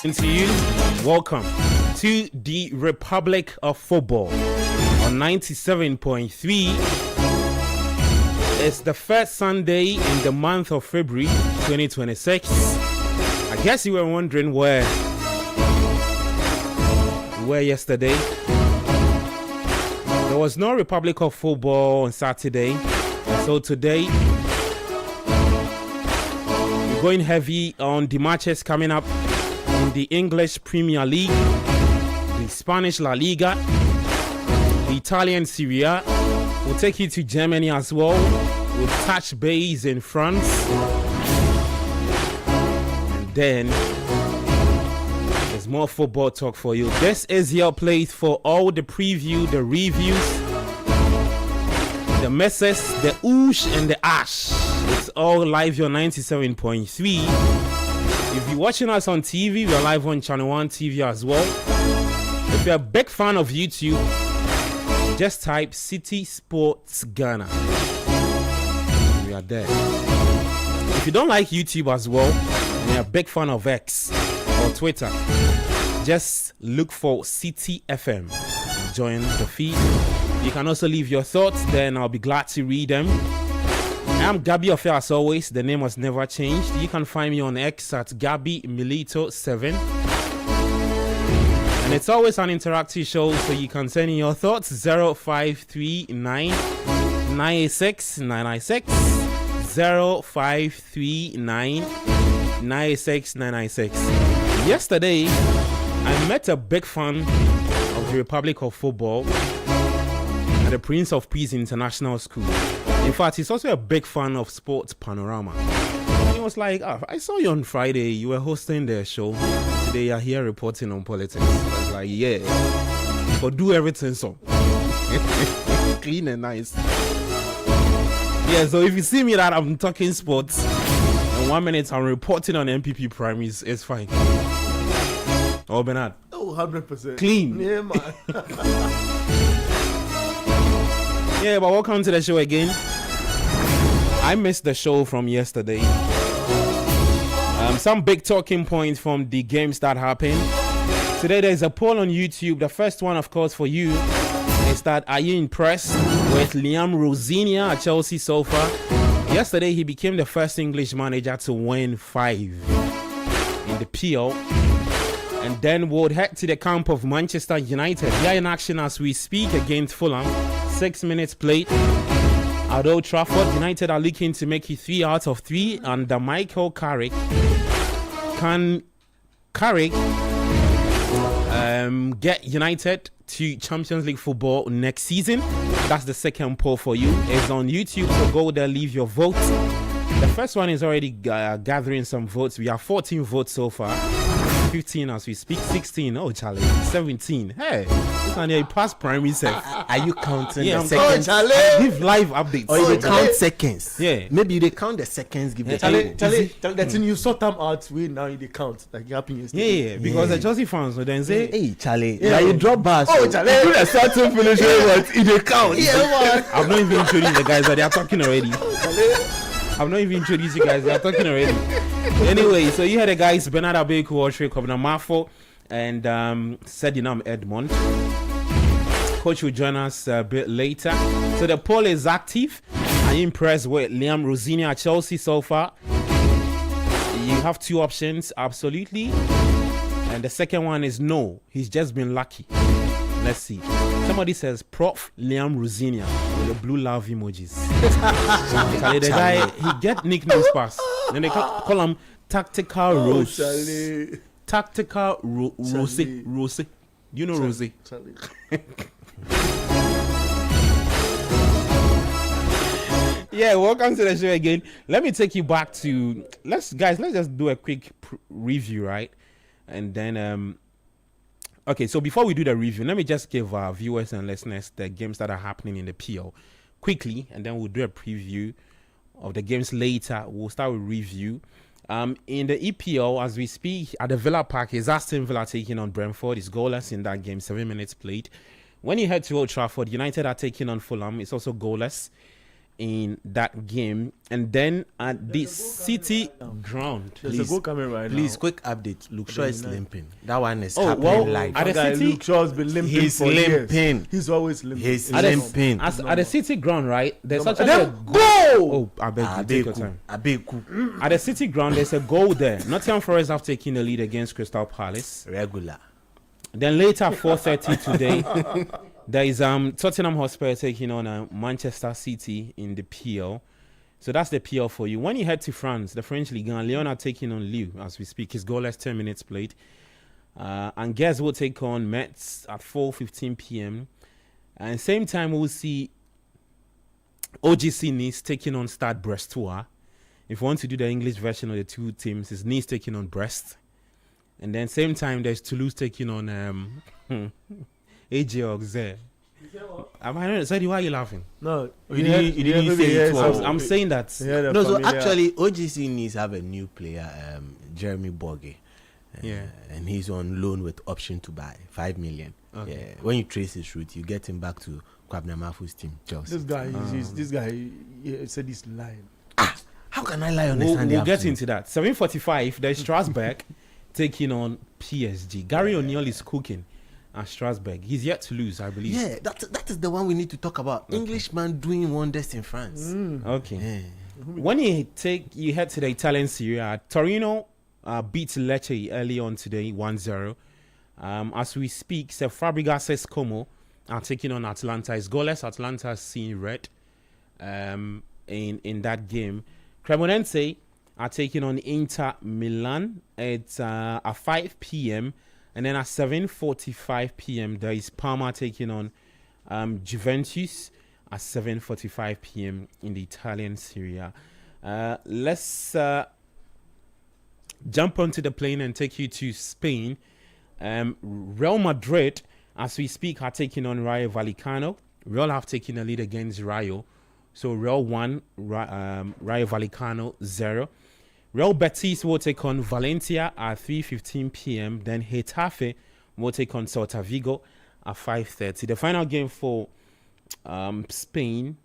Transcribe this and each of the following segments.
To you, welcome to the Republic of Football on 97.3. It's the first Sunday in the month of February 2026. I guess you were wondering where we were yesterday. There was no Republic of Football on Saturday, so today we're going heavy on the matches coming up in the English Premier League, the Spanish La Liga, the Italian Serie A. We'll take you to Germany as well. We'll touch base in France. And then there's more football talk for you. This is your place for all the preview, the reviews, the messes, the oosh and the ash. It's all live here on 97.3. If you're watching us on TV, we're live on Channel 1 TV as well. If you're a big fan of YouTube, just type City Sports Ghana. We are there. If you don't like YouTube as well, and you're a big fan of X or Twitter, just look for City FM. Join the feed. You can also leave your thoughts, then I'll be glad to read them. I'm Gabby Offer as always. The name has never changed. You can find me on X at Gabby Milito7. And it's always an interactive show, so you can send in your thoughts 0539 986 996 0539 986 996. Yesterday, I met a big fan of the Republic of Football at the Prince of Peace International School. In fact, he's also a big fan of Sports Panorama. He was like, I saw you on Friday. You were hosting their show. Today you're here reporting on politics. I was like, yeah. But do everything so. Clean and nice. Yeah, so if you see me that I'm talking sports, in 1 minute I'm reporting on MPP primaries, it's fine. Oh, Bernard. Oh, 100%. Clean. Yeah, man. Yeah, but welcome to the show again. I missed the show from yesterday. Some big talking points from the games that happened. Today there's a poll on YouTube. The first one, of course, for you is that, are you impressed with Liam Rosinia at Chelsea so far? Yesterday he became the first English manager to win 5 in the PL. And then we'll head to the camp of Manchester United. They are in action as we speak against Fulham. 6 minutes played at Old Trafford. United are looking to make it 3 out of 3 under Michael Carrick. Can Carrick get United to Champions League football next season? That's the second poll for you. It's on YouTube, so go there, leave your vote. The first one is already gathering some votes. We have 14 votes so far. 15 as we speak, 16, oh Charlie, 17. Hey, this one here past primary self. Are you counting the Oh, seconds? Charlie. Give live updates. Or you count seconds? Yeah. Maybe they count the seconds, give the Charlie, time. the thing you sort them out, we now in the count. Like it happened yesterday. Yeah, because the Chelsea fans will then say, Hey, Charlie, Yeah. now you drop bars. Oh, Charlie. You put a certain finish but in the count. Yeah, man. I've not even introduced the guys, but they are talking already. I've not even introduced you guys, they are talking already. Anyway, so you had the guys, Bernard Abeku, Oshri, Kobna Mafo, and Sedinam Edmond. Coach will join us a bit later. So the poll is active. Are you impressed with Liam Rosinia at Chelsea so far? You have 2 options, absolutely. And the second one is no. He's just been lucky. Let's see. Somebody says Prof. Liam Rosinia with the blue love emojis. Charlie, the guy, he get nicknames pass. Then they call him Tactical Rose. Charlie. Tactical Rose. Rose. You know Rose. Charlie. Yeah, welcome to the show again. Let me take you back to let's just do a quick review, right? And then okay, so before we do the review, let me just give our viewers and listeners the games that are happening in the PL quickly, and then we'll do a preview of the games later. We'll start with review. In the EPL, as we speak, at the Villa Park, is Aston Villa taking on Brentford. It's goalless in that game, 7 minutes played. When you head to Old Trafford, United are taking on Fulham. It's also goalless. in that game. And then at the City ground. There's a goal coming right Please, now. quick update. Luke Shaw is limping. That one is Oh, happening well, live. at the Guy, City- Luke Shaw's been limping He's for years. limping. He's always limping. He's At the- limping. At the City ground, right? There's And actually a then goal. goal! Oh, I beg you, take your time. Abeku. At the City ground, there's a goal there. Nottingham Forest have taken the lead against Crystal Palace. Regular. Then later, 4:30 today, there is Tottenham Hotspur taking on Manchester City in the PL. So that's the PL for you. When you head to France, the French Ligue 1, Lyon are taking on Lille as we speak. It's goalless, 10 minutes played. And Guez will take on Metz at 4:15 p.m. And same time, we'll see OGC Nice taking on Stade Brestois. If you want to do the English version of the two teams, it's Nice taking on Brest. And then same time, there's Toulouse taking on AJ Auxerre. Am I not? Sorry, why are you laughing? No, You didn't say it was- I'm saying that. No, so actually, OGC needs to have a new player, Jeremy Bogue. Yeah. And he's on loan with option to buy 5 million. Okay. Yeah. When you trace his route, you get him back to Kwabena Mafu's team, Chelsea. This guy, this guy he said he's lying. How can I lie on the We'll Sunday get afternoon? into that. 7:45, there's Strasbourg taking on PSG. Gary O'Neill is cooking at Strasbourg. He's yet to lose, I believe. Yeah, that is the one we need to talk about. Englishman doing wonders in France. Okay. Yeah. When you head to the Italian Serie A, Torino beat Lecce early on today, 1-0. As we speak, Fabregas Como are taking on Atalanta. It's goalless. Atalanta is seeing red in that game. Cremonese are taking on Inter Milan. It's at 5 p.m. And then at 7:45 p.m. there is Parma taking on Juventus at 7:45 p.m. in the Italian Serie A. Let's jump onto the plane and take you to Spain. Real Madrid, as we speak, are taking on Rayo Vallecano. Real have taken a lead against Rayo. So Real 1, Rayo Vallecano 0. Real Betis will take on Valencia at 3:15 p.m. Then Getafe will take on Celta Vigo at 5:30. The final game for Spain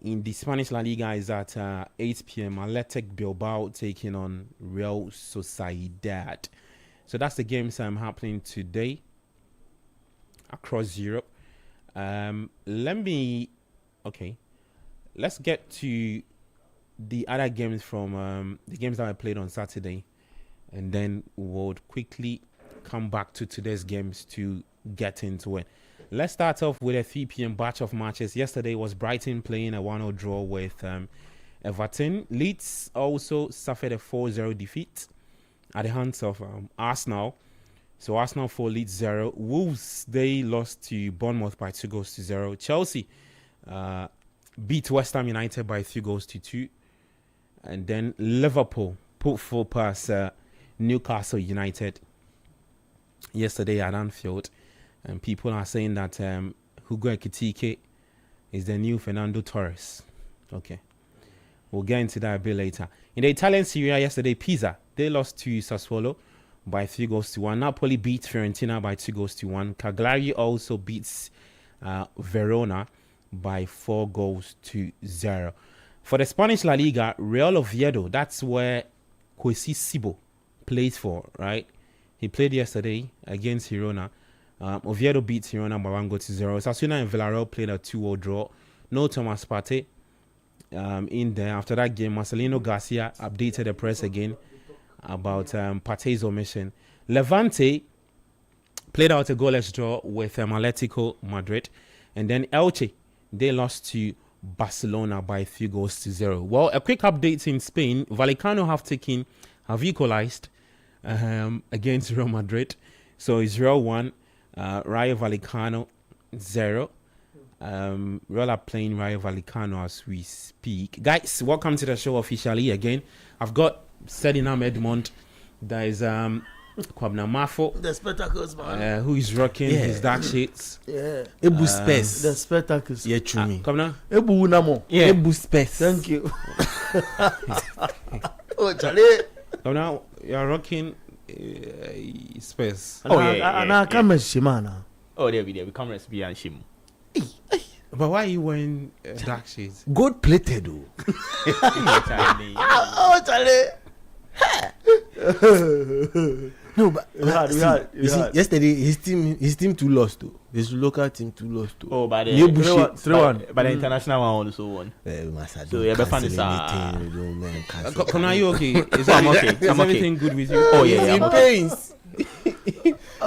in the Spanish La Liga is at 8 p.m. Athletic Bilbao taking on Real Sociedad. So that's the games happening today across Europe. Let's get to the other games from the games that I played on Saturday, and then we'll quickly come back to today's games to get into it. Let's start off with a 3 p.m. batch of matches. Yesterday was Brighton playing a 1-0 draw with Everton. Leeds also suffered a 4-0 defeat at the hands of Arsenal. So Arsenal 4, Leeds 0. Wolves, they lost to Bournemouth by 2-0. Chelsea beat West Ham United by 3-2. And then Liverpool put 4 past Newcastle United yesterday at Anfield. And people are saying that Hugo Ekitike is the new Fernando Torres. Okay. We'll get into that a bit later. In the Italian Serie A yesterday, Pisa, they lost to Sassuolo by 3-1. Napoli beat Fiorentina by 2-1. Cagliari also beats Verona by 4-0. For the Spanish La Liga, Real Oviedo, that's where Kwesi Sibo plays for, right? He played yesterday against Girona. Oviedo beat Girona by 1-0. Osasuna and Villarreal played a 2-0 draw. No Thomas Partey in there. After that game, Marcelino Garcia updated the press again about Partey's omission. Levante played out a goalless draw with Atletico Madrid. And then Elche, they lost to Barcelona by 3-0. Well, a quick update in Spain. Vallecano have equalized against Real Madrid. So it's Real 1, Rayo Vallecano 0. Real are playing Rayo Vallecano as we speak. Guys, welcome to the show officially again. I've got Sedinam Edmond. There is Kwabena Mafo, The spectacles, man. who is rocking his dark shades. Yeah. Ebu Spurs. The spectacles. Yeah, Chumi. Kwabena? Ebu Namo. Yeah. Ebu Spurs. Thank you. Oh, Charlie. Kwabena, you're rocking Spurs. And I can't mention man. Oh, there we come rest be and shim. But why are you wearing dark shades? Gold plated, though. Oh, Charlie. No, but We had. yesterday his team too lost though. His local team too lost though. Oh, but the New Bushi, 3-1. but the international one also won. So, yeah, but fun is, Connor, are you okay? Is I'm okay. Is everything good with you? Oh, yeah, He's in I'm pains.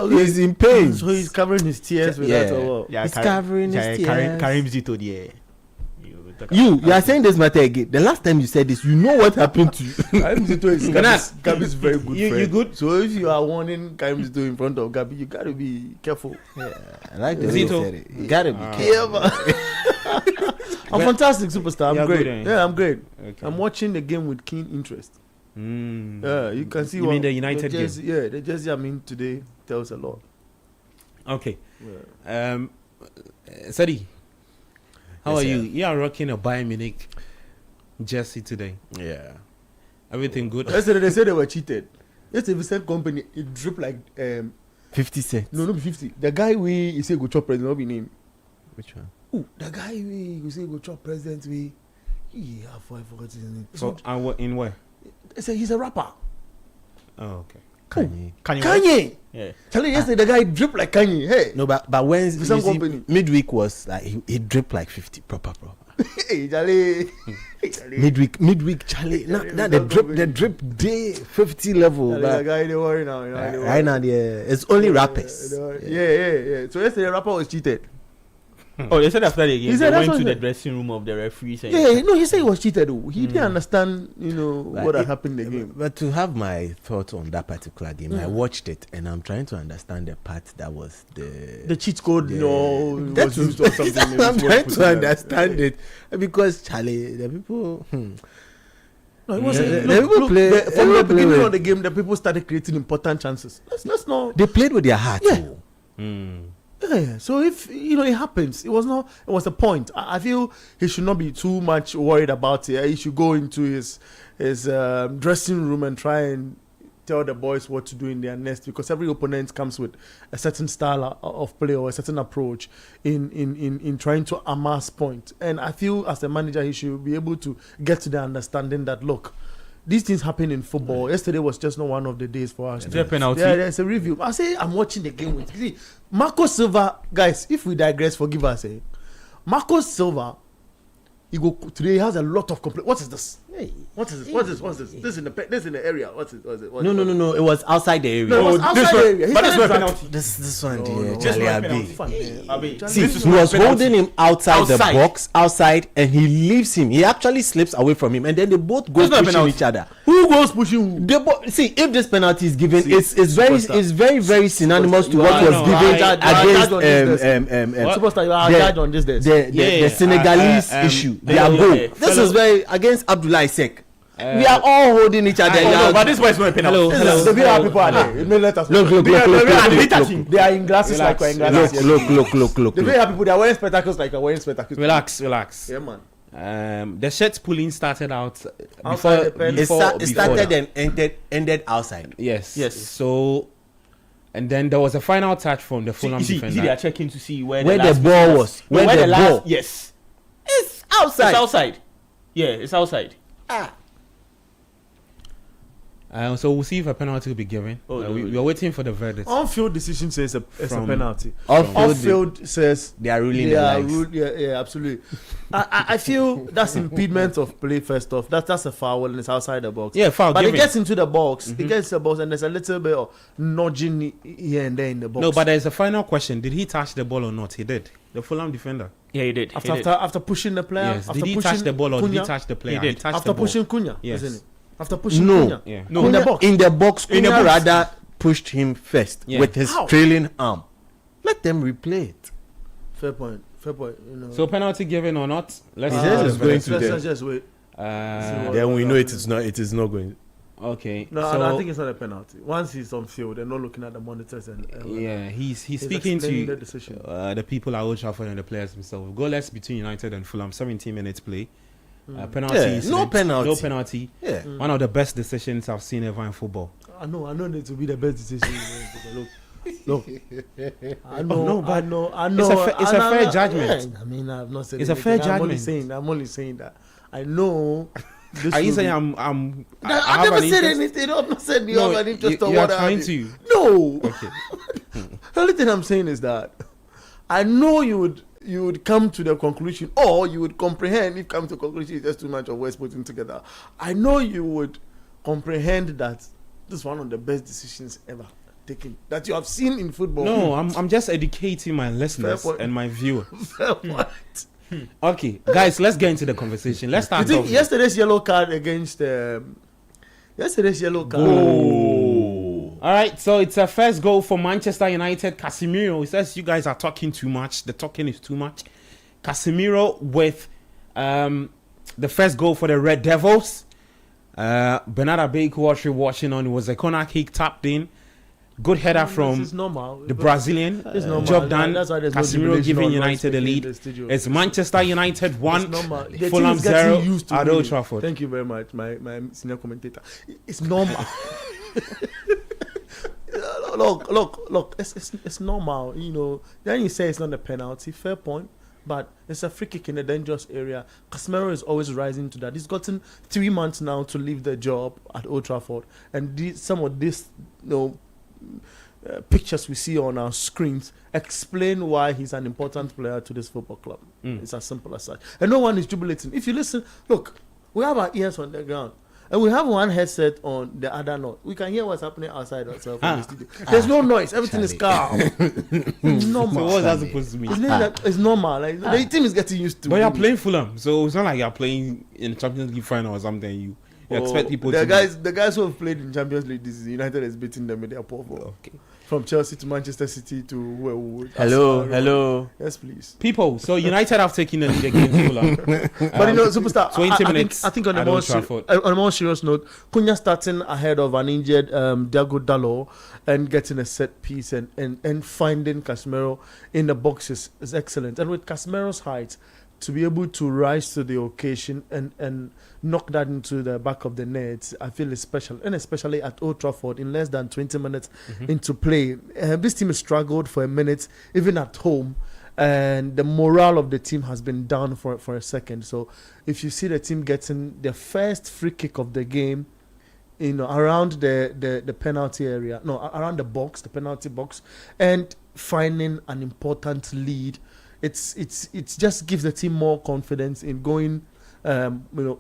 He's in pain. So he's covering his tears with that or what? Yeah, He's covering his tears. Karim Zito there. You are saying this matter again. The last time you said this, you know what happened to you. Karim Zito is Gabi's very good You friend. good? So if you are warning Karim Zito in front of Gabi, you gotta be careful. I like the way you Zito. said it. You gotta be careful. Yeah, man. I'm fantastic superstar. I'm You're great. good, eh? Yeah, I'm great. Okay. I'm watching the game with keen interest. Yeah, you can see You mean the United game? jersey, yeah, the jersey I'm in today tells a lot. Okay. Yeah. Sadi, how Yes, are you? sir. You are rocking a Bayern Munich jersey today. Yeah. Everything good? Yesterday they said they were cheated. Yesterday the same company it dripped like 50 cents. no 50. The guy we say go chop president, not be name. Which one? Ooh, the guy we say go chop president we. Yeah, I forgot his name. So, in where? They say he's a rapper. Oh, okay. Kanye. Yeah. Tell you yesterday the guy dripped like Kanye. Hey. No, but when The same company. midweek was like he dripped like 50 proper. Hey, Charlie. Midweek, Charlie. Now the drip day 50 level. The But guy they worry now. You know, they worry. right now, it's only rappers. Yeah. So yesterday the rapper was cheated. Oh, they said after the game, He said they that's went to what the he- dressing room of the referees. And Yeah, no, he said he was cheated. Though. He didn't understand, But what had it- happened in the game. But to have my thoughts on that particular game, I watched it and I'm trying to understand the part that was The cheat code, Yeah. was used or something. I'm trying to understand it because Charlie, the people. No, it wasn't. Yeah, Look, the people play- from the everybody play beginning well. of the game, the people started creating important chances. Let's not. They played with their heart. Yeah. Oh. Yeah. So if it happens, it was a point. I feel he should not be too much worried about it. He should go into his dressing room and try and tell the boys what to do in their nest, because every opponent comes with a certain style of play or a certain approach in trying to amass points. And I feel as a manager, he should be able to get to the understanding that look, these things happen in football. Yesterday was just not one of the days for us. Is there a penalty? Yeah, there's a review. I say I'm watching the game with. See, Marco Silva, guys. If we digress, forgive us. Marco Silva, today. He has a lot of complaints. What is this? Hey. What is this? What's this? This is in the area. What's it? No. It was outside the area. No, it was outside the area. He but said this was it's penalty. This one, No, dear, no. Charlie This Abi. was fun, Abi, Charlie. See, this is he not was penalty. holding him outside the Outside. box, outside, and he leaves him. He actually slips away from him, and then they both go That's not a pushing penalty. each other. Who goes pushing who? See, if this penalty is given, See, it's superstar. very synonymous to You what are- was no, given you are judge on this against Superstar, you are the- judge on this. the Senegalese issue. Their goal. This is very against Abdoulaye Seck. We are all holding each other. Oh, You no, are- but this one is not a penalty. Hello. The VR people are there. It may let us. Look. They are in glasses like we're in glasses. Look. The VR people, they are wearing spectacles like we're wearing spectacles. Relax. Yeah, man. The shirt pulling started out Outside the pen. It started that. and ended outside. Yes. Yes. So, and then there was a final touch from the Fulham You see, they are defender. checking to see where Where the last ball person was. is. Where Where the the last. ball. Yes. It's outside. It's outside. Yeah, it's outside. So we'll see if a penalty will be given. Oh, no, we are waiting for the verdict. On-field decision says it's a From- penalty. Off-field, Off-field says they are ruling they the are lights. yeah, absolutely. I feel that's impediment of play. First off, that's a foul and it's outside the box. Yeah, foul But given. it gets into the box. It gets to the box and there's a little bit of nudging here and there in the box. No, but there's a final question. Did he touch the ball or not? He did. The Fulham defender. Yeah, he did. after pushing the player, Yes. after Did he pushing touch the ball or did he Cunha, touch the player? He did. touched after the ball. pushing Cunha, Yes. isn't it? After pushing No. Cunha. Yeah. No. In the box. In the box, In the Cunha box. rather pushed him first Yeah. with his How? trailing arm. Let them replay it. Fair point. You know. So penalty given or not? Let's He see says the it's going verdict. to them. let's just wait. Then we know it is not going. Okay. No, so, I think it's not a penalty. Once he's on field, they're not looking at the monitors and yeah, he's he's speaking explaining to the decision. the people at Old Trafford and the players themselves. Goalless between United and Fulham. 17 minutes play. Penalty. Yeah, incident, no penalty. No penalty. Yeah. One of the best decisions I've seen ever in football. I know it will be the best decision. Look, Look, I know, no, but I know. it's a fair judgment. I mean, I've not said It's a anything. fair I'm only judgment. saying that. I know. This Are you will saying be- I I've have never an said interest? anything. I've not said you No, have an interest you or are what have trying you. to. No. Okay. The only thing I'm saying is that I know you would come to the conclusion, or you would comprehend if come to the conclusion it's just too much of West putting together. I know you would comprehend that this is one of the best decisions ever taken that you have seen in football. No, I'm just educating my listeners Fair point. and my viewers. Fair point. Okay, guys, let's get into the conversation. Let's You start think off. yesterday's yellow card against yesterday's yellow card? All right, so it's a first goal for Manchester United. Casemiro, he says you guys are talking too much. The talking is too much. Casemiro with the first goal for the Red Devils. Bernard Abeku was watching on. It was a corner kick tapped in. Good header from It's normal. the Brazilian. It's normal. Job done. That's why there's no Casemiro jubilation giving or United the noise lead. in the studio. It's Manchester United It's 1, normal. The Fulham team is getting 0 used to at winning. Old Trafford. Thank you very much, my senior commentator. It's normal. Look. It's normal. You know. Then you say it's not a penalty. Fair point. But it's a free kick in a dangerous area. Casemiro is always rising to that. He's gotten 3 months now to leave the job at Old Trafford, and some of this, pictures we see on our screens explain why he's an important player to this football club. It's as simple as that. And no one is jubilating. If you listen, look, we have our ears on the ground. And we have one headset on the other note. We can hear what's happening outside ourselves in the studio. There's no noise. Everything is calm. It's normal. So what's that supposed to mean? It's normal. Like, the team is getting used to But you're winning. playing Fulham, so it's not like you're playing in the Champions League final or something. You expect people the to guys who have played in Champions League this season, United has beaten them in their poor form. Okay. From Chelsea to Manchester City to where Hello. Yes, please. People, so United have taken the lead against Fulham. But superstar. 20 minutes I think on at Old Trafford. on a more serious note, Cunha starting ahead of an injured Diego Dalot and getting a set piece and finding Casemiro in the box is excellent. And with Casemiro's height, to be able to rise to the occasion and knock that into the back of the net, I feel is special. And especially at Old Trafford, in less than 20 minutes into play. This team has struggled for a minute, even at home. And the morale of the team has been down for a second. So if you see the team getting the first free kick of the game, around the penalty area, around the box, the penalty box, and finding an important lead, it's just gives the team more confidence in going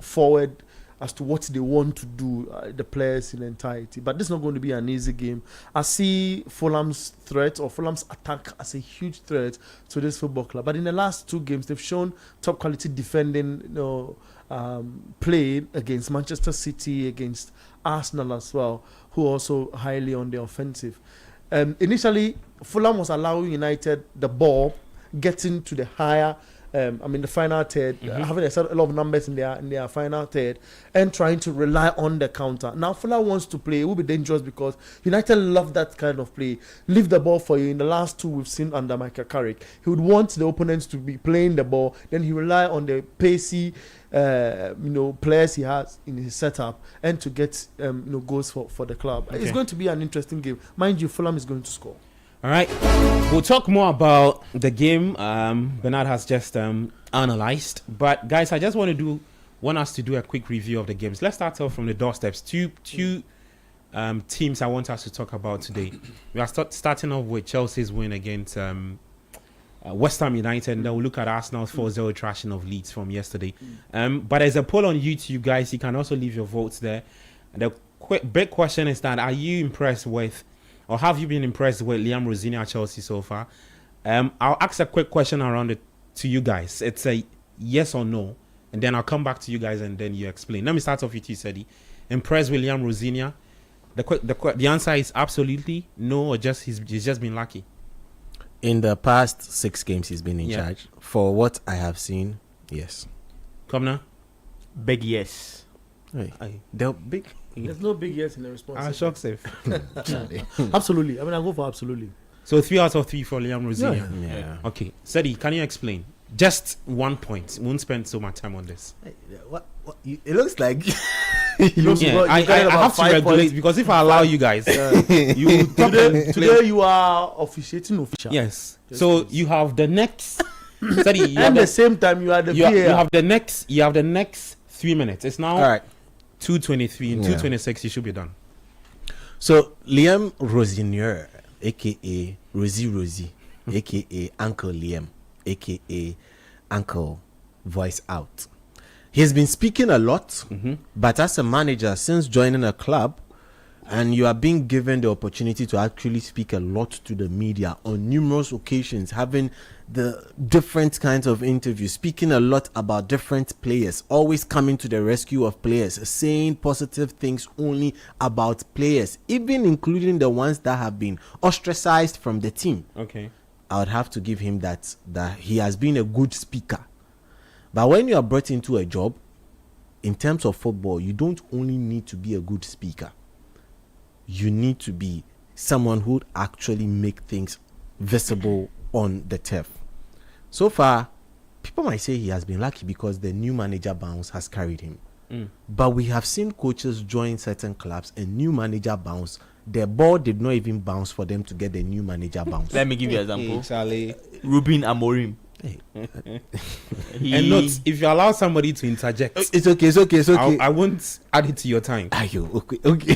forward as to what they want to do, the players in entirety. But this is not going to be an easy game. I see Fulham's threat or Fulham's attack as a huge threat to this football club. But in the last 2 games, they've shown top quality defending, play against Manchester City, against Arsenal as well, who are also highly on the offensive. Initially, Fulham was allowing United the ball, getting to the higher, the final third, having a lot of numbers in their final third, and trying to rely on the counter. Now Fulham wants to play. It will be dangerous because United love that kind of play. Leave the ball for you. In the last 2 we've seen under Michael Carrick, he would want the opponents to be playing the ball. Then he rely on the pacey, players he has in his setup, and to get goals for the club. Okay. It's going to be an interesting game. Mind you, Fulham is going to score. All right, we'll talk more about the game Bernard has just analyzed. But guys, I just want us to do a quick review of the games. Let's start off from the doorsteps. Two teams I want us to talk about today. We are starting off with Chelsea's win against West Ham United, and then we'll look at Arsenal's 4-0 thrashing of Leeds from yesterday. But there's a poll on YouTube, guys. You can also leave your votes there. The big question is that, are you impressed with, or have you been impressed with Liam Rosini at Chelsea so far? I'll ask a quick question around it to you guys. It's a yes or no, and then I'll come back to you guys and then you explain. Let me start off with you, Sedi. Impressed with Liam Rosini? The answer is absolutely no, or just he's just been lucky. In the past 6 games he's been in charge. For what I have seen, yes. Come now. Big yes. Hey. They're big. There's no big yes in the response. Shock safe. Absolutely. I go for absolutely. So 3 out of 3 for Liam Rosini. Yeah. Okay, Sedi, can you explain? Just 1 point. We won't spend so much time on this. What? It looks like I have to regulate because if I allow you guys, you will talk Today you are officiating official. Yes. So you have the next. Sorry, you At have the same time, you are the you VAR. have the next. You have the next 3 minutes. It's now All right. 2:23. In Yeah. 2:26, you should be done. So Liam Rosinier, aka Rosie, aka Uncle Liam, aka Uncle Voice Out. He's been speaking a lot, but as a manager, since joining a club, and you are being given the opportunity to actually speak a lot to the media on numerous occasions, having the different kinds of interviews, speaking a lot about different players, always coming to the rescue of players, saying positive things only about players, even including the ones that have been ostracized from the team. Okay. I would have to give him that he has been a good speaker. But when you are brought into a job, in terms of football, you don't only need to be a good speaker. You need to be someone who would actually make things visible on the turf. So far, people might say he has been lucky because the new manager bounce has carried him. But we have seen coaches join certain clubs and new manager bounce. The ball did not even bounce for them to get the new manager bounce. Let me give you an example. Charlie. Ruben Amorim. And note, if you allow somebody to interject, It's okay. I won't add it to your time. Ayo, okay.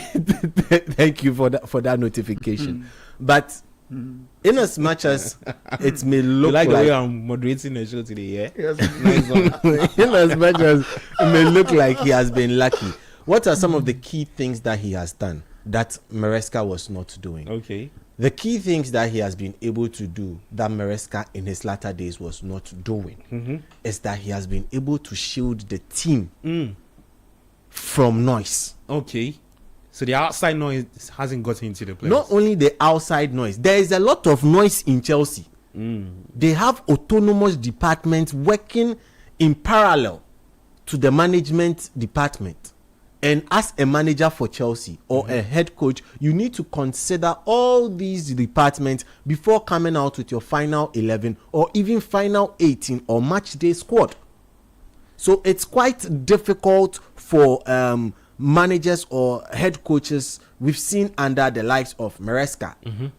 Thank you for that notification. But in as much as it may You look like the like way I'm moderating the show today, yeah? Yes. Nice one. in as much as it may look like he has been lucky, what are some of the key things that he has done that Maresca was not doing? Okay. The key things that he has been able to do that Maresca in his latter days was not doing is that he has been able to shield the team from noise. Okay. So the outside noise hasn't gotten into the place. Not only the outside noise, there is a lot of noise in Chelsea. They have autonomous departments working in parallel to the management department. And as a manager for Chelsea or a head coach, you need to consider all these departments before coming out with your final 11 or even final 18 or match day squad. So it's quite difficult for managers or head coaches we've seen under the likes of Maresca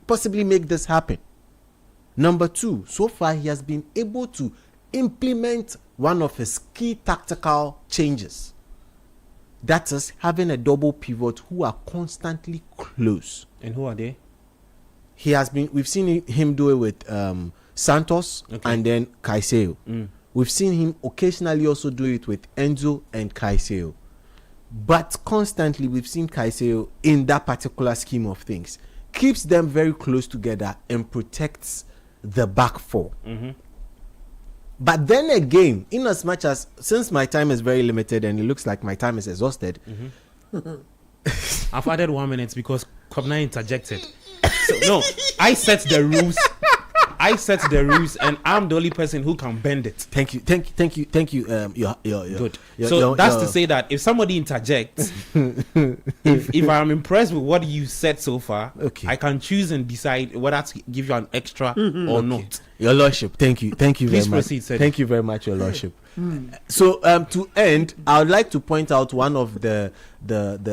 possibly make this happen. Number two, so far he has been able to implement one of his key tactical changes. That is having a double pivot who are constantly close. And who are they? We've seen him do it with Santos and then Caicedo. We've seen him occasionally also do it with Enzo and Caicedo. But constantly we've seen Caicedo in that particular scheme of things. Keeps them very close together and protects the back four. But then again, in as much as, since my time is very limited and it looks like my time is exhausted, I've added 1 minute because Kobna interjected. So no, I set the rules. And I'm the only person who can bend it. Thank you. You're Good. So that's to say that if somebody interjects, if I'm impressed with what you said so far, Okay. I can choose and decide whether to give you an extra or not. Your Lordship, thank you very Please much. proceed, sir. Thank you very much, Your Lordship. So to end, I would like to point out one of the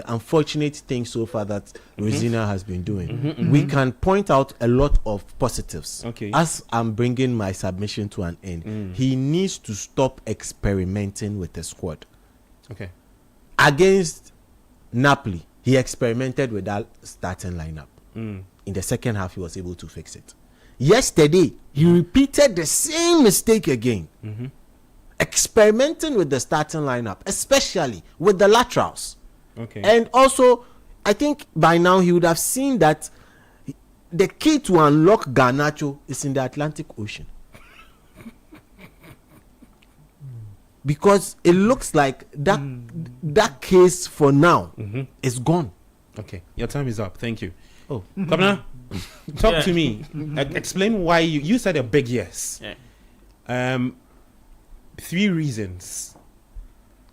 unfortunate things so far that Rosina has been doing. We can point out a lot of positives. Okay. As I'm bringing my submission to an end, he needs to stop experimenting with the squad. Okay. Against Napoli, he experimented with that starting lineup. In the second half, he was able to fix it. Yesterday, he repeated the same mistake again. Experimenting with the starting lineup, especially with the laterals. Okay. And also, I think by now he would have seen that the key to unlock Garnacho is in the Atlantic Ocean. Because it looks like that case for now is gone. Okay. Your time is up. Thank you. Oh. Kobna, talk to me. Explain why you said a big yes. 3 reasons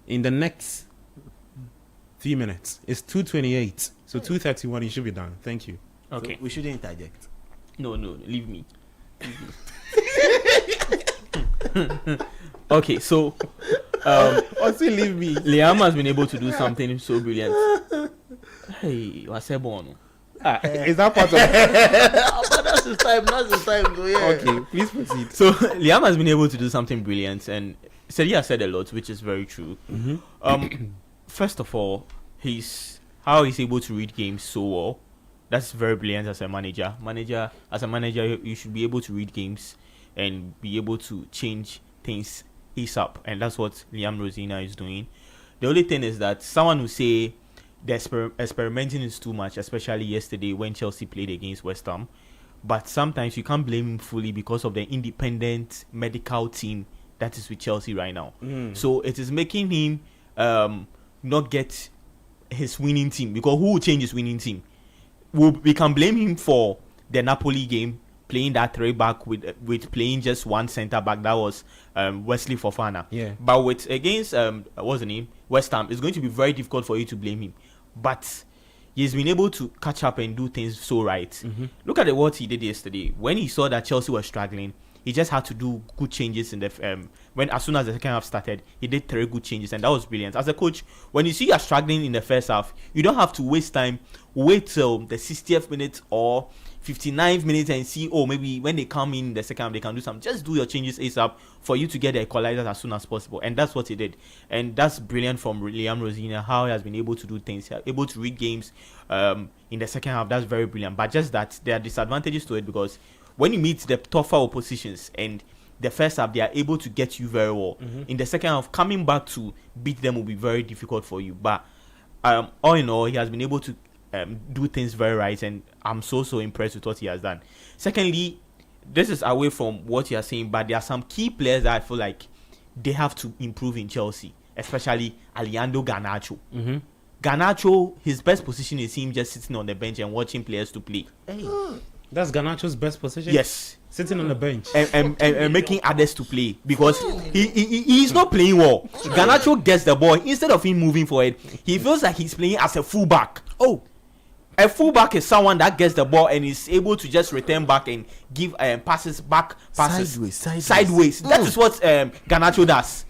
in the next 3 minutes. It's 2:28, so 2:31 you should be done. Thank you. Okay. So we shouldn't interject. No, leave me. Okay, so Also leave me. Liam has been able to do something so brilliant. Hey, what's a bono? Is that part of But that's his time. So yeah. Okay, please proceed. So Liam has been able to do something brilliant, and he has said a lot, which is very true. First of all, how he's able to read games so well. That's very brilliant as a manager. As a manager, you should be able to read games and be able to change things ASAP, and that's what Liam Rosina is doing. The only thing is that someone will say the experimenting is too much, especially yesterday when Chelsea played against West Ham. But sometimes you can't blame him fully because of the independent medical team that is with Chelsea right now. So it is making him not get his winning team, because who will change his winning team? We can blame him for the Napoli game, playing that 3-back with playing just one centre back. That was Wesley Fofana. Yeah. But with against what's the name, West Ham, it's going to be very difficult for you to blame him. But he's been able to catch up and do things so right. Look at what he did yesterday. When he saw that Chelsea was struggling, he just had to do good changes in the as soon as the second half started, he did 3 good changes, and that was brilliant. As a coach, when you see you're struggling in the first half, you don't have to waste time, wait till the 60th minute or 59th minute and see, maybe when they come in the second half they can do something. Just do your changes ASAP for you to get the equalizers as soon as possible, and that's what he did. And that's brilliant from Liam Rosina, how he has been able to do things, able to read games in the second half. That's very brilliant. But just that there are disadvantages to it, because when you meet the tougher oppositions and the first half, they are able to get you very well. In the second half, coming back to beat them will be very difficult for you. But all in all, he has been able to do things very right, and I'm so impressed with what he has done. Secondly, this is away from what you are saying, but there are some key players that I feel like they have to improve in Chelsea, especially Alejandro Garnacho. Garnacho, his best position is him just sitting on the bench and watching players to play. That's Garnacho's best position? Yes. Sitting on the bench. And making others to play, because he's not playing well. Garnacho gets the ball. Instead of him moving forward, he feels like he's playing as a fullback. A fullback is someone that gets the ball and is able to just return back and give passes. Sideways. That is what Garnacho does.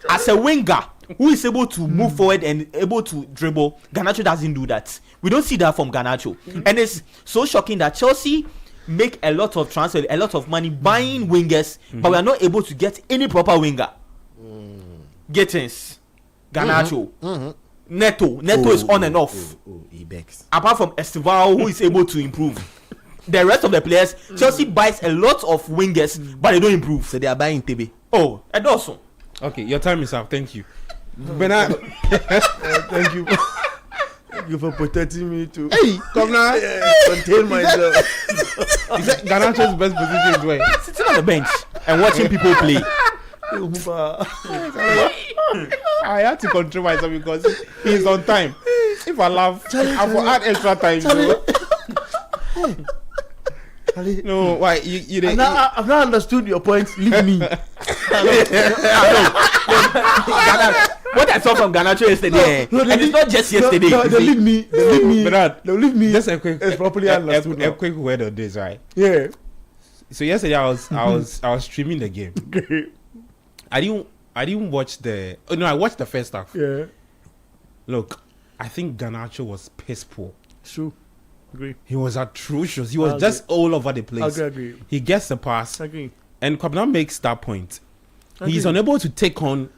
As a winger who is able to move forward and able to dribble, Garnacho doesn't do that. We don't see that from Garnacho. And it's so shocking that Chelsea make a lot of transfer, a lot of money buying wingers, but we are not able to get any proper winger. Gittins, Garnacho, Neto is on and off. He begs. Apart from Estival, who is able to improve. The rest of the players, Chelsea buys a lot of wingers, but they don't improve. So they are buying TB. And also. Okay, your time is up. Thank you. Bernard. Thank you. Thank you for protecting me too. Hey, come now. Contain myself. Is that Garnacho's best position is where? Sitting on the bench and watching people play. I had to control myself because he's on time. If I laugh, I will add extra time. No, why you didn't? I've not understood your point. Leave me. What I saw from Garnacho yesterday, and it's not just yesterday. They leave me. Bernard, They'll leave me. Just a quick, It's properly understood. a quick word on this, right? Yeah. So yesterday I was streaming the game. I didn't watch the. Oh no, I watched the first half. Yeah. Look, I think Garnacho was piss poor. True. Agree. He was atrocious. He was just all over the place. Agree. He gets the pass. Agree. And Kwabena makes that point. He's unable to take on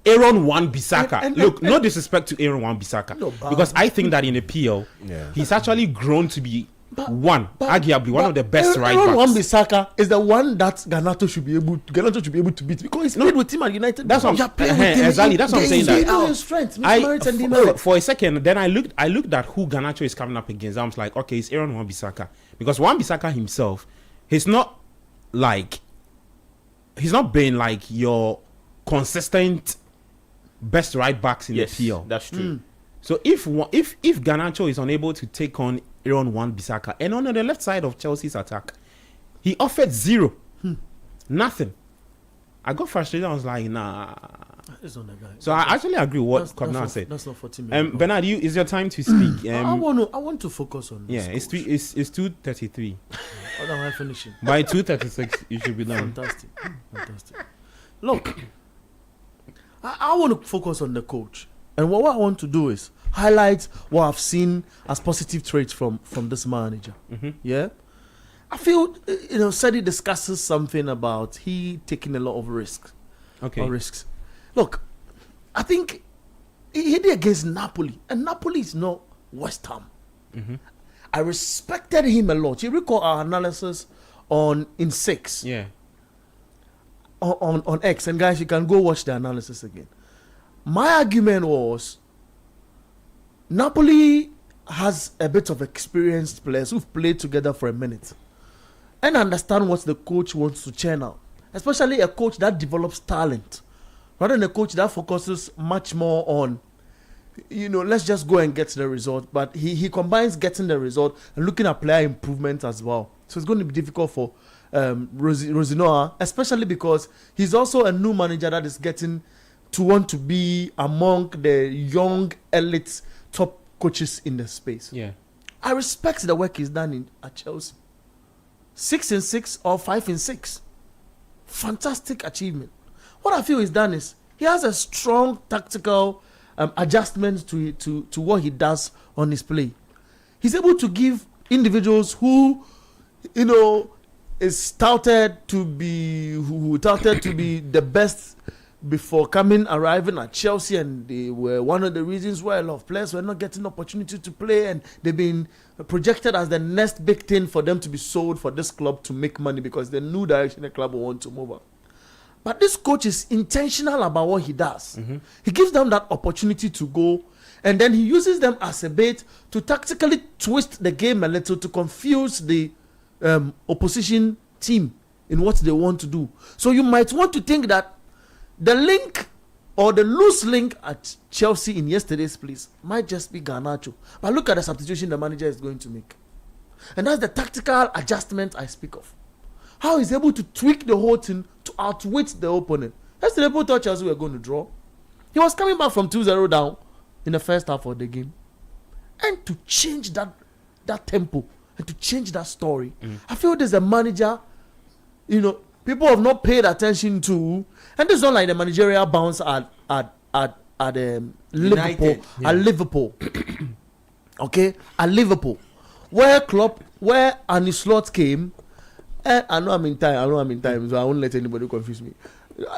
Aaron Wan-Bissaka. Look, no disrespect to Aaron Wan-Bissaka. No, because I think that in the PL, he's actually grown to be arguably one of the best right backs. Aaron Wan-Bissaka is the one that Garnacho should be able to beat, because he's played with him at United. That's what exactly. That's what I'm saying. That for a second, then I looked at who Garnacho is coming up against. I was like, okay, it's Aaron Wan-Bissaka, because Wan-Bissaka himself, he's not been like your consistent best right backs in the PL. That's true. So if Garnacho is unable to take on Aaron Wan-Bissaka, and on the left side of Chelsea's attack, he offered zero, nothing. I got frustrated. I was like, nah. So I actually agree with what Kwabena said. That's not 40 minutes. Bernard, is your time to speak? I want to focus on this. Yeah, it's 2:33. What am I finishing? By 2:36, you should be done. Fantastic. Look, I want to focus on the coach. And what I want to do is highlight what I've seen as positive traits from this manager. Yeah? I feel, Sadi discusses something about he taking a lot of risks. Okay. Or risks. Look, I think he did against Napoli. And Napoli is not West Ham. I respected him a lot. You recall our analysis in 6. Yeah. On X, and guys, you can go watch the analysis again. My argument was Napoli has a bit of experienced players who've played together for a minute and understand what the coach wants to churn out, especially a coach that develops talent rather than a coach that focuses much more on, let's just go and get the result. But he combines getting the result and looking at player improvement as well. So it's going to be difficult for Rosinoa, especially because he's also a new manager that is getting to want to be among the young elite top coaches in the space. Yeah. I respect the work he's done at Chelsea. 6-6 or 5-6. Fantastic achievement. What I feel he's done is he has a strong tactical adjustment to what he does on his play. He's able to give individuals who, is touted to be the best before arriving at Chelsea, and they were one of the reasons why a lot of players were not getting opportunity to play, and they've been projected as the next big thing for them to be sold for this club to make money because the new direction the club will want to move on. But this coach is intentional about what he does. He gives them that opportunity to go, and then he uses them as a bait to tactically twist the game a little to confuse the opposition team in what they want to do. So you might want to think that the link or the loose link at Chelsea in yesterday's place might just be Garnacho. But look at the substitution the manager is going to make. And that's the tactical adjustment I speak of. How he's able to tweak the whole thing to outwit the opponent. Yesterday, people thought Chelsea were going to draw. He was coming back from 2-0 down in the first half of the game. And to change that tempo and to change that story, I feel there's a manager, people have not paid attention to, and this is not like the managerial bounce at Liverpool. Yeah. At Liverpool, okay, at Liverpool, where Arne Slot came. I know I'm in time, so I won't let anybody confuse me.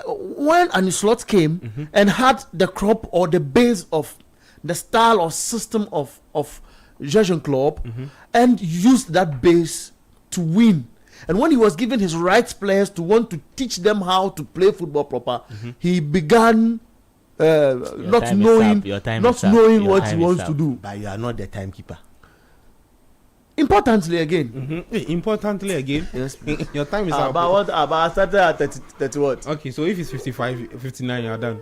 When Arne Slot came and had the crop or the base of the style or system of Jurgen Klopp and used that base to win. And when he was given his right players to want to teach them how to play football proper, he began not knowing what he wants to do. But you are not the timekeeper. Importantly again. Yes. Your time is up. About I started at 30 what? Okay, so if it's 55, 59, you're done.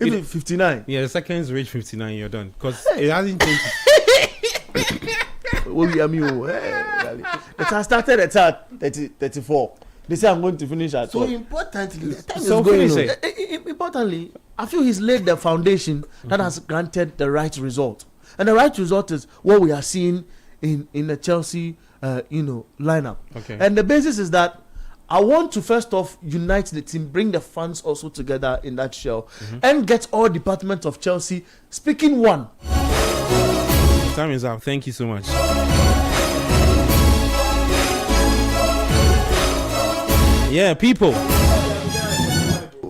If it's 59. Yeah, the seconds reach 59, you're done. Because it hasn't changed. I started at 34. They say I'm going to finish at So 12. importantly, the time So is going finish on. it. Importantly, I feel he's laid the foundation that has granted the right result. And the right result is what we are seeing in the Chelsea lineup. Okay. And the basis is that I want to first off unite the team, bring the fans also together in that shell, and get all departments of Chelsea speaking one. Time is up. Thank you so much. Yeah, people.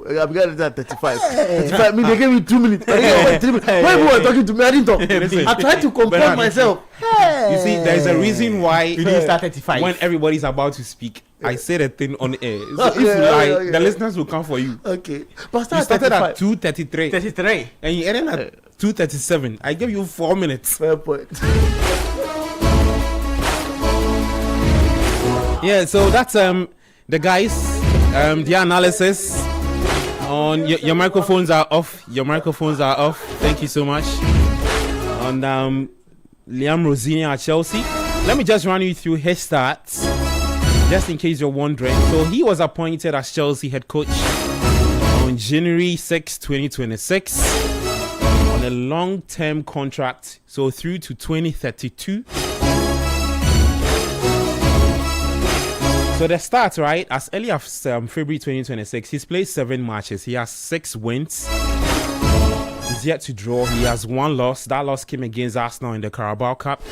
I've got it at 35. 35. I mean, they gave me 2 minutes. They gave me 3 minutes. When people were talking to me, I didn't talk. Listen. I tried to compose Bernard, myself. You see, there's a reason why You didn't start 35. when everybody's about to speak, I said a thing on air. So if you lie, Okay. the listeners will come for you. Okay. But You started at 35. 2:33 33. and you ended at 2:37. I gave you 4 minutes. Fair point. Yeah, so that's the guys, the analysis on your microphones are off. Your microphones are off. Thank you so much. On Liam Rosini at Chelsea. Let me just run you through his stats, just in case you're wondering. So he was appointed as Chelsea head coach on January 6, 2026 on a long-term contract, so through to 2032. So the start, right, as early as February 2026, he's played 7 matches. He has 6 wins. He's yet to draw. He has 1 loss. That loss came against Arsenal in the Carabao Cup.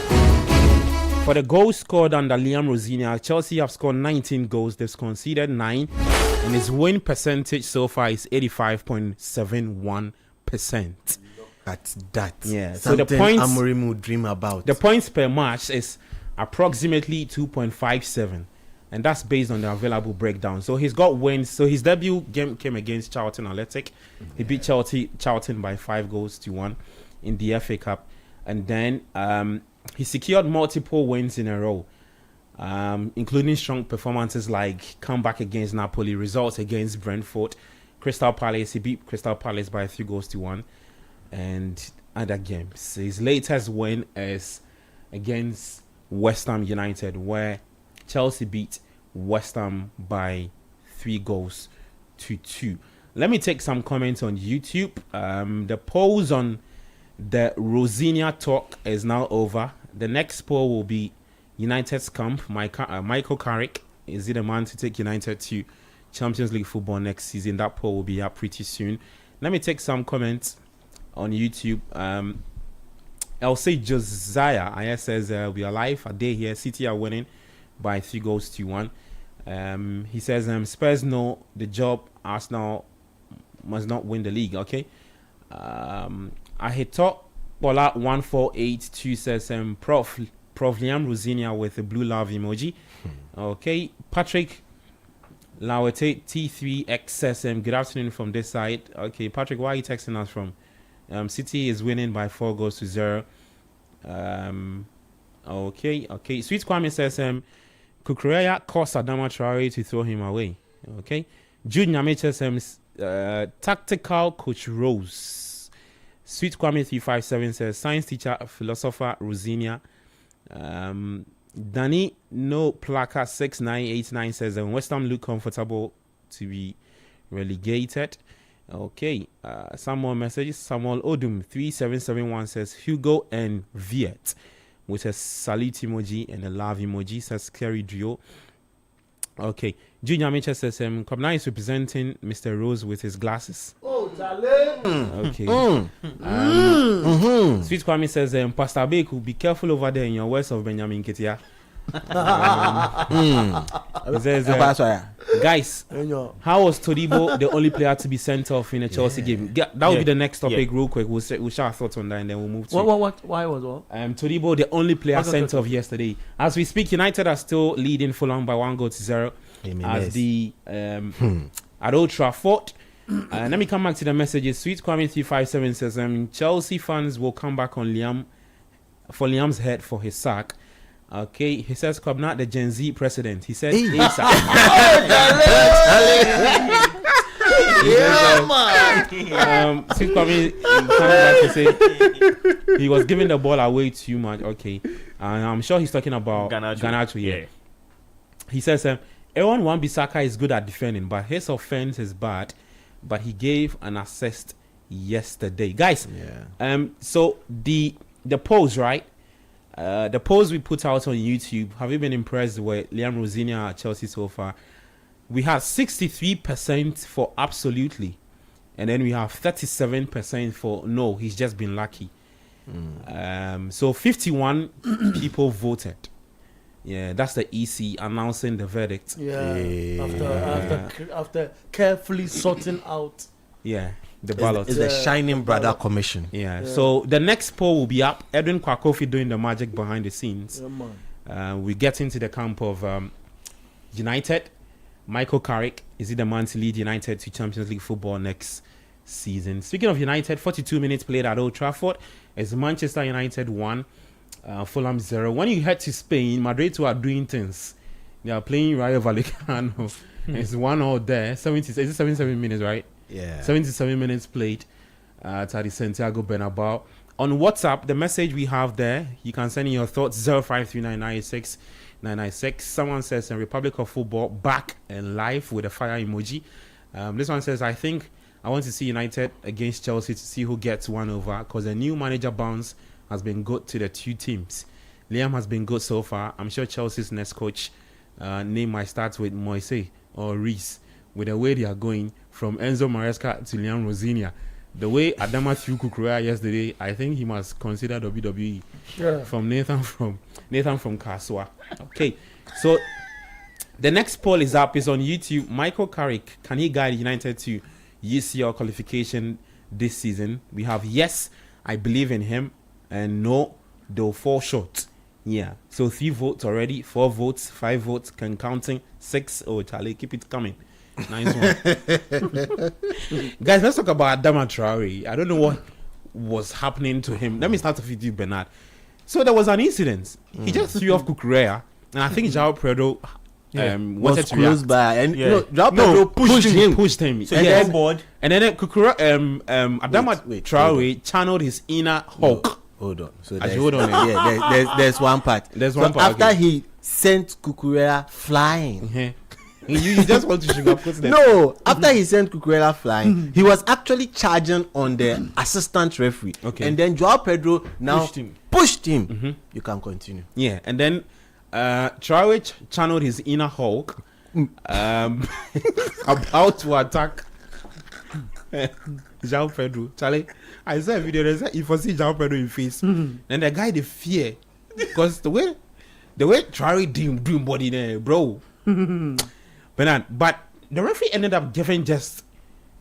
For the goals scored under Liam Rosinia, Chelsea have scored 19 goals. They've conceded 9. And his win percentage so far is 85.71%. At that. Yeah. Something So the points Amorim would dream about. The points per match is approximately 2.57, and that's based on the available breakdown. So he's got wins. So his debut game came against Charlton Athletic. He beat Charlton by 5-1 in the FA Cup, and then he secured multiple wins in a row, including strong performances like comeback against Napoli, results against Brentford, Crystal Palace. He beat Crystal Palace by 3-1. And other games. His latest win is against West Ham United, where Chelsea beat West Ham by 3-2. Let me take some comments on YouTube. The polls on the Rosinia talk is now over. The next poll will be United's camp. Michael Carrick, is he the man to take United to Champions League football next season? That poll will be up pretty soon. Let me take some comments on YouTube. I'll say Josiah says we are live a day here. City are winning by 3-1. He says Spurs know the job. Arsenal must not win the league. Okay. I hit top Bola 1482 says Prof Liam Rosinia with a blue love emoji. Okay. Patrick Lawete T3X says good afternoon from this side. Okay, Patrick, why are you texting us from? City is winning by 4-0. Okay. Sweet Kwame says Kukureya caused Adama Traore to throw him away. Okay. Jude Nyame says tactical coach Rose. Sweet Kwame 357 says science teacher philosopher Rosinia. Danny no Plaka 6989 says West Ham look comfortable to be relegated. Okay, some more messages. Samuel Odum 3771 says Hugo and Viet with a salute emoji and a love emoji, says Kerry Dio. Okay, Junior Mitchell says Kobna is representing Mr. Rose with his glasses. Oh, darling. Okay. Sweet Kwame says Pastor Beku, be careful over there in your words of Benjamin Ketia. It says, guys, how was Todibo the only player to be sent off in a Chelsea game? That will be the next topic, real quick. We'll share our thoughts on that and then we'll move to what? Why was what? Todibo the only player sent off yesterday. As we speak, United are still leading Fulham by 1-0 as the at Old Trafford. Let me come back to the messages. Sweet Kwame 357 says Chelsea fans will come back on Liam's head for his sack. Okay, he says Kobna, the Gen Z president. He said, man. Sweet Kwame to say he was giving the ball away too much. Okay, I'm sure he's talking about Garnacho. Yeah. He says Aaron Wan-Bissaka is good at defending, but his offense is bad. But he gave an assist yesterday, guys. So the polls, right? The polls we put out on YouTube, have you been impressed with Liam Rosinia at Chelsea so far? We have 63% for absolutely, and then we have 37% for no, he's just been lucky. So 51 people voted. Yeah, that's the EC announcing the verdict. After carefully sorting out. Yeah. The ballot. It's the Shining Brother Commission. Yeah. So the next poll will be up. Edwin Kwakofi doing the magic behind the scenes. We get into the camp of United. Michael Carrick, is he the man to lead United to Champions League football next season? Speaking of United, 42 minutes played at Old Trafford. It's Manchester United 1, Fulham 0. When you head to Spain, Madrid 2 are doing things. They are playing Rayo Vallecano. It's 1-0 there. 77 minutes, right? Yeah. 77 minutes played at the Santiago Bernabeu. On WhatsApp, the message we have there, you can send in your thoughts, 053996. Someone says, Republic of Football back and live with a fire emoji. This one says, I want to see United against Chelsea to see who gets one over, because the new manager bounce has been good to the two teams. Liam has been good so far. I'm sure Chelsea's next coach name might start with Moise or Reese. With the way they are going from Enzo Maresca to Liam Rosinia, the way Adama threw Kukurea yesterday, I think he must consider WWE. Yeah. From Nathan from Kaswa. Okay, so the next poll is up. Is on YouTube. Michael Carrick, can he guide United to UCL qualification this season? We have yes, I believe in him, and no, they'll fall short. Yeah, so 3 votes already, 4 votes, 5 votes, can counting 6. Oh, Charlie, keep it coming. Nice one. Guys, let's talk about Adama Traore. I don't know what was happening to him. Let me start off with you, Bernard. So there was an incident. He just threw off Kukurea, and I think João Pedro wanted was to close react. by, and Yeah. João Pedro pushed him. Pushed him. So And he's then- on board. And then Kukurea, Adama Wait, Traore channeled his inner Hulk. Hold on. So I should hold on. there's one part. There's So one part, after okay. he sent Kukurea flying. Mhm. you just want to sugarcoat them. No, after he sent Kukurea flying, he was actually charging on the assistant referee. Okay. And then João Pedro now Pushed him. pushed him. You can continue. Yeah, and then Traore channeled his inner Hulk about to attack João Pedro. Charlie, I saw a video that said if I see João Pedro in face, then the guy the fear because the way Traore doing body there, bro. But the referee ended up giving just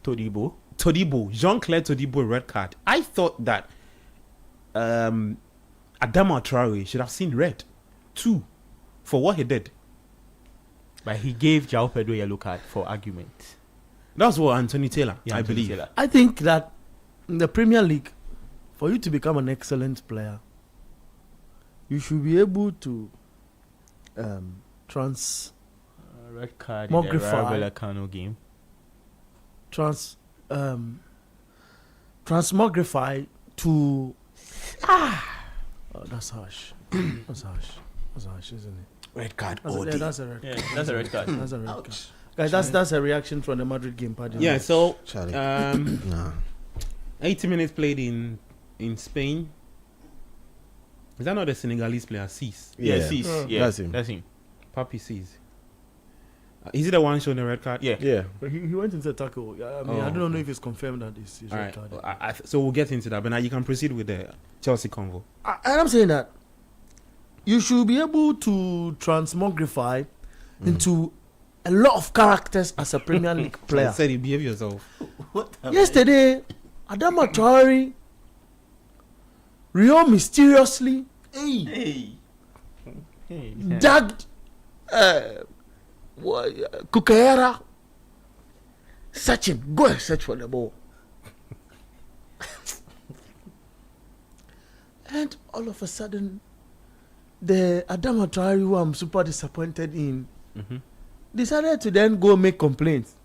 Todibo. Jean-Claire Todibo a red card. I thought that Adama Traore should have seen red too for what he did. But he gave João Pedro a yellow card for argument. That's what Anthony Taylor, Yeah, I Anthony believe. Taylor. I think that in the Premier League, for you to become an excellent player, you should be able to Red card in the Mogrify. Ravel Kano game. transmogrify to oh, that's harsh. That's harsh, isn't it? Red card. That's a red Yeah, card. that's a red card. That's a red card. Guys, that's a reaction from the Madrid game. Pardon Yeah, me. so Charlie. 80 minutes played in Spain. Is that not the Senegalese player, Cease? Yeah, Cease. Yeah, That's him. That's him. Papi Cease. Is he the one showing the red card? Yeah. Yeah. But he went into the tackle. I mean, I don't know if it's confirmed that it's All red right. card. So we'll get into that. But now you can proceed with the Chelsea convo. And I'm saying that you should be able to transmogrify into a lot of characters as a Premier League I player. said you behave yourself. Yesterday, Adama Traore, Rio mysteriously Hey. dagged Kukurea. Search him. Go and search for the ball. And all of a sudden, the Adama Traore, who I'm super disappointed in, decided to then go make complaints.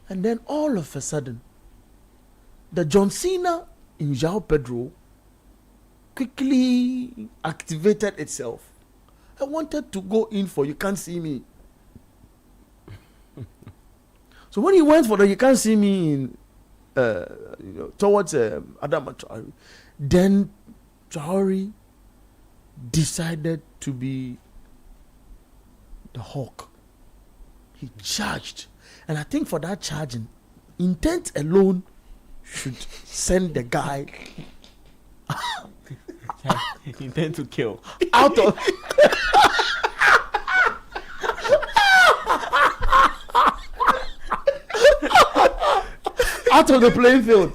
And then all of a sudden, the John Cena in João Pedro quickly activated itself. I wanted to go in for You Can't See Me. So when he went for the You Can't See Me in, towards Adama Traore, then Traore decided to be the hawk. He charged. And I think for that charging, intent alone should send the guy Intend to kill. out of out of the playing field.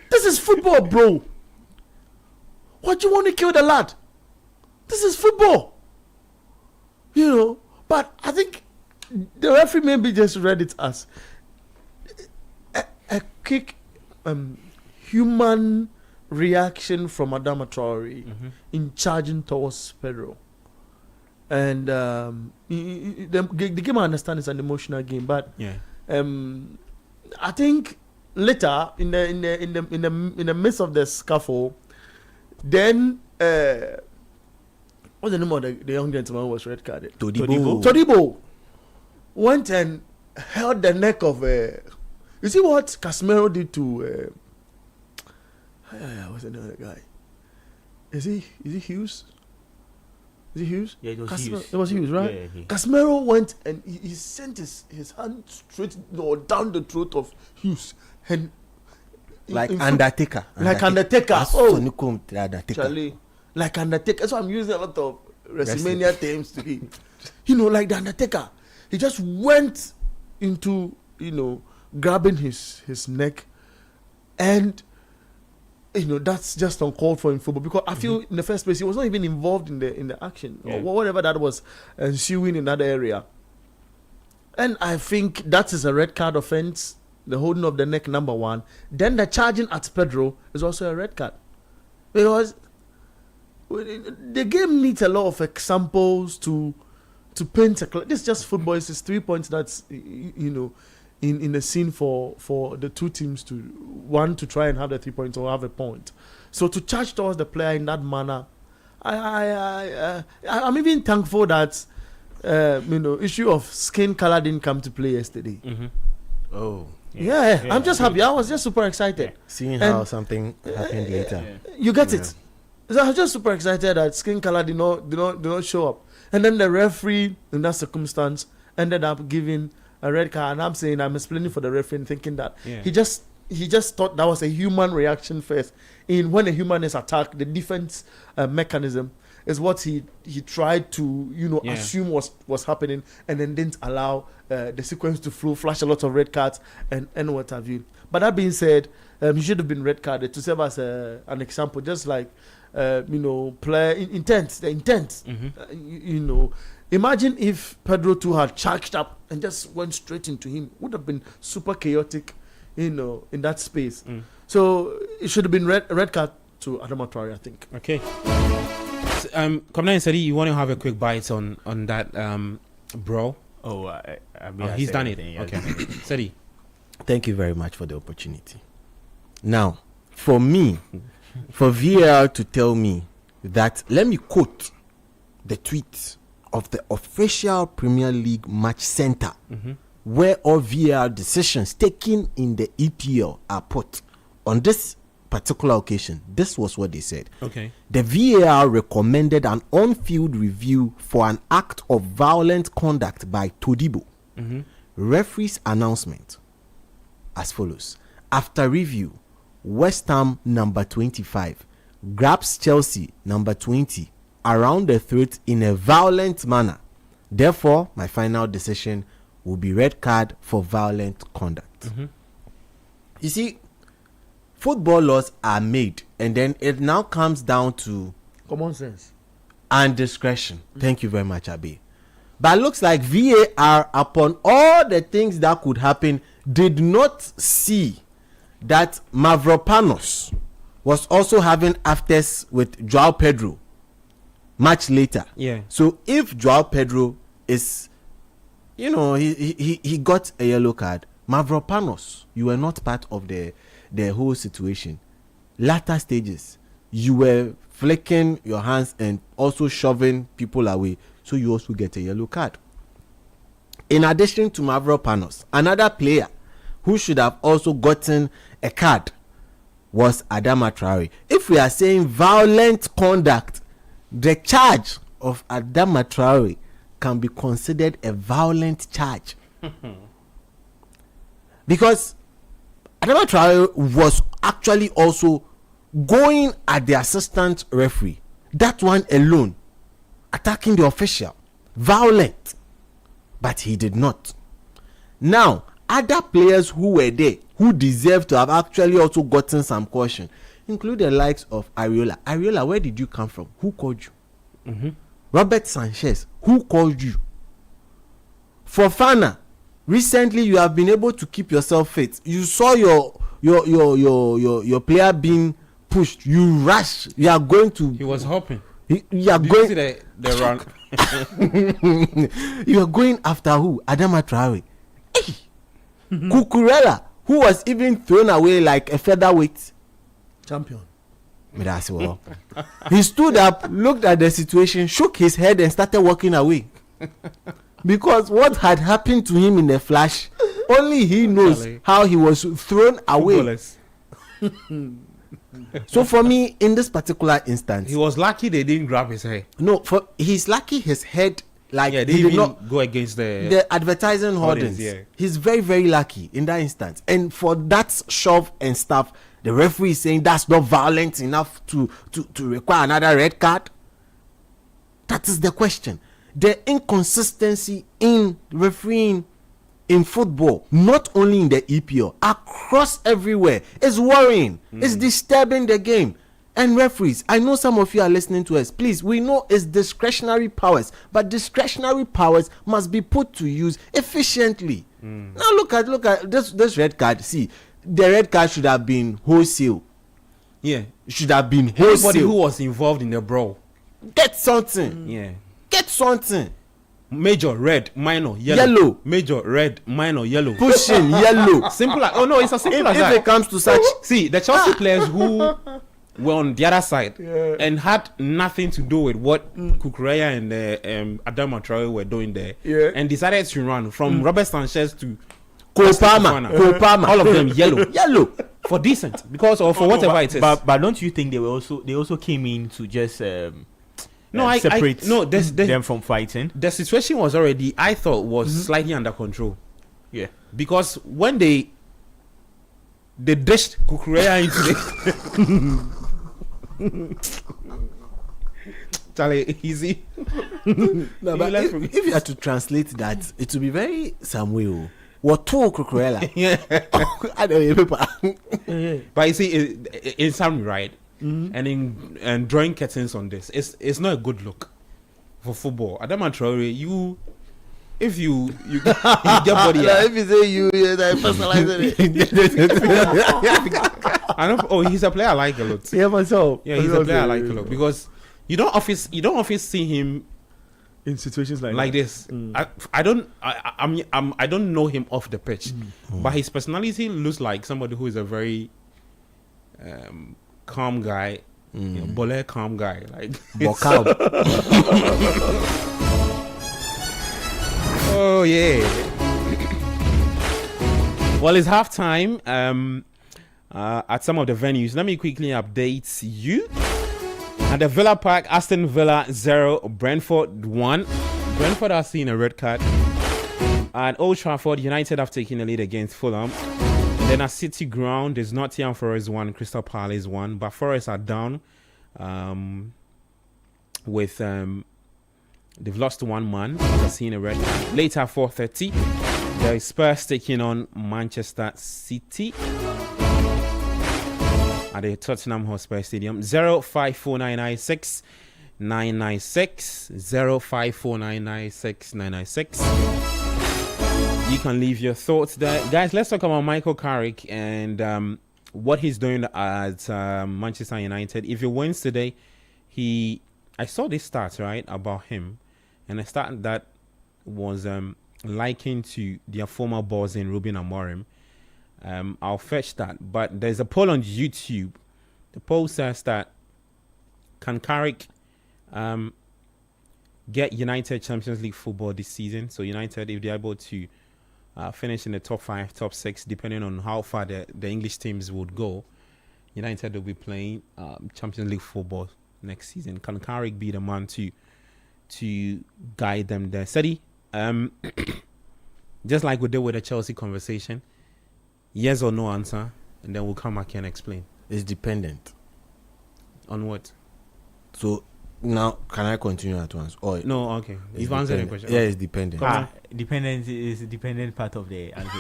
This is football, bro. What do you want to kill the lad? This is football. You know, but I think the referee maybe just read it as a quick human reaction from Adama Traore in charging towards Pedro. And the game I understand is an emotional game, but Yeah. I think later in the midst of the scuffle, then what's the name of the young gentleman who was red carded? Todibo went and held the neck of you see what Casemiro did to what's the name of the guy? Is he Hughes? Is it Hughes? Yeah, it was Casemiro. Hughes. It was Hughes, right? Yeah. Casemiro went and he sent his hand straight down the throat of Hughes and Like in Undertaker. like Undertaker. That's Oh, Sonny Combs, the Undertaker. Charlie, like Undertaker. So I'm using a lot of WrestleMania terms to him. You know, like the Undertaker. He just went into, grabbing his neck, and that's just uncalled for in football, because I feel in the first place he was not even involved in the action or whatever that was ensuing in that area. And I think that is a red card offense, the holding of the neck, number one. Then the charging at Pedro is also a red card, because the game needs a lot of examples to paint this is just football. It's 3 points that's in the scene for the two teams to try and have the 3 points or have a point. So to charge towards the player in that manner, I'm even thankful that issue of skin color didn't come to play yesterday. Oh. Yeah, I'm just happy. I was just super excited. Seeing how something happened later. You get it. So I was just super excited that skin color did not show up, and then the referee in that circumstance ended up giving a red card. And I'm explaining for the referee and thinking that he just thought that was a human reaction first. When a human is attacked, the defense mechanism is what he tried to assume was happening, and then didn't allow the sequence to flow, flash a lot of red cards and what have you. But that being said, he should have been red carded to serve as an example, just like player intent. Imagine if Pedro too had charged up and just went straight into him. Would have been super chaotic, in that space. So it should have been red card to Adama Traore, I think. Okay. Commander Sadi, you want to have a quick bite on that, bro? He's done it. Okay. Sadi. Thank you very much for the opportunity. Now, for me, for VAR to tell me that, let me quote the tweet of the official Premier League match center, where all VAR decisions taken in the EPL are put. On this particular occasion, this was what they said. Okay. The VAR recommended an on-field review for an act of violent conduct by Todibo. Referee's announcement as follows: after review, West Ham number 25 grabs Chelsea number 20 around the throat in a violent manner. Therefore, my final decision will be red card for violent conduct. You see, football laws are made, and then it now comes down to common sense and discretion. Thank you very much, Abi. But it looks like VAR, upon all the things that could happen, did not see that Mavropanos was also having afters with Joao Pedro much later. Yeah. So if Joao Pedro is, he got a yellow card, Mavropanos, you were not part of the whole situation. Latter stages, you were flicking your hands and also shoving people away, so you also get a yellow card. In addition to Mavropanos, another player who should have also gotten a card was Adama Traore. If we are saying violent conduct, the charge of Adama Traore can be considered a violent charge. Because Adama Traore was actually also going at the assistant referee. That one alone, attacking the official, violent. But he did not. Now, other players who were there, who deserve to have actually also gotten some caution, include the likes of Ariola. Ariola, where did you come from? Who called you? Robert Sanchez, who called you? Fofana, recently you have been able to keep yourself fit. You saw your player being pushed. You rush. You are going to. He was hopping. You are Did going. you see the run? You are going after who? Adama Traore. Cucurella, who was even thrown away like a featherweight champion. Well. He stood up, looked at the situation, shook his head and started walking away. Because what had happened to him in the flash, only he knows how he was thrown away. So for me, in this particular instance, He was lucky they didn't grab his hair. no, for he's lucky his head, like Yeah, they he did didn't not go against the. the advertising Audience, hoardings. yeah. He's very, very lucky in that instance. And for that shove and stuff, the referee is saying that's not violent enough to require another red card. That is the question. The inconsistency in refereeing in football, not only in the EPL, across everywhere, is worrying. It's disturbing the game. And referees, I know some of you are listening to us. Please, we know it's discretionary powers, but discretionary powers must be put to use efficiently. Now look at this red card. See, the red card should have been wholesale. Yeah. It should have been Anybody wholesale. who was involved in the brawl. Get something. Yeah. Get something. Major red, minor yellow. Yellow. Major red, minor yellow. Pushing yellow. Simple. Oh no, it's as simple as If that. it comes to such, See, the Chelsea players who were on the other side Yeah. and had nothing to do with what Kukureya and Adama Traore were doing there, Yeah. and decided to run from Robert Sanchez to Kopama, all of them yellow yellow. for decent because or for whatever it is. But don't you think they also came in to just separate them from fighting? The situation was already, I thought, was slightly under control. Yeah. Because when they dished Kukureya into the Charlie, easy. No, but let's if you had to translate that, it would be very Samuel. What to Kukurela? Yeah. I don't know, people. But you see, in summary, right, and drawing curtains on this, it's not a good look for football. Adama Traore, if you get body, If you say you, I personalize it. I know. Oh, he's a player I like a lot. Yeah, myself. Yeah, he's a player I like a lot because you don't often see him in situations like that. this. I don't know him off the pitch, but his personality looks like somebody who is a very calm guy, Bole calm guy, like Bokal. Oh yeah. Well, it's halftime at some of the venues. Let me quickly update you. At the Villa Park, Aston Villa 0, Brentford 1. Brentford are seeing a red card. At Old Trafford, United have taken the lead against Fulham. And then at City Ground, there's Nottingham Forest 1, Crystal Palace 1. But Forest are down with... they've lost one man. They're seeing a red card. Later, 4:30, there is Spurs taking on Manchester City at the Tottenham Hotspur Stadium. 054996996 054996996. You can leave your thoughts there, guys. Let's talk about Michael Carrick and what he's doing at Manchester United. If he wins today, I saw this stat right about him, and a stat that was likened to their former boss in Ruben Amorim. I'll fetch that, but there's a poll on YouTube. The poll says that can Carrick get United Champions League football this season? So United, if they're able to finish in the top 5, top 6, depending on how far the English teams would go, United will be playing Champions League football next season. Can Carrick be the man to guide them there? Steady. Just like we did with the Chelsea conversation, yes or no answer, and then we'll come back and explain. It's dependent. On what? So now, can I continue at once? Or No, okay. You've answered the question. Yeah, it's dependent. Dependent is the dependent part of the answer.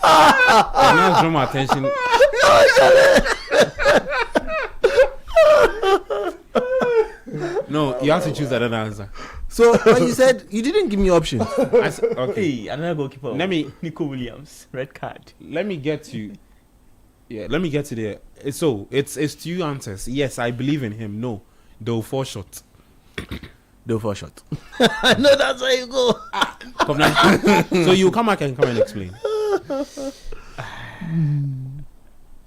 Now draw my attention. No, you have to choose another answer. So when you said you didn't give me options. Okay. Hey, another goalkeeper. Let me- Nico Williams, red card. Let me get to the. So it's two answers. Yes, I believe in him. No, they'll fall short. Go for a shot. I know that's where you go. Come now. So you come back and explain.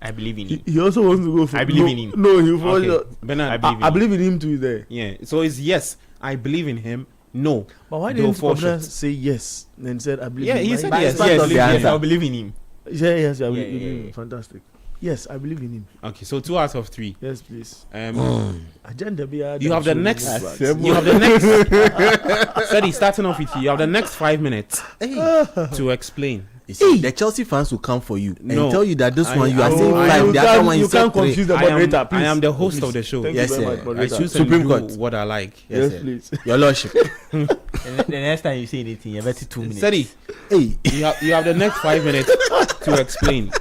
I believe in him. He also wants to go for. I believe in him. No, he falls Okay. short. Bernard, I believe in him too. There. yeah. So it's yes, I believe in him. No, But why they'll didn't fall Pablo short. say yes and said I believe? Yeah, in he him? said Why- yes. part Yes, of the yes, answer. I believe in him. Yes, I Yeah, believe in yeah, him. yeah. Fantastic. Yes, I believe in him. Okay, so 2 out of 3. Yes, please. You Agenda have the next. Right. You have the next. Said he's starting off with you. You have the next 5 minutes to explain. You see, the Chelsea fans will come for you and No. tell you that this I- one you are I- saying I- 5, the other one you you say can't 3. confuse the I am, moderator. Please. I am the host Please. of the show. Thank Yes, you very sir. much, I moderator. choose Supreme and Court. do what I like. Yes, sir. please. Your lordship. The next time you say anything, you're better 2 minutes. Steady. Hey, You have the next 5 minutes to explain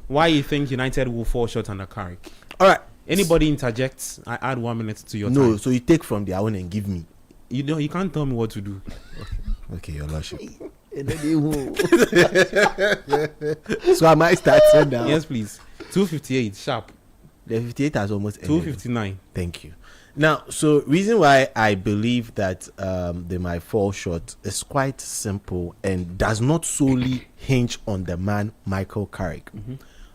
why you think United will fall short under Carrick. all right. Anybody interjects, I add 1 minute to your No, time. so you take from their own and give me. You know, you can't tell me what to do. Okay, your lordship. So am I starting now? Yes, please. 258 sharp. The 58 has almost ended. 259. Thank you. Now, so reason why I believe that they might fall short is quite simple and does not solely hinge on the man Michael Carrick.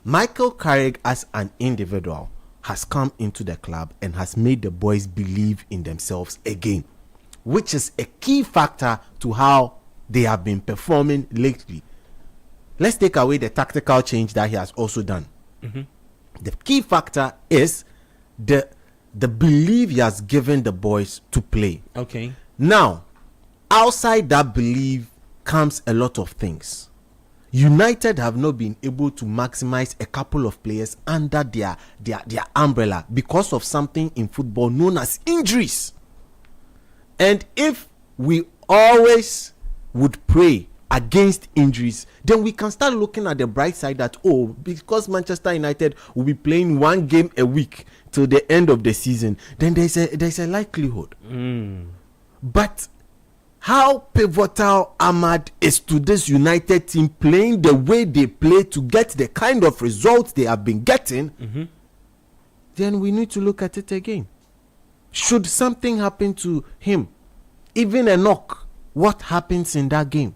Michael Carrick as an individual has come into the club and has made the boys believe in themselves again, which is a key factor to how they have been performing lately. Let's take away the tactical change that he has also done. The key factor is the belief he has given the boys to play. Okay. Now, outside that belief comes a lot of things. United have not been able to maximize a couple of players under their umbrella because of something in football known as injuries. And if we always would pray against injuries, then we can start looking at the bright side that, oh, because Manchester United will be playing 1 game a week till the end of the season, then there's a likelihood. But how pivotal Ahmad is to this United team playing the way they play to get the kind of results they have been getting, then we need to look at it again. Should something happen to him, even a knock, what happens in that game?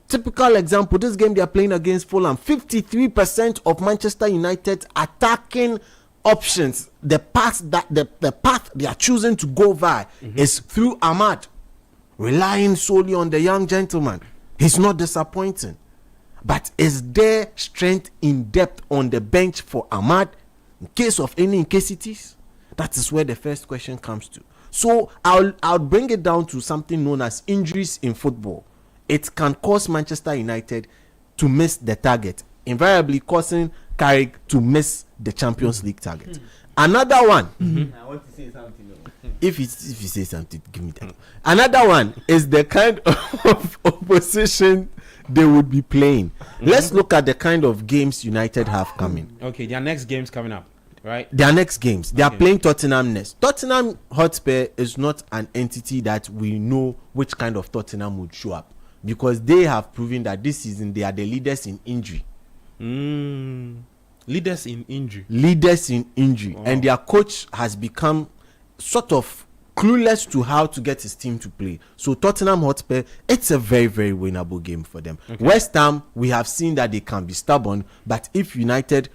Typical example, this game they are playing against Fulham, 53% of Manchester United's attacking options, the path they are choosing to go via is through Ahmad, relying solely on the young gentleman. He's not disappointing. But is there strength in depth on the bench for Ahmad in case of any incasities? That is where the first question comes to. So I'll bring it down to something known as injuries in football. It can cause Manchester United to miss the target, invariably causing Carrick to miss the Champions League target. Another one, I want to say something. if you say something, give me that. Another one is the kind of opposition they would be playing. Let's look at the kind of games United have coming. Okay, their next game's coming up, right? Their next games, they are Okay. playing Tottenham next. Tottenham Hotspur is not an entity that we know which kind of Tottenham would show up, because they have proven that this season they are the leaders in injury. Leaders in injury. Wow. And their coach has become sort of clueless to how to get his team to play. So Tottenham Hotspur, it's a very, very winnable game for them. West Ham, we have seen that they can be stubborn, but if United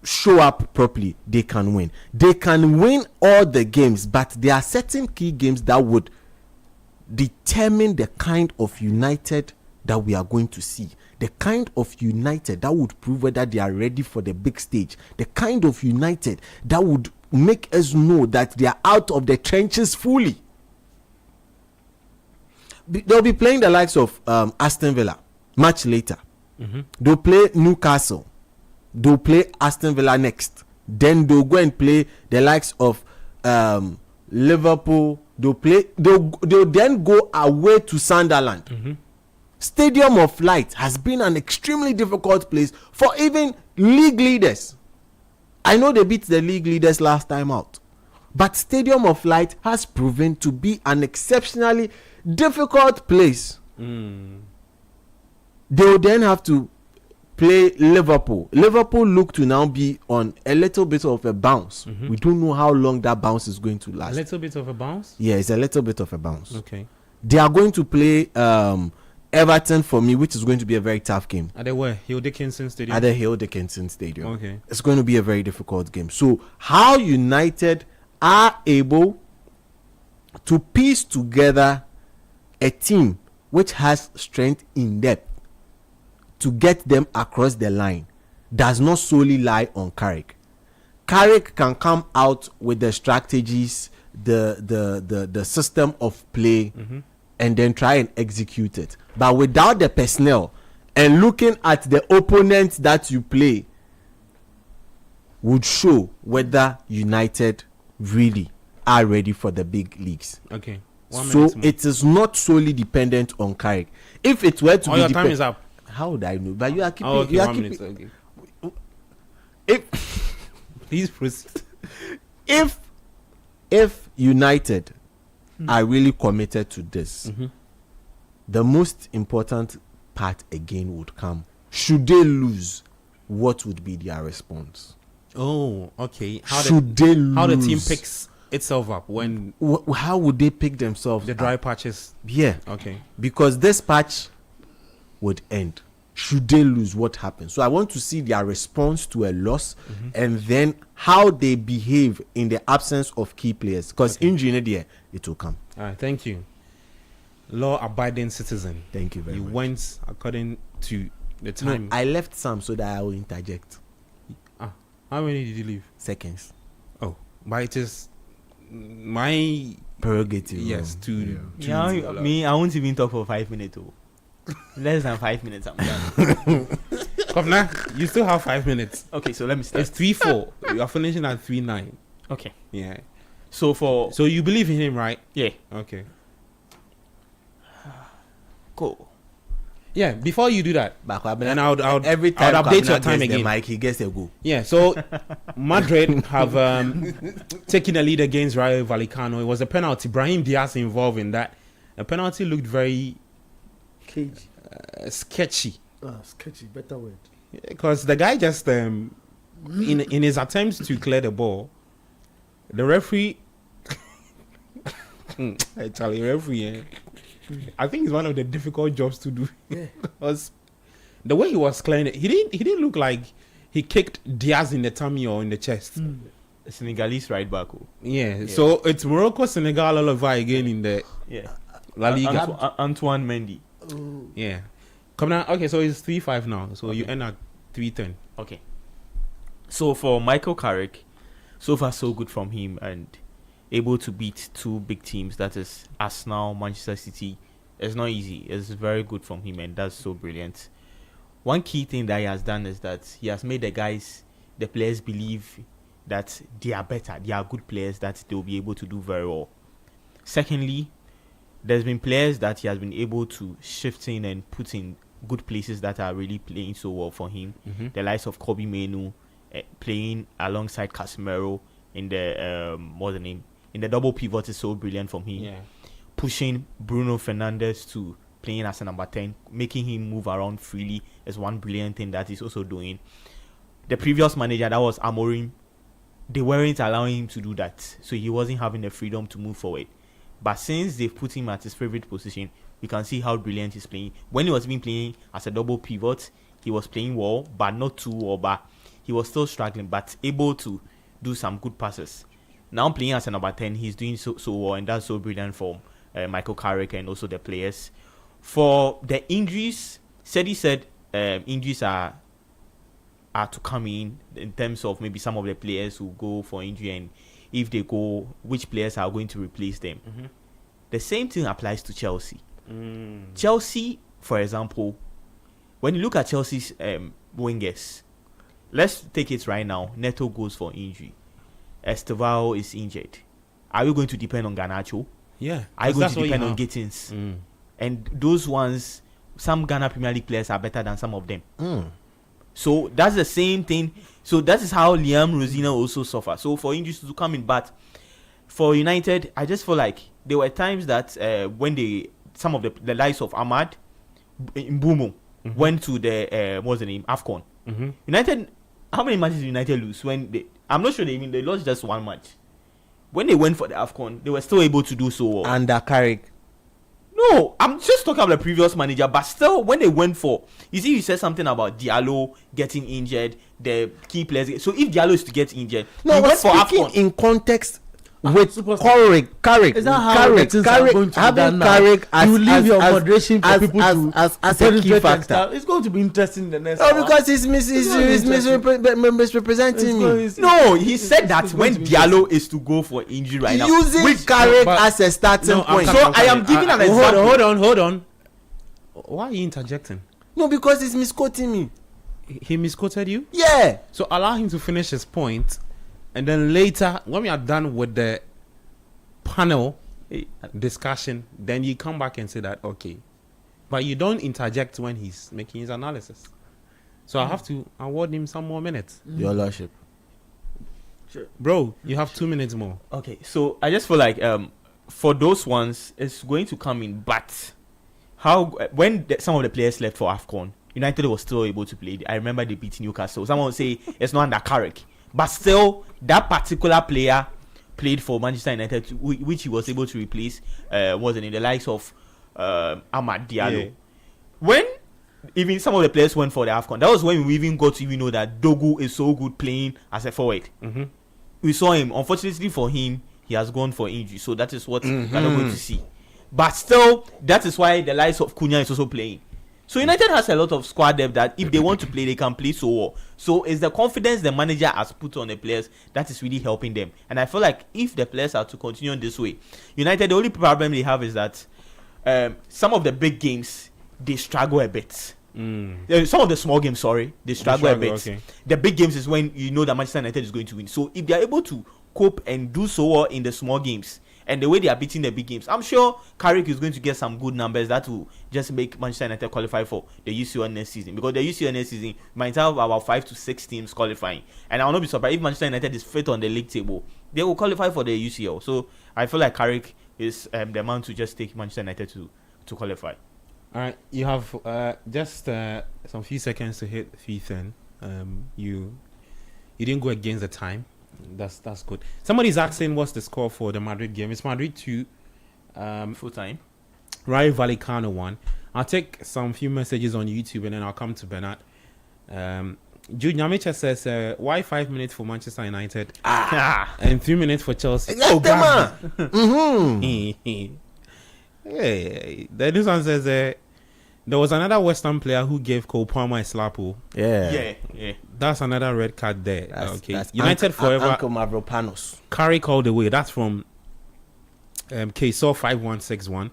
show up properly, they can win. They can win all the games, but there are certain key games that would determine the kind of United that we are going to see. The kind of United that would prove whether they are ready for the big stage. The kind of United that would make us know that they are out of the trenches fully. They'll be playing the likes of Aston Villa much later. They'll play Newcastle. They'll play Aston Villa next. Then they'll go and play the likes of Liverpool. They'll then go away to Sunderland. Stadium of Light has been an extremely difficult place for even league leaders. I know they beat the league leaders last time out, but Stadium of Light has proven to be an exceptionally difficult place. They will then have to play Liverpool. Liverpool look to now be on a little bit of a bounce. We don't know how long that bounce is going to A last. little bit of a bounce. Yeah, it's a little bit of a bounce. Okay. They are going to play Everton for me, which is going to be a very tough game Are they where? Hill Dickinson Stadium. at the Hill Dickinson Stadium. Okay. It's going to be a very difficult game. So how United are able to piece together a team which has strength in depth to get them across the line does not solely lie on Carrick. Carrick can come out with the strategies, the system of play, and then try and execute it. But without the personnel and looking at the opponents that you play would show whether United really are ready for the big leagues. Okay. So it is not solely dependent on Carrick. If it were to be your time is up. How would I know? But you are keeping. Oh, okay, you are 1 keeping. minute. Okay. If Please proceed. if United are really committed to this, the most important part again would come. Should they lose, what would be their response? Oh, okay. How the team picks itself up when How would they pick themselves the dry up? patches? Yeah. Okay. Because this patch would end. Should they lose, what happens? So I want to see their response to a loss and then how they behave in the absence of key players. Because injury in there, it will come. All right. Thank you. Law-abiding citizen. Thank you very You much. went according to the No, time. I left some so that I will interject. How many did you leave? Seconds. Oh, but it is my Prerogative. yes to Yeah, me, I won't even talk for 5 minutes. Oh. Less than 5 minutes, I'm done. Come now. You still have 5 minutes. Okay, so let me start. It's 3-4. You are finishing at 3-9. Okay. Yeah. So you believe in him, right? yeah, Okay. cool. Yeah. Before you do that, and I'll every time I'll update your Kwabena time gets the again. mic, he gets a go. Yeah. So Madrid have taken a lead against Rayo Vallecano. It was a penalty. Brahim Diaz involved in that. The penalty looked very Cage. sketchy Sketchy. Better word. because the guy just in his attempts to clear the ball, the referee. Actually, referee. I think it's one of the difficult jobs to do. Yeah. Because the way he was clearing it, he didn't look like he kicked Diaz in the tummy or in the chest. Senegalese right back. Oh. Yeah. So it's Morocco, Senegal, all over again in the Yeah. La Liga. Antoine Mendy. Yeah. Come now. Okay, so it's 3-5 now. So you end at 3-10. Okay. So for Michael Carrick, so far so good from him and able to beat two big teams, that is Arsenal, Manchester City. It's not easy. It's very good from him and that's so brilliant. One key thing that he has done is that he has made the players believe that they are better. They are good players that they will be able to do very well. Secondly, there's been players that he has been able to shift in and put in good places that are really playing so well for him. The likes of Kobe Menu playing alongside Casemiro in the what's the name? In the double pivot is so brilliant from him. Yeah. Pushing Bruno Fernandes to playing as a number 10, making him move around freely is one brilliant thing that he's also doing. The previous manager, that was Amorim, they weren't allowing him to do that. So he wasn't having the freedom to move forward. But since they've put him at his favorite position, you can see how brilliant he's playing. When he was even playing as a double pivot, he was playing well, but not too well. But he was still struggling, but able to do some good passes. Now playing as a number 10, he's doing so well, and that's so brilliant for Michael Carrick and also the players. For the injuries, Sedi said injuries are to come in terms of maybe some of the players who go for injury, and if they go, which players are going to replace them. The same thing applies to Chelsea. Chelsea, for example, when you look at Chelsea's wingers, let's take it right now. Neto goes for injury. Estevao is injured. Are we going to depend on Garnacho? Yeah. Are you going to depend on Gittins? And those ones, some Ghana Premier League players are better than some of them. So that's the same thing. So that is how Liam Rosina also suffered. So for injuries to come in, but for United, I just feel like there were times that when some of the likes of Ahmad Mbumo went to the what's the name, AFCON. United, how many matches did United lose when I'm not sure they lost just one match. When they went for the AFCON, they were still able to do so well. Under Carrick. No, I'm just talking about the previous manager, but still, when they went for, you said something about Diallo getting injured, the key players. So if Diallo is to get injured, No, he but went for speaking AFCON. in context with superstar. Carrick, Is that how the things are going to be having done now? Carrick as You leave your moderation for as, people as, to as a key penetrate and factor. stuff. It's going to be interesting the next. No, hour. because he's misrepresenting me. No, he said that it's when going to be Diallo is to go for injury right now. Using Carrick but- as a starting No, point. So I am giving an example. Hold on. Why are you interjecting? No, because he's misquoting me. He misquoted you? Yeah. So allow him to finish his point, and then later, when we are done with the panel discussion, then you come back and say that okay, but you don't interject when he's making his analysis. So I have to award him some more minutes. Your Lordship. Bro, you have 2 minutes more. Okay, so I just feel like for those ones, it's going to come in. But how when some of the players left for AFCON, United was still able to play. I remember they beat Newcastle. Someone would say it's not under Carrick, but still that particular player played for Manchester United, which he was able to replace. Wasn't in the likes of Amad Diallo. Yeah. When even some of the players went for the AFCON, that was when we even got to even know that Dogu is so good playing as a forward. Mm-hmm. We saw him. Unfortunately for him, he has gone for injury. So that is what we're not going to see. But still, that is why the likes of Cunha is also playing. So United has a lot of squad depth that if they want to play, they can play so well. So it's the confidence the manager has put on the players that is really helping them. And I feel like if the players are to continue this way, United, the only problem they have is that some of the big games, they struggle a bit. Some of the small games, they struggle a bit. Okay. The big games is when you know that Manchester United is going to win. So if they are able to cope and do so well in the small games and the way they are beating the big games, I'm sure Carrick is going to get some good numbers that will just make Manchester United qualify for the UCL next season. Because the UCL next season might have about 5 to 6 teams qualifying, and I will not be surprised if Manchester United is fifth on the league table. They will qualify for the UCL. So I feel like Carrick is the man to just take Manchester United to qualify. All right, you have just some few seconds to hit fifth end. You didn't go against the time. That's good. Somebody's asking what's the score for the Madrid game. It's Madrid 2, Full time. Rayo Vallecano 1. I'll take some few messages on YouTube and then I'll come to Bernard. Jude Nyamicha says, why 5 minutes for Manchester United and 3 minutes for Chelsea? Hey, this one says there was another West Ham player who gave Cole Palmer a slap. Yeah. That's another red card there. Okay, That's United forever. Uncle Mavropanos. Carrick all the way. That's from KSO 5161.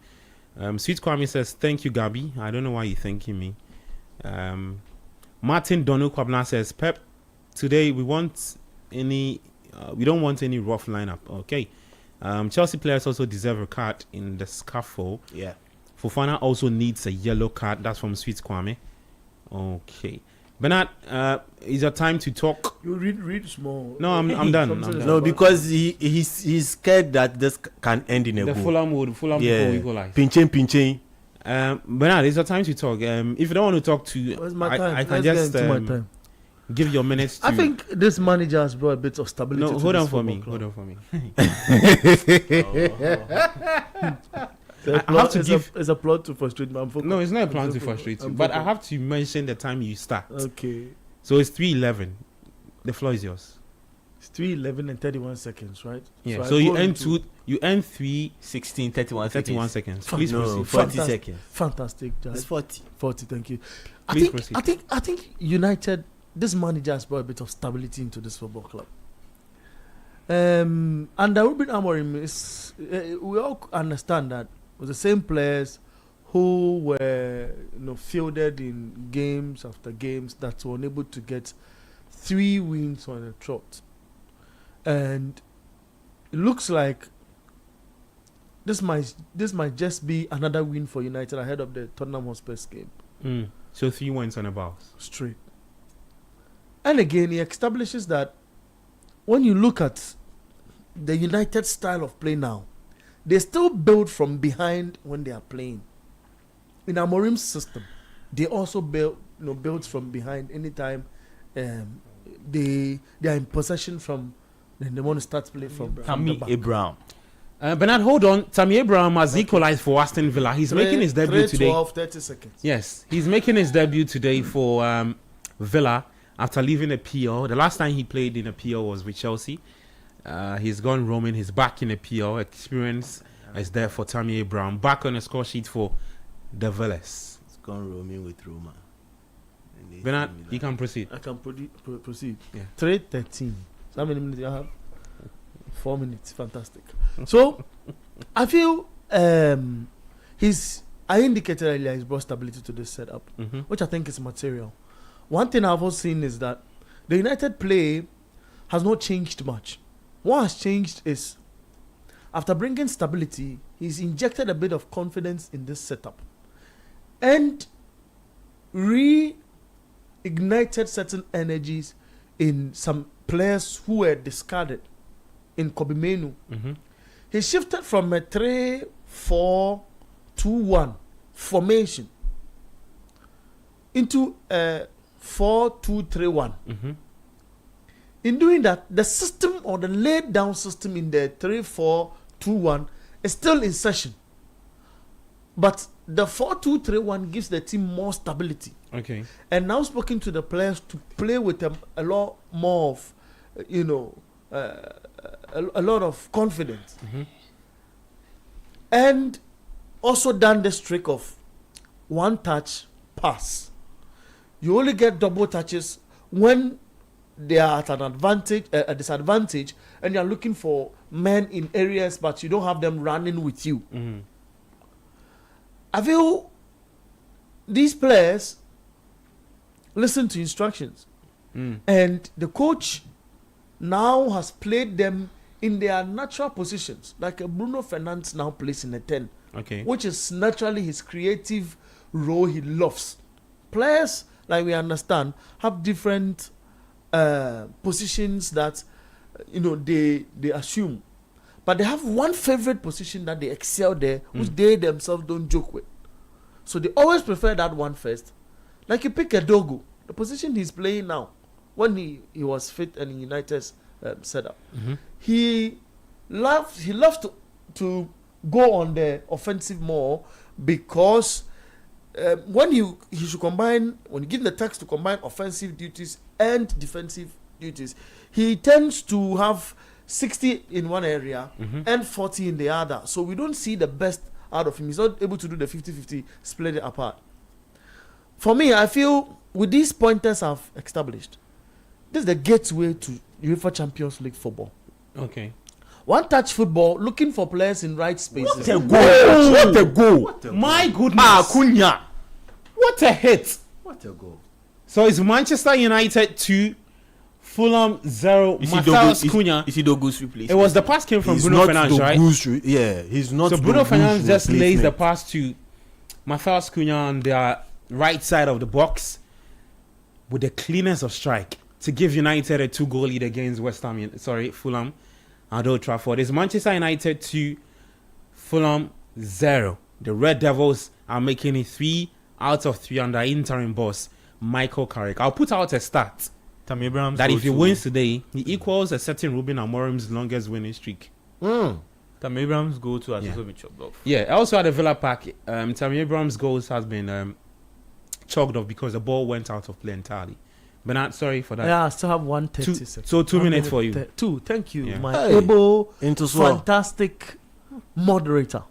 Sweet Kwame says, thank you, Gabi. I don't know why you're thanking me. Martin Donu Kwabna says, Pep, today we don't want any rough lineup. Okay. Chelsea players also deserve a card in the scuffle. Yeah. Fofana also needs a yellow card. That's from Sweet Kwame. Okay. Bernard, is it time to talk? You read small. No, I'm done. I'm done. No, because he's scared that this can end in a The goal. Fulham will equalize. Pinching. Bernard, it's a time to talk. If you don't want to talk to, Where's my time? I can Let's just get into my time. give your minutes to. I think this manager has brought a bit of stability. No, to hold this on for football me. club. I have to give. It's a plot to frustrate me. No, it's not a plan to frustrate you, but I have to mention the time you start. Okay. So it's 3:11. The floor is yours. It's 3:11 and 31 seconds, right? Yeah. I So you go end into- You end 3 16, 31 31 seconds. seconds. Please No, proceed. 40 Fantastic. seconds. Fantastic, Jai. It's 40. 40, thank you. Please proceed. I think United, this manager has brought a bit of stability into this football club. Under Ruben Amorim, we all understand that it was the same players who were fielded in games after games that were unable to get 3 wins on a trot. And it looks like this might just be another win for United ahead of the Tottenham Hotspur's game. So 3 wins on a bounce. Straight. And again, he establishes that when you look at the United style of play now, they still build from behind when they are playing. In Amorim's system, they also build from behind anytime they are in possession from. Then they want to start playing from the Tammy back. Abraham. Bernard, hold on. Tammy Abraham has equalized for Aston Villa. He's making his debut today. 12, 30 seconds. Yes, he's making his debut today for Villa after leaving a PL. The last time he played in a PL was with Chelsea. He's gone roaming. He's back in the PL. Experience is there for Tammy Abraham. Back on the score sheet for the Vélez. It's gone roaming with Roma. Bernard, you can proceed. I can proceed. Yeah. 3:13. So how many minutes do I have? 4 minutes. Fantastic. So I feel I indicated earlier he's brought stability to this setup, which I think is material. One thing I've also seen is that the United play has not changed much. What has changed is after bringing stability, he's injected a bit of confidence in this setup and reignited certain energies in some players who were discarded in Kobe Menu. He shifted from a 3-4-2-1 formation into a 4-2-3-1. In doing that, the system or the laid down system in the 3-4-2-1 is still in session. But the 4-2-3-1 gives the team more stability. Okay. And now speaking to the players to play with them a lot more of, a lot of confidence. And also done this trick of one touch pass. You only get double touches when they are at an advantage, a disadvantage, and you're looking for men in areas, but you don't have them running with you. I feel these players listen to instructions, and the coach now has played them in their natural positions, like a Bruno Fernandes now plays in a 10, which is naturally his creative role he loves. Players, like we understand, have different positions that they assume, but they have one favorite position that they excel there, which they themselves don't joke with. So they always prefer that one first. Like you pick a Dogo, the position he's playing now, when he was fit and in United's setup, he loves to go on the offensive more, because when he should combine, when you give the task to combine offensive duties and defensive duties, he tends to have 60 in one area and 40 in the other. So we don't see the best out of him. He's not able to do the 50-50, split it apart. For me, I feel with these pointers I've established, this is the gateway to UEFA Champions League football. Okay. One touch football, looking for players in right spaces. What a goal! What a goal! What a goal. My goodness! Cunha! What a hit! What a goal! So it's Manchester United 2, Fulham 0. Matheus Cunha. Isidogu's replacement. It was the pass came from He's Bruno not Fernandes, right? Yeah, he's not. So Bruno Fernandes just lays the replacement. pass to Matheus Cunha on the right side of the box with the clearness of strike to give United a 2-goal lead against Fulham at Old Trafford. It's Manchester United 2, Fulham 0. The Red Devils are making it 3 out of 3 under interim boss Michael Carrick. I'll put out a stat Tammy Abraham that if he wins today, he equals a certain Ruben Amorim's longest winning streak. Tammy Abraham's goal to assist Yeah. with chopped off. Yeah, also at the Villa Park, Tammy Abraham's goals has been chalked off because the ball went out of play entirely. Bernard, sorry for that. Yeah, I still have 1:30 seconds. So 2 minutes for you. 2, thank you, Yeah. my Hey, able, into swell. fantastic moderator.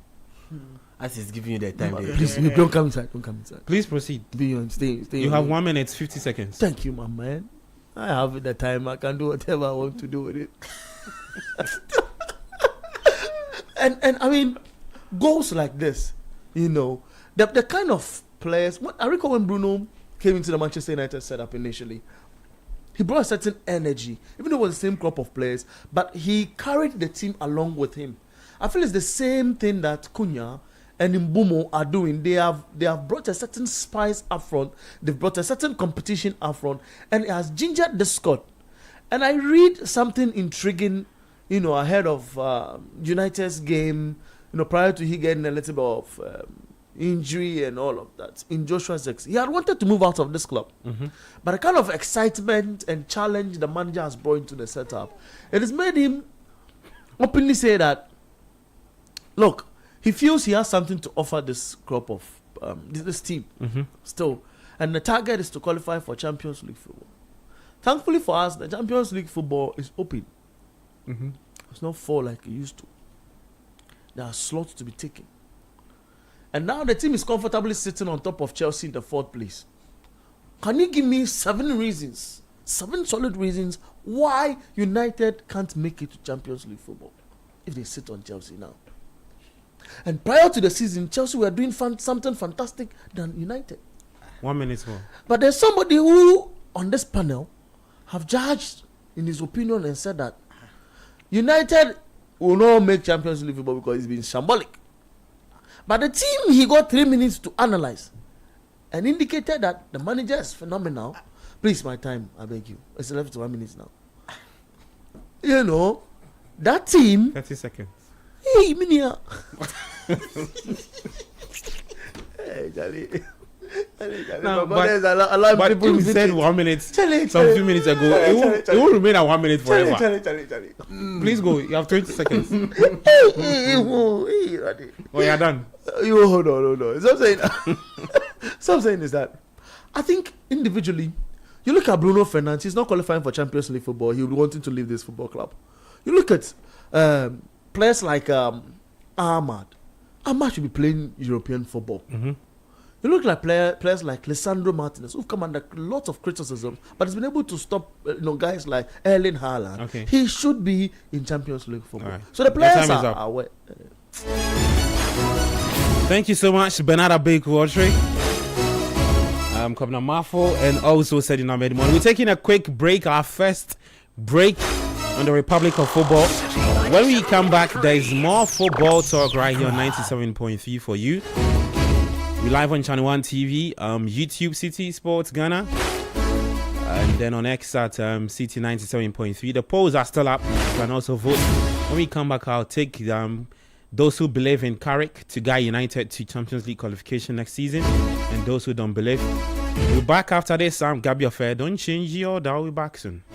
As he's giving you the time. there. Please, don't come inside. Don't come inside. Please proceed. Be on, stay. You have 1 minute 50 seconds. Thank you, my man. I have the time. I can do whatever I want to do with it. and I mean, goals like this, the kind of players. I recall when Bruno came into the Manchester United setup initially, he brought a certain energy, even though it was the same crop of players, but he carried the team along with him. I feel it's the same thing that Cunha and Mbumo are doing. They have brought a certain spice up front. They've brought a certain competition up front, and it has gingered the squad. And I read something intriguing, ahead of United's game, prior to he getting a little bit of injury and all of that in Joshua Zirkzee. He had wanted to move out of this club, but the kind of excitement and challenge the manager has brought into the setup, it has made him openly say that, look, he feels he has something to offer this crop of this team still, and the target is to qualify for Champions League football. Thankfully for us, the Champions League football is open. It's not fall like it used to. There are slots to be taken. And now the team is comfortably sitting on top of Chelsea in the 4th place. Can you give me 7 reasons, 7 solid reasons why United can't make it to Champions League football if they sit on Chelsea now? And prior to the season, Chelsea were doing something fantastic than United. 1 minute more. But there's somebody who, on this panel, have judged in his opinion and said that United will not make Champions League football because it's been shambolic. But the team, he got 3 minutes to analyze and indicated that the manager is phenomenal. Please, my time, I beg you. It's 11 to 1 minute now. You know, that team. 30 seconds. Hey, Minia. Hey, Charlie. No, but there's a lot of but people you said 1 minute Charlie, some few minutes ago. It will remain at 1 minute forever. Charlie. Please go. You have 20 seconds. Oh, you're done. You hold on. So I'm saying is that I think individually, you look at Bruno Fernandes, he's not qualifying for Champions League football. He'll be wanting to leave this football club. You look at players like Ahmad. Ahmad should be playing European football. You look like players like Lisandro Martinez, who've come under lots of criticism, but has been able to stop guys like Erling Haaland. Okay. He should be in Champions League football. Right. So the players Your time is are up. aware. Thank you so much, Bernardo Bakewater. Kwabena Mafo, and also Sedina Medmon. We're taking a quick break, our first break on the Republic of Football. When we come back, there is more football talk right here on 97.3 for you. We live on Channel 1 TV, YouTube City Sports Ghana, and then on X at City 97.3. The polls are still up. You can also vote. When we come back, I'll take those who believe in Carrick to guide United to Champions League qualification next season, and those who don't believe. We're back after this. I'm Gabi Affair. Don't change your dial. We'll be back soon.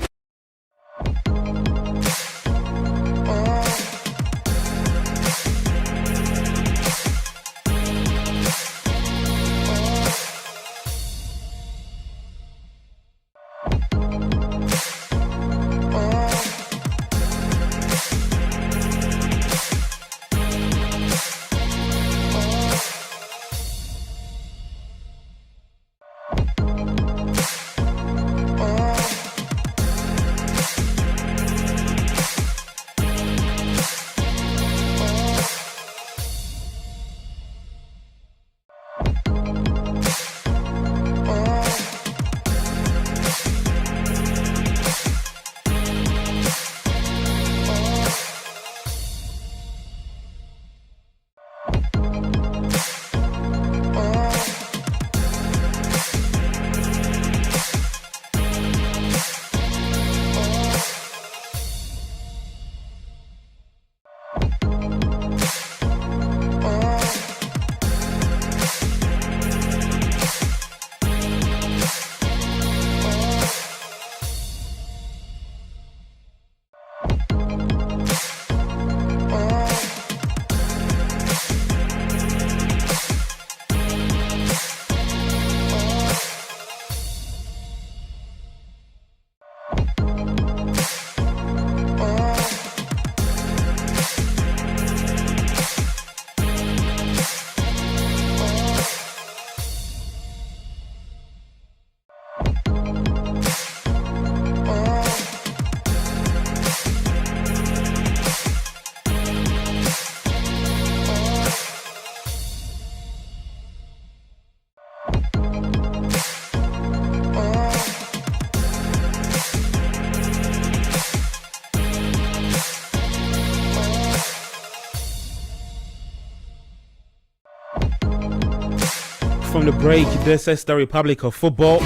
From the break, this is the Republic of Football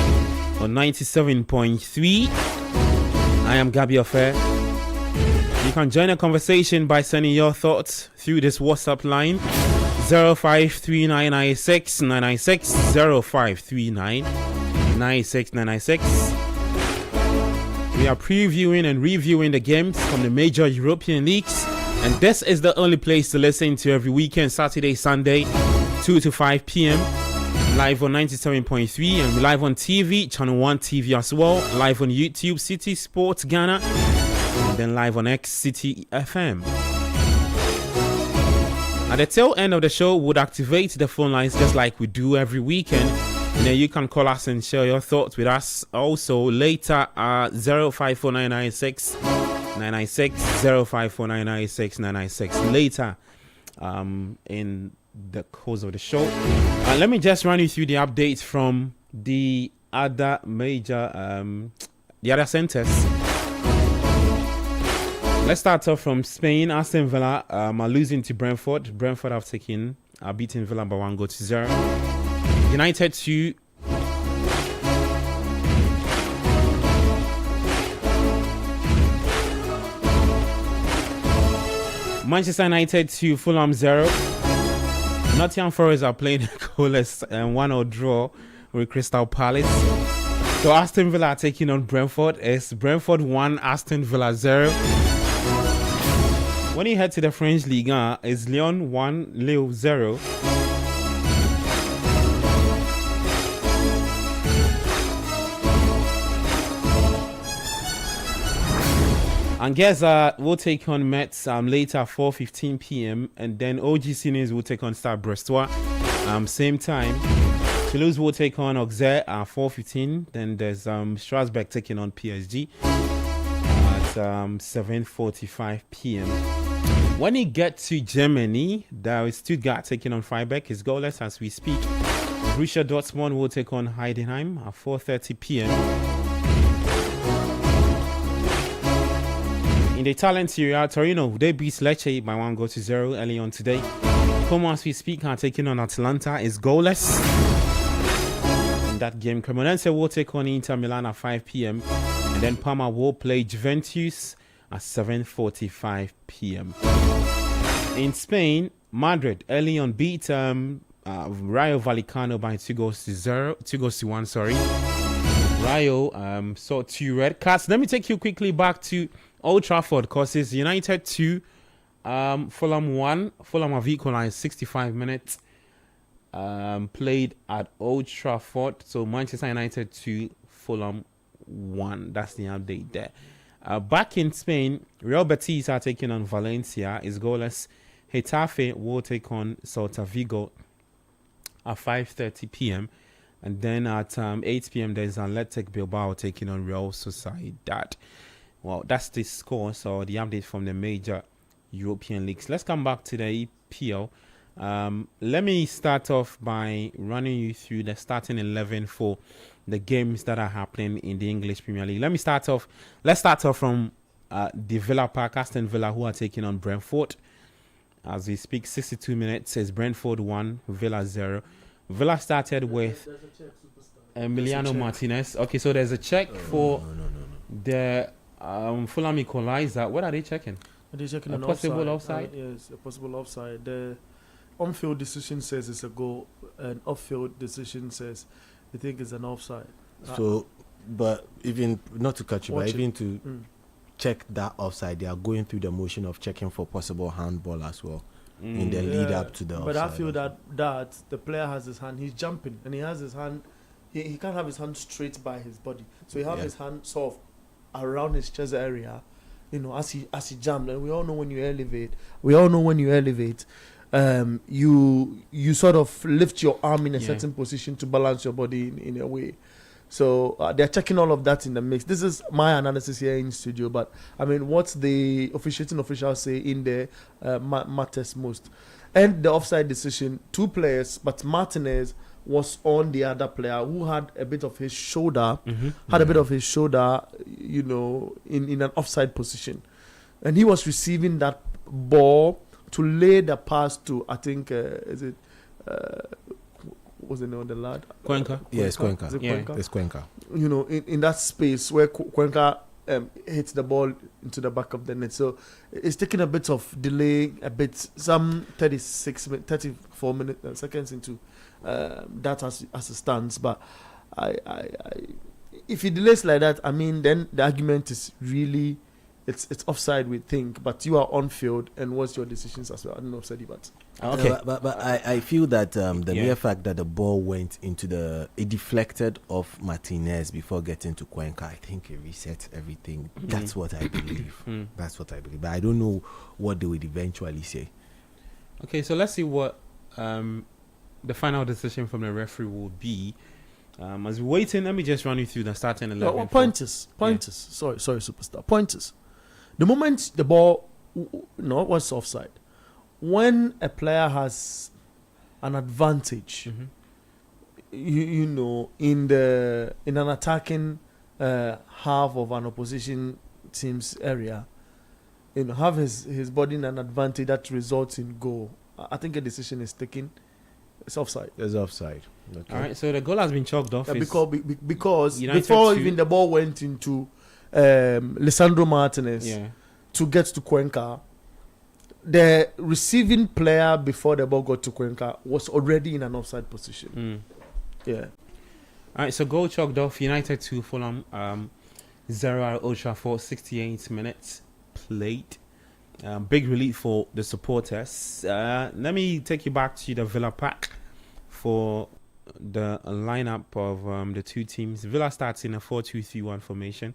on 97.3. I am Gabi Affair. You can join the conversation by sending your thoughts through this WhatsApp line 053996 053996. We are previewing and reviewing the games from the major European leagues, and this is the only place to listen to every weekend, Saturday, Sunday, 2 to 5 p.m. Live on 97.3 and live on TV, Channel 1 TV as well. Live on YouTube, City Sports Ghana. and then live on X City FM. At the tail end of the show, we'll activate the phone lines just like we do every weekend. And then you can call us and share your thoughts with us. Also, later, 054996 996 054996 996. Later, in the course of the show. Let me just run you through the updates from the other major, the other centers. Let's start off from Spain. Aston Villa are losing to Brentford. Brentford have beaten Villa by 1-0. United 2. Manchester United 2, Fulham 0. Nottingham Forest are playing goalless and 1-0 draw with Crystal Palace. So Aston Villa are taking on Brentford. It's Brentford 1, Aston Villa 0. When you head to the French Ligue 1, it's Lyon 1, Lille 0. Angers will take on Metz later 4:15 p.m. and then OGC Nice will take on Stade Brestois same time. Toulouse will take on Auxerre at 4:15. Then there's Strasbourg taking on PSG at 7:45 p.m. When you get to Germany, there is Stuttgart taking on Freiburg. It's goalless as we speak. Borussia Dortmund will take on Heidenheim at 4:30 p.m. In the Italian Serie A, Torino, they beat Lecce by 1-0 early on today. Como as we speak are taking on Atalanta. Is goalless. In that game, Cremonese will take on Inter Milan at 5 p.m. And then Parma will play Juventus at 7:45 p.m. In Spain, Madrid early on beat Rayo Vallecano by 2-1. Sorry, Rayo saw 2 red cards. Let me take you quickly back to Old Trafford because it's United 2, Fulham 1. Fulham have equalized 65 minutes played at Old Trafford. So Manchester United 2, Fulham 1. That's the update there. Back in Spain, Real Betis are taking on Valencia. Is goalless. Getafe will take on Celta Vigo at 5:30 p.m. And then at 8 p.m. there's Athletic Bilbao taking on Real Sociedad. Well, that's the score. So the update from the major European leagues. Let's come back to the EPL. Let me start off by running you through the starting 11 for the games that are happening in the English Premier League. Let's start off from the Villa Park. Aston Villa, who are taking on Brentford. As we speak, 62 minutes says Brentford 1, Villa 0. Villa started with Emiliano Martinez. Okay, so there's a check for the Fulham equalizer. What are they checking? Are they checking a possible offside? Yes, a possible offside. The on-field decision says it's a goal, and off-field decision says they think it's an offside. So, but even not to cut you, but even to check that offside, they are going through the motion of checking for possible handball as well in the lead up to the offside. But I feel that the player has his hand, he's jumping, and he has his hand. He can't have his hand straight by his body, so he has his hand sort of around his chest area, as he jumped. And we all know when you elevate, you sort of lift your arm in a certain position to balance your body in a way. So they're checking all of that in the mix. This is my analysis here in studio, but I mean, what the officiating officials say in there matters most. And the offside decision, 2 players, but Martinez was on the other player who had a bit of his shoulder, in an offside position. And he was receiving that ball to lay the pass to, I think, was the name of the lad? Cuenca? Yes, Cuenca. It's Cuenca. In that space where Cuenca hits the ball into the back of the net. So it's taking a bit of delay, some 34 seconds into that as it stands. But if it delays like that, I mean, then the argument is really it's offside, we think, but you are on field, and what's your decisions as well? I don't know, offside, but Okay. But I feel that the Yeah. mere fact that the ball went into it deflected off Martinez before getting to Cuenca, I think it resets everything. That's what I believe. That's what I believe. But I don't know what they would eventually say. Okay, so let's see what the final decision from the referee will be. As we're waiting, let me just run you through the starting 11. no, pointers. Sorry, superstar. Pointers. The moment the ball, was offside. When a player has an advantage, you know, in an attacking half of an opposition team's area, you know, have his body in an advantage that results in goal. I think a decision is taken. It's offside. There's offside. Okay. All right, so the goal has been chalked off. It's Because United before 2. even the ball went into Lisandro Martinez yeah. to get to Cuenca, the receiving player before the ball got to Cuenca was already in an offside position. Yeah. All right, so goal chalked off. United 2, Fulham 0 at Old Trafford, 68 minutes played. Big relief for the supporters. Let me take you back to the Villa pack for the lineup of the two teams. Villa starts in a 4-2-3-1 formation.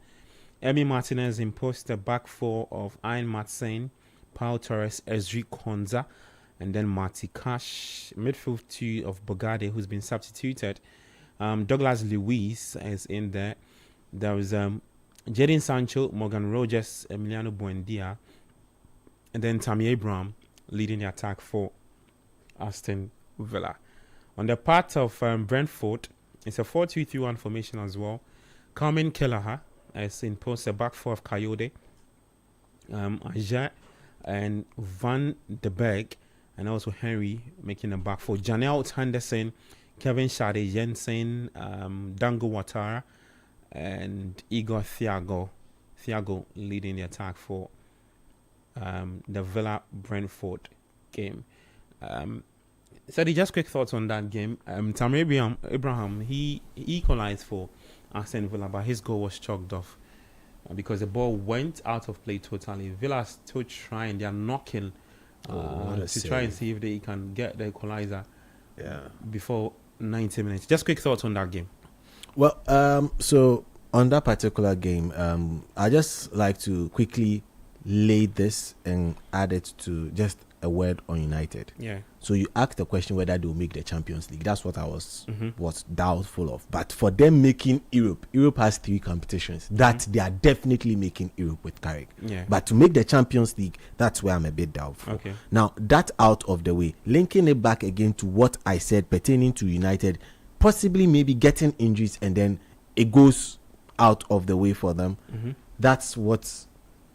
Emi Martinez in post, the back four of Ian Matsen, Pau Torres, Ezri Konza, and then Marty Cash. Midfield two of Bogade, who's been substituted. Douglas Luiz is in there. There was Jadon Sancho, Morgan Rogers, Emiliano Buendia, and then Tammy Abraham leading the attack for Aston Villa. On the part of Brentford, it's a 4-2-3-1 formation as well. Carmen Kelleher is in post, the back four of Coyote, Aja and Van de Beek, and also Henry making the back four. Janelt Henderson, Kevin Shade Jensen, Dango Ouattara, and Igor Thiago leading the attack for the Villa Brentford game. So just quick thoughts on that game. Tammy Abraham, he equalized for Aston Villa, but his goal was chalked off because the ball went out of play totally. Villa still trying, they are knocking to try and see if they can get the equalizer before 90 minutes. Just quick thoughts on that game. Well, so on that particular game, I just like to quickly lay this and add it to just a word on United. Yeah. So you asked the question whether they will make the Champions League. That's what I was doubtful of. But for them making Europe has 3 competitions that they are definitely making Europe with Carrick. Yeah. But to make the Champions League, that's where I'm a bit doubtful. Okay. Now, that out of the way, linking it back again to what I said pertaining to United, possibly maybe getting injuries and then it goes out of the way for them. That's what,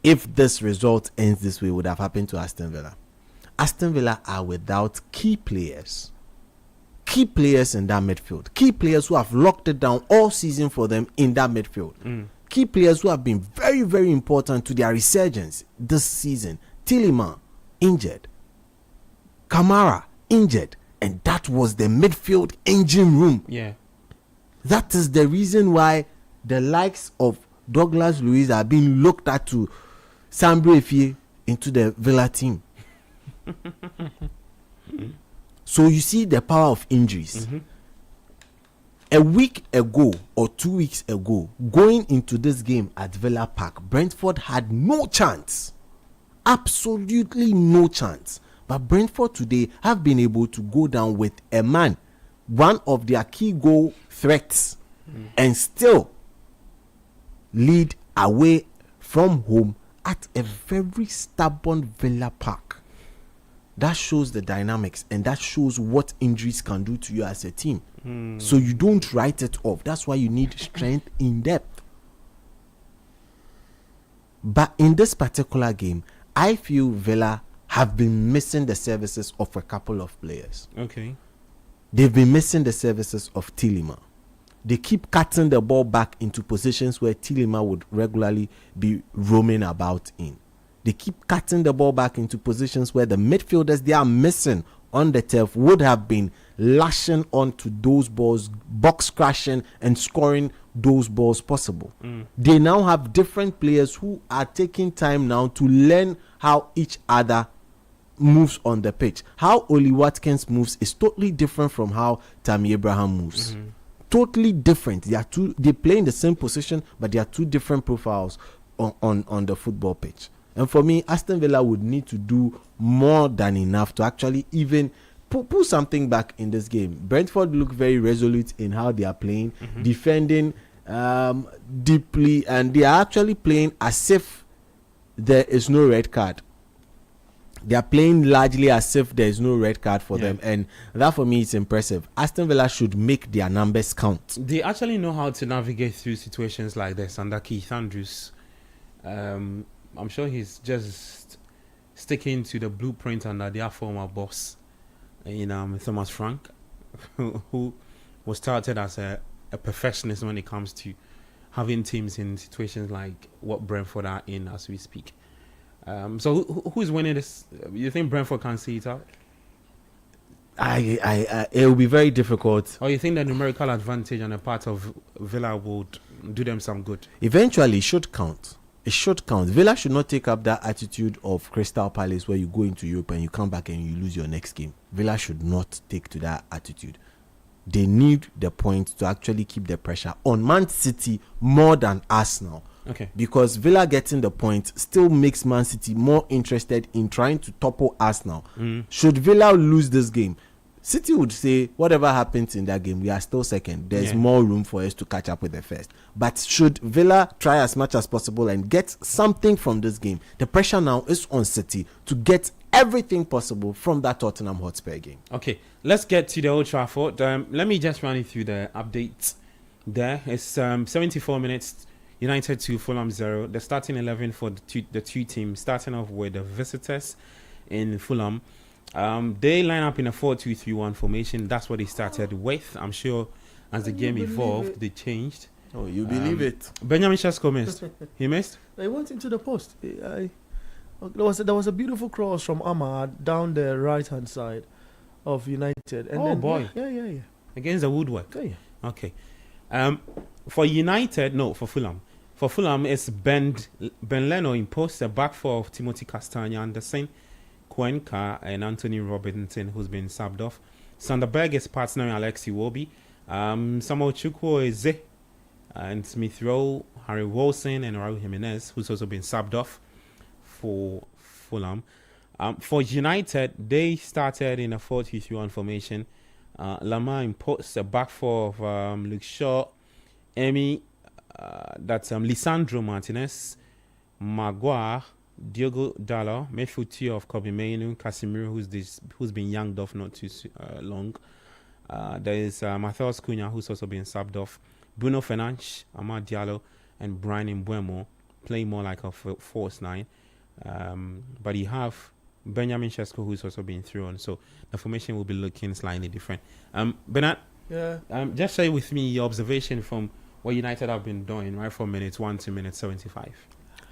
if this result ends this way, would have happened to Aston Villa. Aston Villa are without key players in that midfield, key players who have locked it down all season for them in that midfield, key players who have been very, very important to their resurgence this season. Tielemans injured, Kamara injured, and that was the midfield engine room. Yeah. That is the reason why the likes of Douglas Luiz are being looked at to Sambre into the Villa team. So you see the power of injuries. A week ago or 2 weeks ago, going into this game at Villa Park, Brentford had no chance, absolutely no chance. But Brentford today have been able to go down with a man, one of their key goal threats, and still lead away from home at a very stubborn Villa Park. That shows the dynamics and that shows what injuries can do to you as a team. So you don't write it off. That's why you need strength in depth. But in this particular game, I feel Villa have been missing the services of a couple of players. Okay. They've been missing the services of Tielemans. They keep cutting the ball back into positions where Tielemans would regularly be roaming about in. They keep cutting the ball back into positions where the midfielders they are missing on the turf would have been lashing onto those balls, box crashing and scoring those balls possible. They now have different players who are taking time now to learn how each other moves on the pitch. How Oli Watkins moves is totally different from how Tammy Abraham moves. Totally different. They play in the same position, but they are two different profiles on the football pitch. And for me, Aston Villa would need to do more than enough to actually even pull something back in this game. Brentford look very resolute in how they are playing, defending deeply, and they are actually playing as if there is no red card. They are playing largely as if there is no red card for them, and that for me is impressive. Aston Villa should make their numbers count. They actually know how to navigate through situations like this under Keith Andrews. I'm sure he's just sticking to the blueprint under their former boss, Thomas Frank, who was started as a perfectionist when it comes to having teams in situations like what Brentford are in as we speak. So who's winning this? You think Brentford can see it out? It will be very difficult. Or you think the numerical advantage on the part of Villa would do them some good? Eventually, it should count. It should count. Villa should not take up that attitude of Crystal Palace where you go into Europe and you come back and you lose your next game. Villa should not take to that attitude. They need the point to actually keep the pressure on Man City more than Arsenal. Okay. Because Villa getting the point still makes Man City more interested in trying to topple Arsenal. Should Villa lose this game, City would say, whatever happens in that game, we are still second. There's more room for us to catch up with the first. But should Villa try as much as possible and get something from this game, the pressure now is on City to get everything possible from that Tottenham Hotspur game. Okay, let's get to the Old Trafford. Let me just run you through the updates there. It's 74 minutes, United 2, Fulham 0. The starting 11 for the two teams, starting off with the visitors in Fulham. They line up in a 4-2-3-1 formation. That's what they started with. I'm sure as the game evolved, they changed. Oh, you believe it? Benjamin Sesko missed. He missed? They went into the post. There was a beautiful cross from Ahmad down the right-hand side of United. And boy. Yeah. Against the woodwork. Yeah. Okay. For United, no, for Fulham. For Fulham, it's Ben Leno in post, the back four of Timothy Castagne, Anderson, Cuenca, and Anthony Robinson, who's been subbed off. Sanderberg is partnering Alexi Iwobi. Samuel Chukwueze and Smith Rowe, Harry Wilson, and Raul Jimenez, who's also been subbed off for Fulham. For United, they started in a 4-3-1 formation. Lamar in post, the back four of Luke Shaw, Emi, that's Lisandro Martinez, Maguire, Diogo Dalot, midfield two of Kobe Mainoo, Casemiro, who's been yanked off not too long. There is Matheus Cunha, who's also been subbed off. Bruno Fernandes, Amad Diallo, and Brian Mbeumo playing more like a false nine. But you have Benjamin Sesko, who's also been thrown. So the formation will be looking slightly different. Bernard, just share with me your observation from what United have been doing right from minutes 1 to minute 75.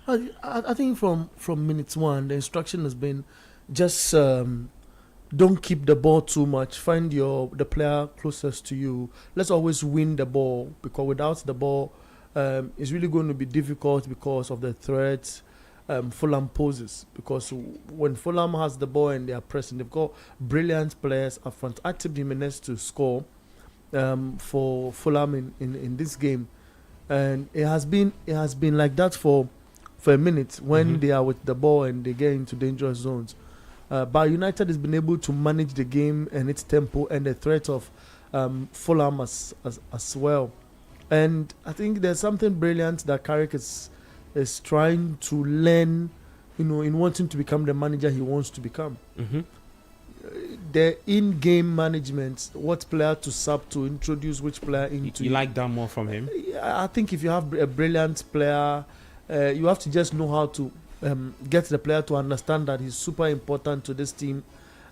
I think from minutes 1, the instruction has been just don't keep the ball too much. Find the player closest to you. Let's always win the ball, because without the ball, it's really going to be difficult because of the threats Fulham poses. Because when Fulham has the ball and they are pressing, they've got brilliant players up front. Active Jimenez to score for Fulham in this game, and it has been like that for a minute when they are with the ball and they get into dangerous zones. But United has been able to manage the game and its tempo and the threat of Fulham as well. And I think there's something brilliant that Carrick is trying to learn, in wanting to become the manager he wants to become. The in-game management, what player to sub to introduce which player into. You like that more from him? I think if you have a brilliant player, you have to just know how to get the player to understand that he's super important to this team,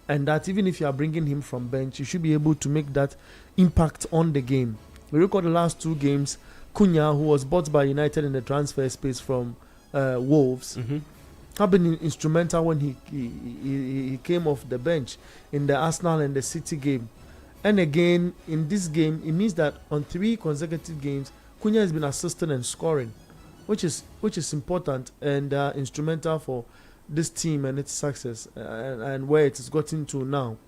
and that even if you are bringing him from bench, you should be able to make that impact on the game. We record the last 2 games. Cunha, who was bought by United in the transfer space from Wolves, have been instrumental when he came off the bench in the Arsenal and the City game. And again, in this game, it means that on 3 consecutive games, Cunha has been assisting and scoring, which is important and instrumental for this team and its success and where it has gotten to now.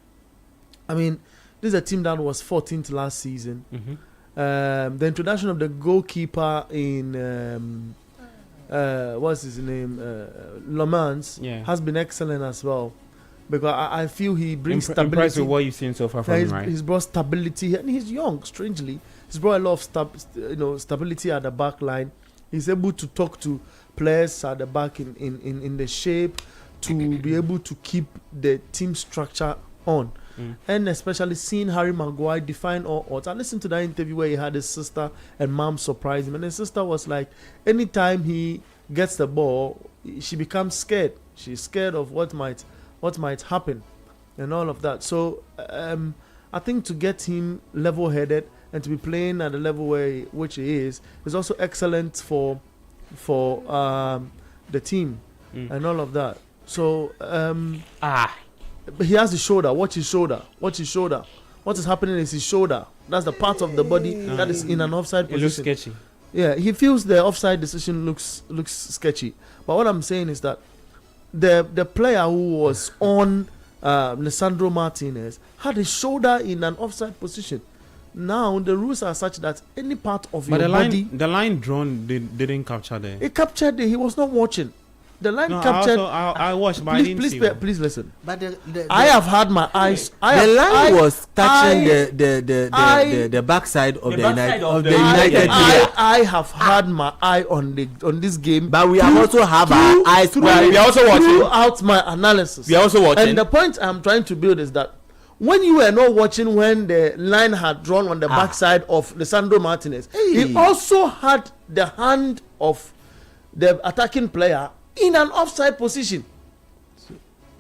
I mean, this is a team that was 14th last season. The introduction of the goalkeeper in what's his name, Le Mans, has been excellent as well, because I feel he brings stability. Impressed with what you've seen so far from him, right? He's brought stability, and he's young. Strangely, he's brought a lot of stability at the back line. He's able to talk to players at the back in the shape to be able to keep the team structure on. And especially seeing Harry Maguire define all odds. I listened to that interview where he had his sister and mom surprise him, and his sister was like, anytime he gets the ball, she becomes scared. She's scared of what might happen and all of that. So I think to get him level-headed and to be playing at the level which he is also excellent for the team and all of that. So he has the shoulder. Watch his shoulder. What is happening is his shoulder. That's the part of the body that is in an offside position. It looks sketchy. Yeah, he feels the offside decision looks sketchy. But what I'm saying is that the player who was on Lisandro Martinez had his shoulder in an offside position. Now the rules are such that any part of your body. The line drawn didn't capture there. It captured it. He was not watching. The line captured. I watched, but I didn't see. Please listen. But I have had my eyes. The line was touching the backside of the United player. I have had my eye on this game. But we have also have our eyes. We are also watching. Throughout my analysis. We are also watching. And the point I'm trying to build is that when you were not watching, when the line had drawn on the backside of Lisandro Martinez, he also had the hand of the attacking player in an offside position.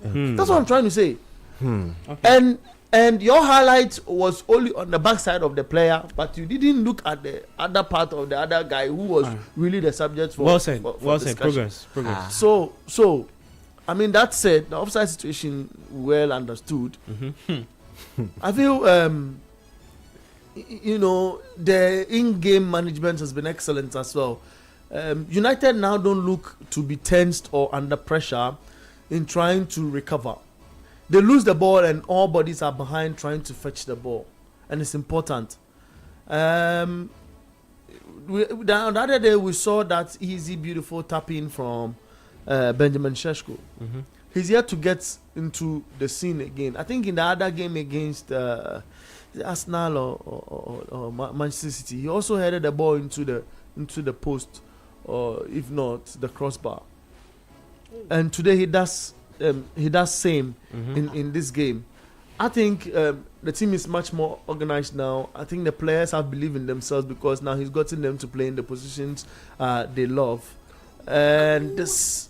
That's what I'm trying to say. Okay. And your highlight was only on the backside of the player, but you didn't look at the other part of the other guy who was really the subject for. Well said. Progress. So, I mean, that said, the offside situation well understood. I feel the in-game management has been excellent as well. United now don't look to be tensed or under pressure in trying to recover. They lose the ball and all bodies are behind trying to fetch the ball, and it's important. The other day we saw that easy, beautiful tap-in from Benjamin Šeško. He's yet to get into the scene again. I think in the other game against Arsenal or Manchester City, he also headed the ball into the post, or if not the crossbar. And today he does same in this game. I think the team is much more organized now. I think the players have believed in themselves because now he's gotten them to play in the positions they love. And this,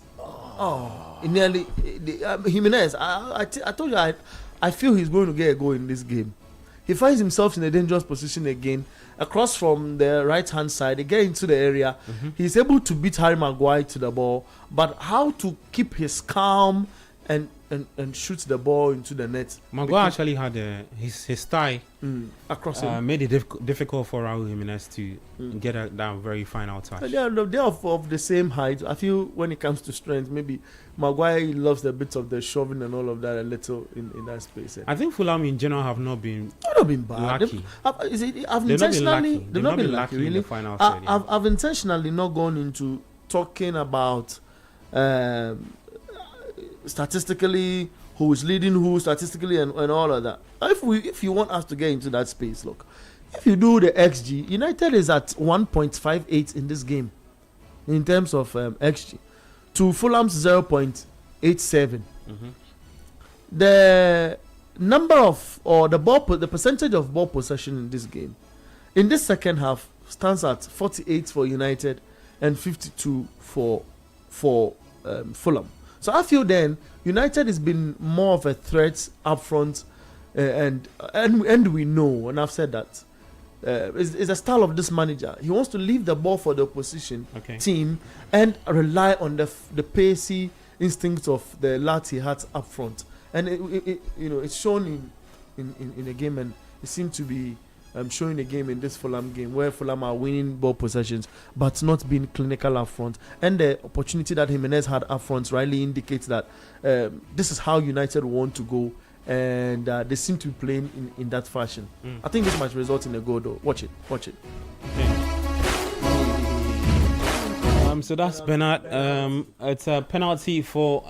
Jimenez, I told you, I feel he's going to get a goal in this game. He finds himself in a dangerous position again, across from the right-hand side. They get into the area. He's able to beat Harry Maguire to the ball, but how to keep his calm and shoot the ball into the net. Maguire actually had his thigh across him. Made it difficult for Raul Jimenez to get that very final touch. They are of the same height. I feel when it comes to strength, maybe Maguire loves the bits of the shoving and all of that a little in that space. I think Fulham in general have not been bad. Lucky. They've not been lucky really. In the final third, I've intentionally not gone into talking about statistically who is leading who statistically and all of that. If you want us to get into that space, look, if you do the XG, United is at 1.58 in this game in terms of XG to Fulham's 0.87. The number of the percentage of ball possession in this game in this second half stands at 48 for United and 52 for Fulham. So I feel then United has been more of a threat up front, and we know, and I've said that it's a style of this manager. He wants to leave the ball for the opposition team and rely on the pacey instincts of the lads he had up front, and it's shown in the game, and it seemed to be showing a game in this Fulham game where Fulham are winning ball possessions but not being clinical up front, and the opportunity that Jimenez had up front rightly indicates that this is how United want to go, and they seem to be playing in that fashion. I think this might result in a goal though. Watch it. So that's Bernard. It's a penalty for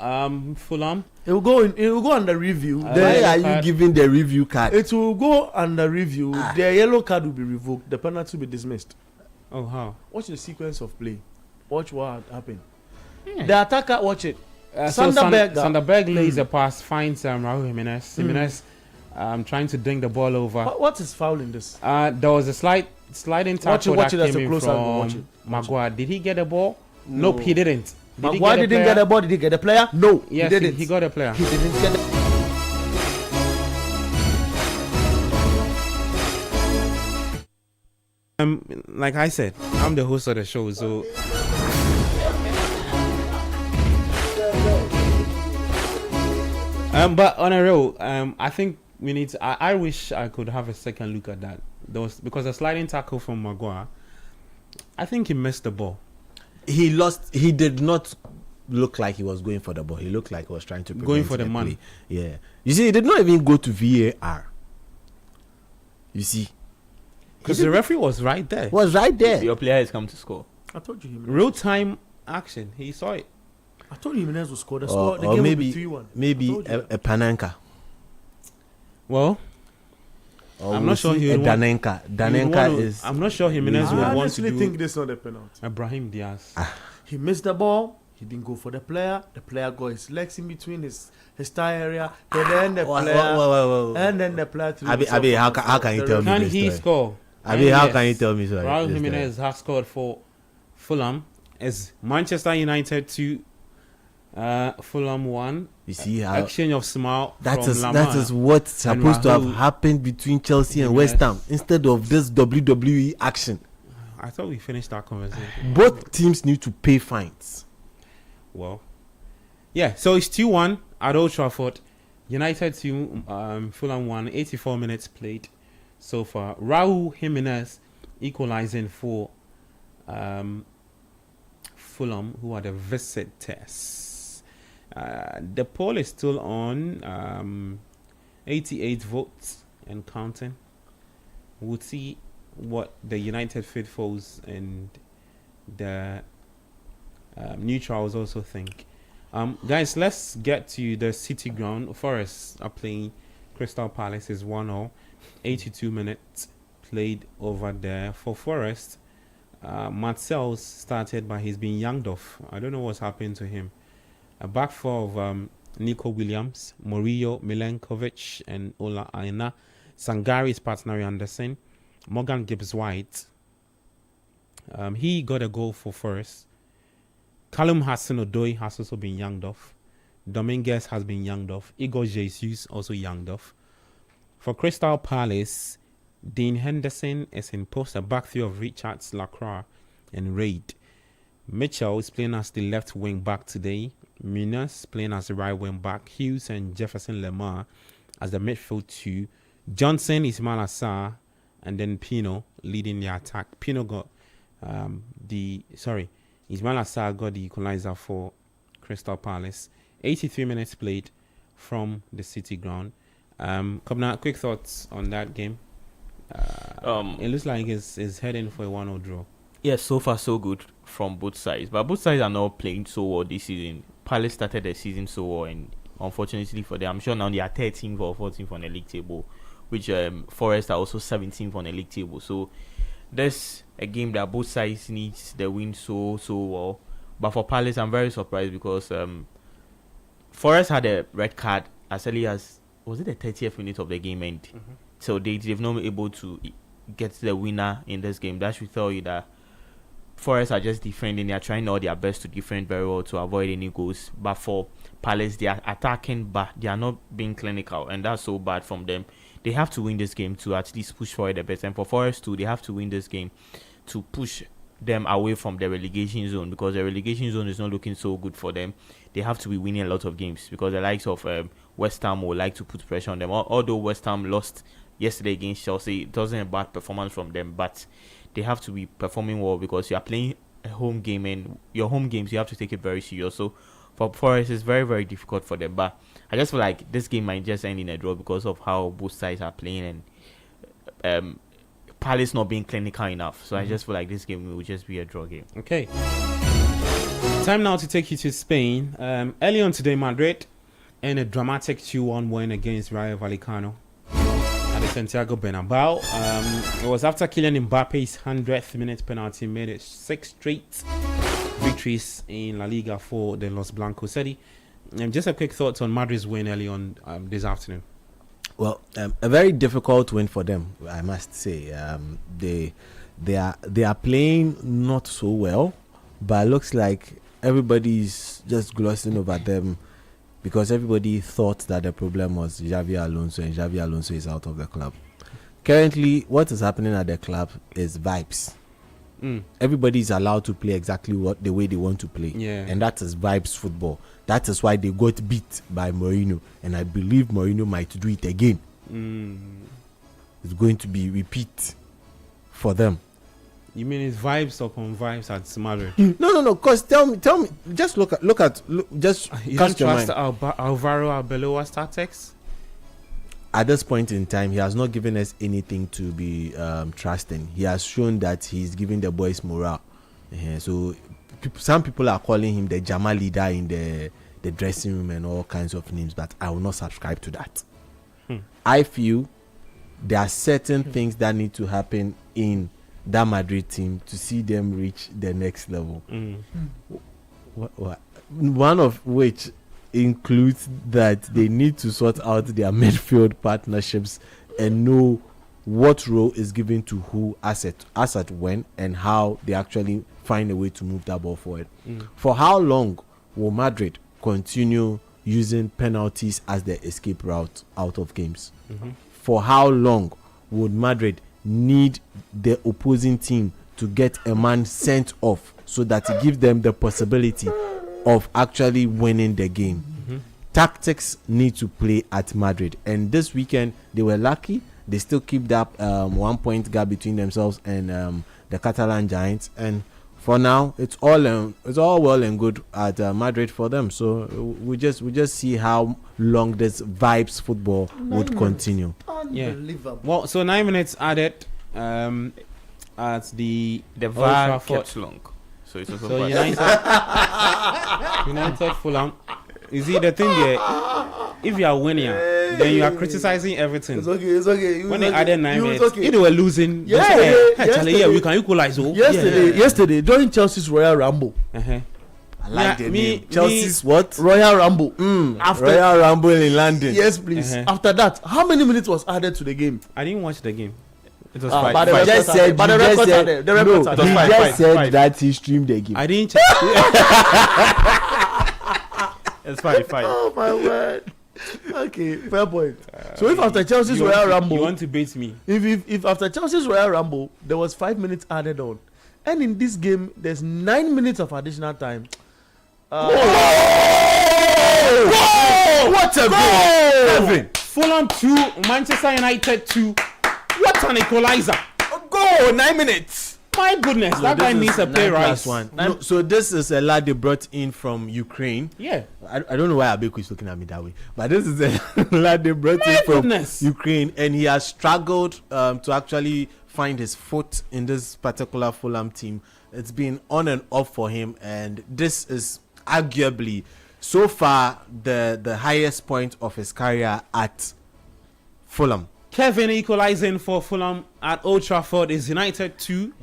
Fulham. It will go under review. Why are you giving the review card? It will go under review. The yellow card will be revoked. The penalty will be dismissed. Oh, how? Watch the sequence of play. Watch what happened. Yeah. The attacker, watch it. Sanderberg lays a pass, finds Raul Jimenez. Jimenez trying to ding the ball over. What is foul in this? There was a sliding tackle watch that it as came a in close angle. Watch it. from Maguire. Did he get the ball? Nope, he didn't. Maguire didn't get the ball. Did he get the player? No, Yes, he didn't. he got a player. He didn't get the Like I said, I'm the host of the show, so but on a real, I think we need to, I wish I could have a second look at that. Because a sliding tackle from Maguire, I think he missed the ball. He did not look like he was going for the ball. He looked like he was trying to Going for the play. man. Yeah. You see, he did not even go to VAR. You see. Because the referee was right there. Was right there. Your player has come to score. I told you Jimenez. Real time action. He saw it. I told you Jimenez will score. The Or game maybe, will be 3-1. maybe I told you a Panenka. Well, Or I'm we'll not sure see he a would want- Danenka. he would Danenka want to- is. I'm not sure Jimenez would I want to honestly do think this is not a penalty. Ibrahim Diaz. He missed the ball. He didn't go for the player. The player got his legs in between his thigh area. And then the player. And then the player threw Abi, himself how on can- the how can you field. tell me? Can this he story. score? Abi, how Yes. can you tell me so? Raul this Jimenez has scored for Fulham. As Manchester United 2, Fulham 1. You see how Exchange of smile that from is Lamar. that is what's supposed to have Raul happened between Chelsea and Jimenez. West Ham instead of this WWE action. I thought we finished that conversation. Both teams need to pay fines. Well, yeah. So it's 2-1 at Old Trafford. United 2, Fulham 1. 84 minutes played so far. Raul Jimenez equalizing for Fulham, who are the visitors. The poll is still on 88 votes and counting. We'll see what the United faithfuls and the neutrals also think. Guys, let's get to the City ground. Forest are playing Crystal Palace is 1-0. 82 minutes played over there. For Forest, Marcel started, but he's been yanked off. I don't know what's happened to him. A back four of Nico Williams, Murillo, Milenkovic, and Ola Aina. Sangari's partner Anderson. Morgan Gibbs-White. He got a goal for Forest. Callum Hudson-Odoi has also been yanked off. Dominguez has been yanked off. Igor Jesus also yanked off. For Crystal Palace, Dean Henderson is in post, a back three of Richards, Lacroix, and Reid. Mitchell is playing as the left wing back today. Munoz playing as the right wing back. Hughes and Jefferson Lemar as the midfield two. Johnson, Ismail Assar, and then Pino leading the attack. Pino got Ismail Assar got the equalizer for Crystal Palace. 83 minutes played from the City ground. Kobna, quick thoughts on that game. It looks like it's heading for a 1-0 draw. Yes, so far so good from both sides. But both sides are not playing so well this season. Palace started the season so well, and unfortunately for them, I'm sure now they are 13th or 14th on the league table, which Forest are also 17th on the league table. So there's a game that both sides needs the win so well. But for Palace, I'm very surprised because Forest had a red card as early as, was it the 30th minute of the game end? Mm-hmm. So they've not been able to get the winner in this game. That should tell you that Forest are just defending. They are trying all their best to defend very well to avoid any goals. But for Palace, they are attacking, but they are not being clinical, and that's so bad from them. They have to win this game to at least push forward a bit. And for Forest too, they have to win this game to push them away from the relegation zone, because the relegation zone is not looking so good for them. They have to be winning a lot of games because the likes of West Ham will like to put pressure on them. Although West Ham lost yesterday against Chelsea. It wasn't a bad performance from them, but they have to be performing well because you are playing a home game, and your home games you have to take it very serious. So for Forest, it's very, very difficult for them. But I just feel like this game might just end in a draw because of how both sides are playing, and Palace not being clinical enough. So I just feel like this game will just be a draw game. Okay. Time now to take you to Spain. Early on today, Madrid and a dramatic 2-1 win against Rayo Vallecano at the Santiago Bernabeu. It was after Kylian Mbappe's 100th minute penalty made it 6 straight victories in La Liga for the Los Blancos. Eddie, just a quick thoughts on Madrid's win early on this afternoon. Well, a very difficult win for them, I must say. They are playing not so well, but it looks like everybody's just glossing over them because everybody thought that the problem was Xavi Alonso, and Xavi Alonso is out of the club. Currently, what is happening at the club is vibes. Everybody is allowed to play exactly the way they want to play, and that is vibes football. That is why they got beat by Mourinho, and I believe Mourinho might do it again. It's going to be repeat for them. You mean it's vibes upon vibes at Madrid? No. Cause tell me. Just look at. Just you cast don't your trust mind. Alvaro Arbeloa's tactics? At this point in time, he has not given us anything to be trusting. He has shown that he's giving the boys morale. So some people are calling him the Jama leader in the dressing room and all kinds of names, but I will not subscribe to that. I feel there are certain things that need to happen in that Madrid team to see them reach the next level. One of which includes that they need to sort out their midfield partnerships and know what role is given to who as at when, and how they actually find a way to move that ball forward. For how long will Madrid continue using penalties as their escape route out of games? For how long would Madrid need the opposing team to get a man sent off so that it gives them the possibility of actually winning the game? Tactics need to play at Madrid, and this weekend they were lucky. They still keep that 1 point gap between themselves and the Catalan Giants, and for now it's all well and good at Madrid for them. So we just see how long this vibes football would continue. Unbelievable. Well, so 9 minutes added at the VAR Old Trafford. kept long, so it's also So bad. United Fulham. You see the thing there, if you are winning, then you are criticizing everything. It's okay. When they added 9 minutes, okay. if they were losing, Yesterday, we can equalize. Yesterday during Chelsea's Royal Rumble. I like the name. me- Chelsea's what? Royal Rumble. After Royal Rumble in London. yes, please. After that, how many minutes was added to the game? I didn't watch the game. It was But five. the He just said, but the records are there. The records are he there. just said that he streamed the game. I didn't check. It's 5-5. Oh my word. Okay, fair point. So if after Chelsea's Royal Rumble, you want to bait me? if after Chelsea's Royal Rumble there was 5 minutes added on, and in this game there's 9 minutes of additional time. What a goal! Fulham 2, Manchester United 2. What an equalizer! Goal! 9 minutes. My goodness, that guy needs a pay rise. No, so this is a lad they brought in from Ukraine. Yeah. I don't know why Abeku is looking at me that way, but this is a lad they brought in from Ukraine, and he has struggled to actually find his foot in this particular Fulham team. It's been on and off for him, and this is arguably so far the highest point of his career at Fulham. Kevin equalizing for Fulham at Old Trafford is United 2.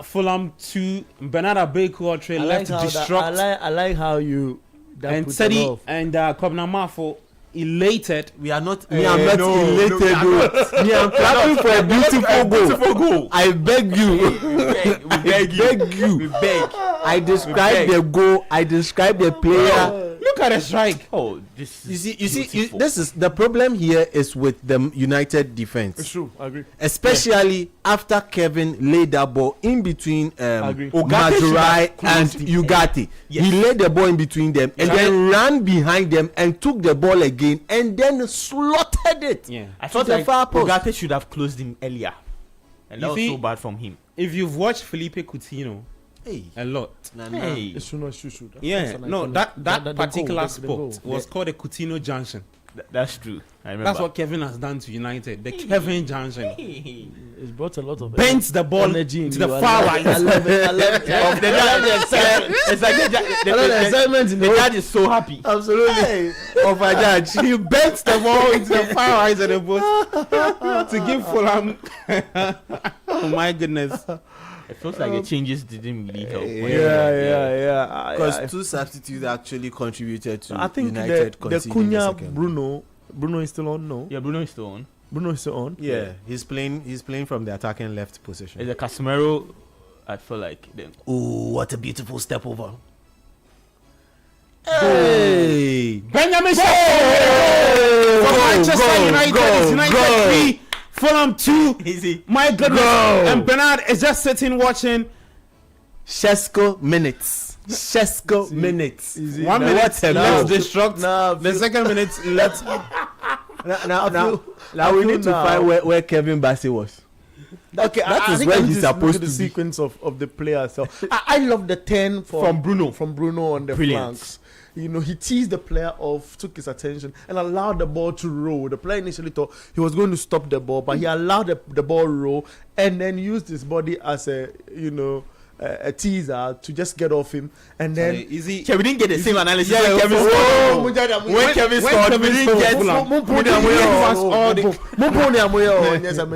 Fulham 2. Bernard Abeku left to destruct. I like how you. And Sadi and Kobna Mafo elated. We are not. Me, I'm not elated. Me, I'm clapping for a beautiful goal. I beg you. We beg. I describe the goal. I describe the player. Look at the strike. Oh, this. You is see, beautiful. this is the problem here is with the United defense. It's true. I agree. Especially after Kevin laid that ball in between agree. Madurai and Ugarte. Yes. He laid the ball in between them and Yeah. then ran behind them and took the ball again and then slaughtered it. Yeah. I to thought the like far post. Ugarte should have closed him earlier, and that You was see- so bad from him. If you've watched Felipe Coutinho Hey. a lot, Hey, It's true. No, it's true. yeah, That's an no, iconic- that the particular goal, the spot goal. was called the Coutinho Junction. that's true. I remember. That's what Kevin has done to United. The Kevin Junction. It's brought a lot of Bends the ball to energy in the you. I far love right. it. I love it. I love it. Of the judge, it's like The excitement in the the judge is so happy. Absolutely. Of a judge. He bends the ball into the far right of the post to give Fulham. Oh my goodness. It feels like the changes didn't really help. Yeah. Because two substitutes actually contributed to I think United the conceding the Cunha second. Bruno is still on. No, Yeah, Bruno is still on. Bruno is still on. Yeah, he's playing from the attacking left position. It's a Casemiro. I feel like them. Oh, what a beautiful step over. Hey! Benjamin Sesko for Manchester United. It's United 3, Fulham 2. Easy. My goodness. And Bernard is just sitting watching. Shesko minutes. Shesko minutes. 1 Now, minute, what a let's goal. destruct. The second minute, let's. Now we need to find where Kevin Bassey was. Okay, That is think where I need he's to look supposed at the to be. sequence of the player. So I love the 10 from Bruno on the Brilliant. flanks. You know, he teased the player off, took his attention, and allowed the ball to roll. The player initially thought he was going to stop the ball, but he allowed the ball roll and then used his body as a a teaser to just get off him, and then Easy. Okay, we didn't get the same analysis Yeah, when Kevin scored. When Kevin scored, we didn't get.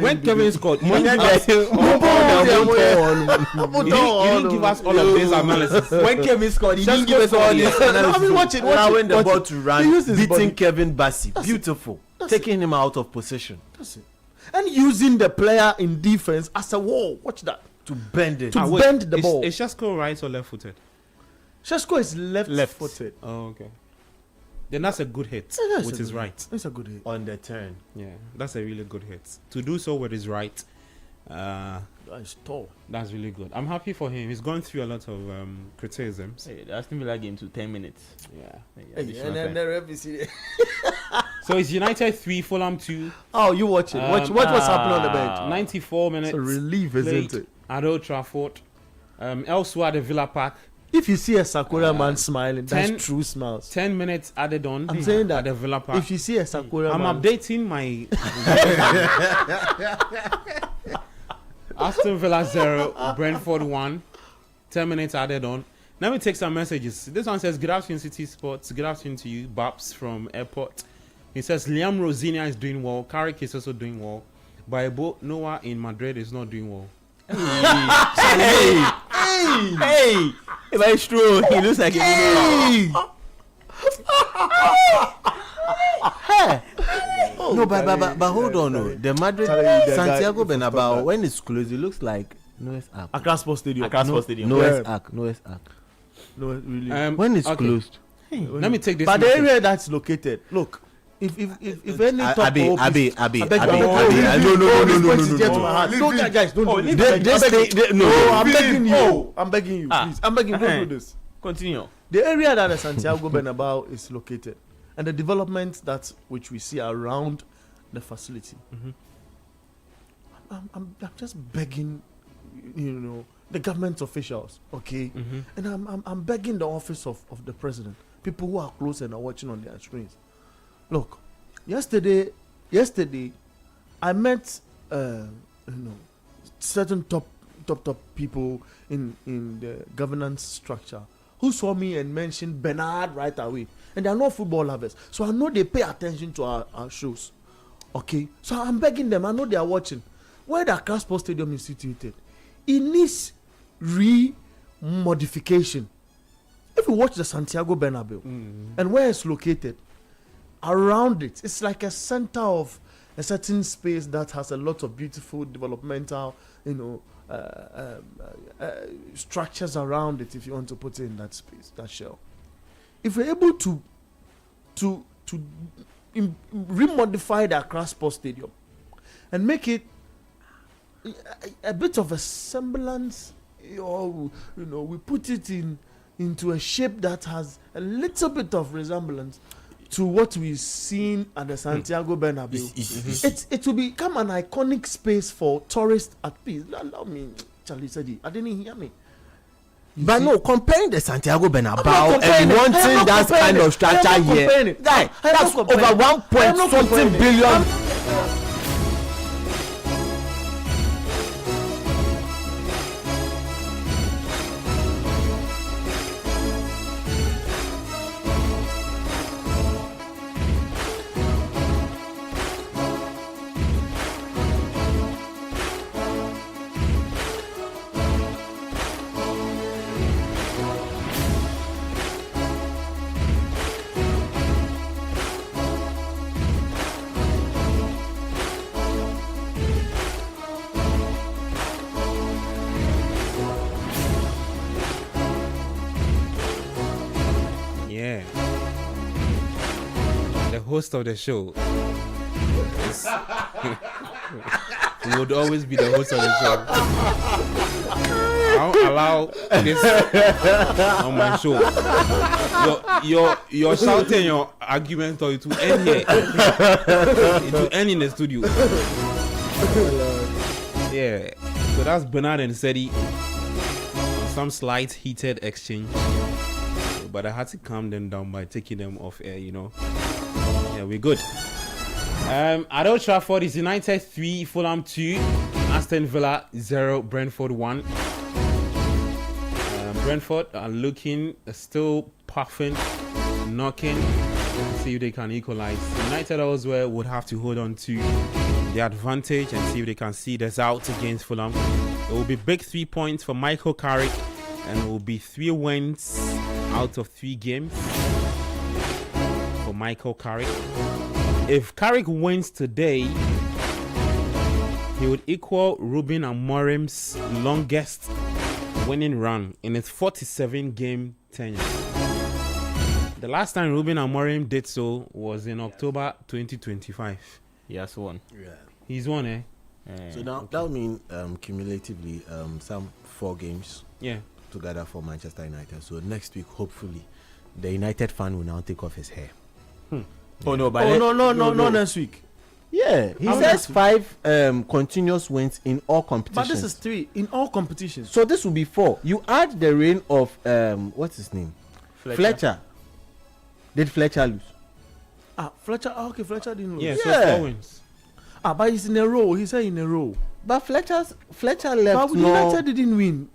When Kevin scored, you didn't give us all of this analysis. When Kevin scored, he didn't give us all this analysis. Watch it. Allowing the watch ball it. to He run, used his beating body. Kevin Bassey. Beautiful. Taking him out of position. That's it. And using the player in defense as a wall. Watch that. To bend it. To bend the ball. Is Sesko right or left footed? Shesko is left-footed. Oh, okay. Then that's a good hit Yeah, that's with a his good right. It's a good hit. On the turn. Yeah, that's a really good hit. To do so with his right, That's tall. that's really good. I'm happy for him. He's going through a lot of criticisms. Hey, the Aston Villa game to 10 minutes. Yeah. Additional And then time. the ref is here. So it's United 3, Fulham 2. Oh, you watch it. Watch what's happening on the bench. 94 minutes. It's a relief, played isn't it? at Old Trafford. Elsewhere at the Villa Park. If you see a Sakura man smiling, 10 that's true smiles. 10 minutes added on. I'm saying that at the Villa Park. If you see a Sakura I'm man, updating my Aston Villa 0, Brentford 1. 10 minutes added on. Let me take some messages. This one says, good afternoon, City Sports. Good afternoon to you, Babs from Airport. He says, Liam Rosinia is doing well. Carrick is also doing well. But Noah in Madrid is not doing well. Hey, if it's true, he looks like a No, but hold on. No. The Madrid, Tell you, the Santiago guy- Bernabeu, when it's closed, it looks like Noah's Ark. Accra Sports Stadium. Akaspo Stadium. Noah's Yeah. Ark. Noah's Ark. No, really. When it's okay. closed. Let me take this. But the message. area that's located, look, if any top Abi, hope is- no. this point is dear to my heart. No, guys, don't do this. No, I'm begging you. I'm begging you, please. I'm begging you, don't do this. Continue. The area that the Santiago Bernabeu is located, and the development that which we see around the facility, I'm just begging, the government officials, okay, and I'm begging the office of the president, people who are close and are watching on their screens. Look, yesterday, I met certain top people in the governance structure who saw me and mentioned Bernard right away, and they are not football lovers, so I know they pay attention to our shows. Okay, so I'm begging them. I know they are watching. Where the Accra Sports Stadium is situated, it needs re-modification. If you watch the Santiago Bernabeu and where it's located, around it, it's like a center of a certain space that has a lot of beautiful developmental, structures around it. If you want to put it in that space, that shell, if we're able to to remodify the Accra Sports Stadium and make it a bit of a semblance, we put it into a shape that has a little bit of resemblance to what we've seen at the Santiago Bernabeu. It will become an iconic space for tourists at peace. Allow me, Charlie said I didn't hear me. But no, comparing the Santiago Bernabeu and wanting that kind of structure here, guy, that's over 1 point something billion. Host of the show would always be the host of the show. I don't allow this on my show. You're shouting your argument to end here. It will end in the studio. Yeah. So that's Bernard and Sedi. Some slight heated exchange, but I had to calm them down by taking them off air. Yeah, we're good. At Old Trafford is United 3, Fulham 2, Aston Villa 0, Brentford 1. Brentford are looking, still puffing, knocking, see if they can equalize. United elsewhere would have to hold on to the advantage and see if they can see this out against Fulham. It will be big 3 points for Michael Carrick, and it will be 3 wins out of 3 games. Michael Carrick. If Carrick wins today, he would equal Ruben Amorim's longest winning run in his 47-game tenure. The last time Ruben Amorim did so was in October 2025. He has won. Yeah. He's won, eh? So now that would mean cumulatively some 4 games together for Manchester United. So next week, hopefully, the United fan will now take off his hair. Oh no! No, next week. Yeah, he says 5 continuous wins in all competitions. But this is 3 in all competitions. So this will be 4. You add the reign of what's his name? Fletcher. Did Fletcher lose? Fletcher. Okay, Fletcher didn't lose. Yeah, so 4 wins. But he's in a row. He said in a row. But Fletcher left. But United didn't win.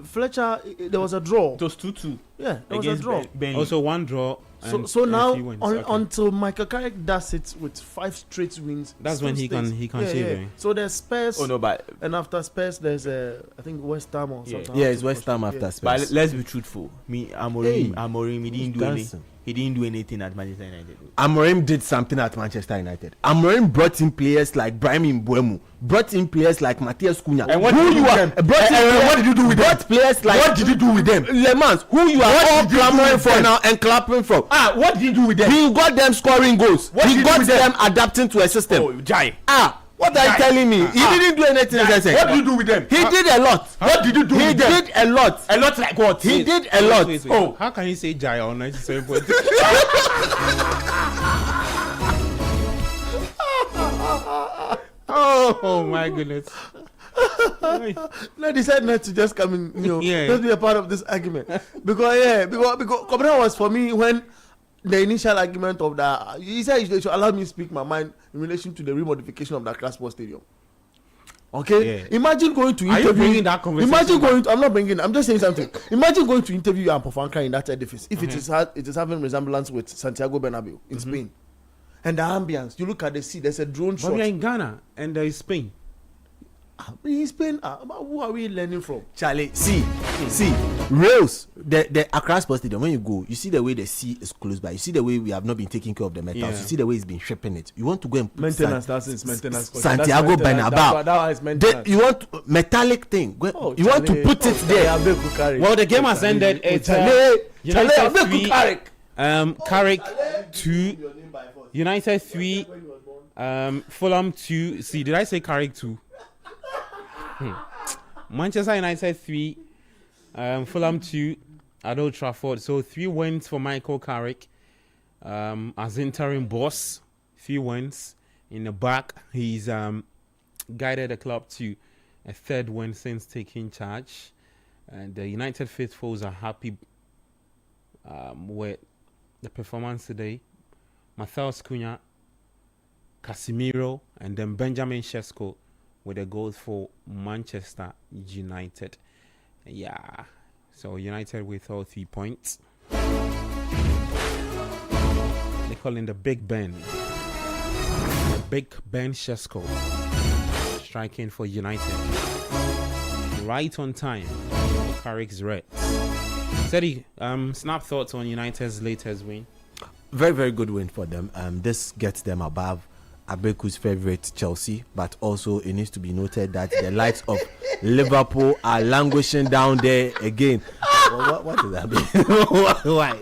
Fletcher, there was a draw. It was 2-2. Yeah, there was a draw. Also 1 draw. So now until Michael Carrick does it with 5 straight wins, that's when he can shave. Yeah. So there's Spurs. Oh no, but and after Spurs there's I think West Ham or something. Yeah, it's West Ham after Spurs. But let's be truthful. Amorim, he didn't do anything at Manchester United. Amorim did something at Manchester United. Amorim brought in players like Brahim Mbeumo, brought in players like Matthias Cunha. And what did you do with them? Players like what did you do with them? Le Mans, who you are all clamoring for now and clapping for. What did you do with them? He got them scoring goals. He got them adapting to a system. Oh, Jai. What are you telling me? He didn't do anything. What did you do with them? He did a lot. What did you do with them? He did a lot. A lot like what? He did a lot. Wait. Oh, how can you say Jai on 97.3? Oh my goodness. No, decide not to just come in, just be a part of this argument. Because Kobra was for me when the initial argument of that, he said he should allow me to speak my mind in relation to the remodification of the Accra Sports Stadium. Okay? Yeah. Imagine going to interview. Are you bringing that conversation? I'm not bringing, I'm just saying something. Imagine going to interview Ampofanka in that edifice if it is having resemblance with Santiago Bernabeu in Spain. And the ambience, you look at the sea, there's a drone shot. But we are in Ghana and there is Spain. In Spain, who are we learning from? Charlie, see, rails, the Accra Sports Stadium, when you go, you see the way the sea is close by, you see the way we have not been taking care of the metals, you see the way it's been shipping it. You want to go and put maintenance, that's maintenance. Santiago Bernabeu. That is maintenance. You want metallic thing. You want to put it there. Well, the game has ended. It's Charlie, Carrick 2, United 3, Fulham 2. See, did I say Carrick 2? Manchester United 3, Fulham 2 at Old Trafford. So 3 wins for Michael Carrick as interim boss. 3 wins in the back. He's guided the club to a 3rd win since taking charge. And the United faithfuls are happy with the performance today. Matheus Cunha, Casemiro, and then Benjamin Sesko with the goals for Manchester United. Yeah, so United with all 3 points. They call him the Big Ben. The Big Ben Sesko striking for United. Right on time. Carrick's red. Teddy, snap thoughts on United's latest win. Very, very good win for them. This gets them above Abeku's favorite Chelsea, but also it needs to be noted that the likes of Liverpool are languishing down there again. What does that mean? Why?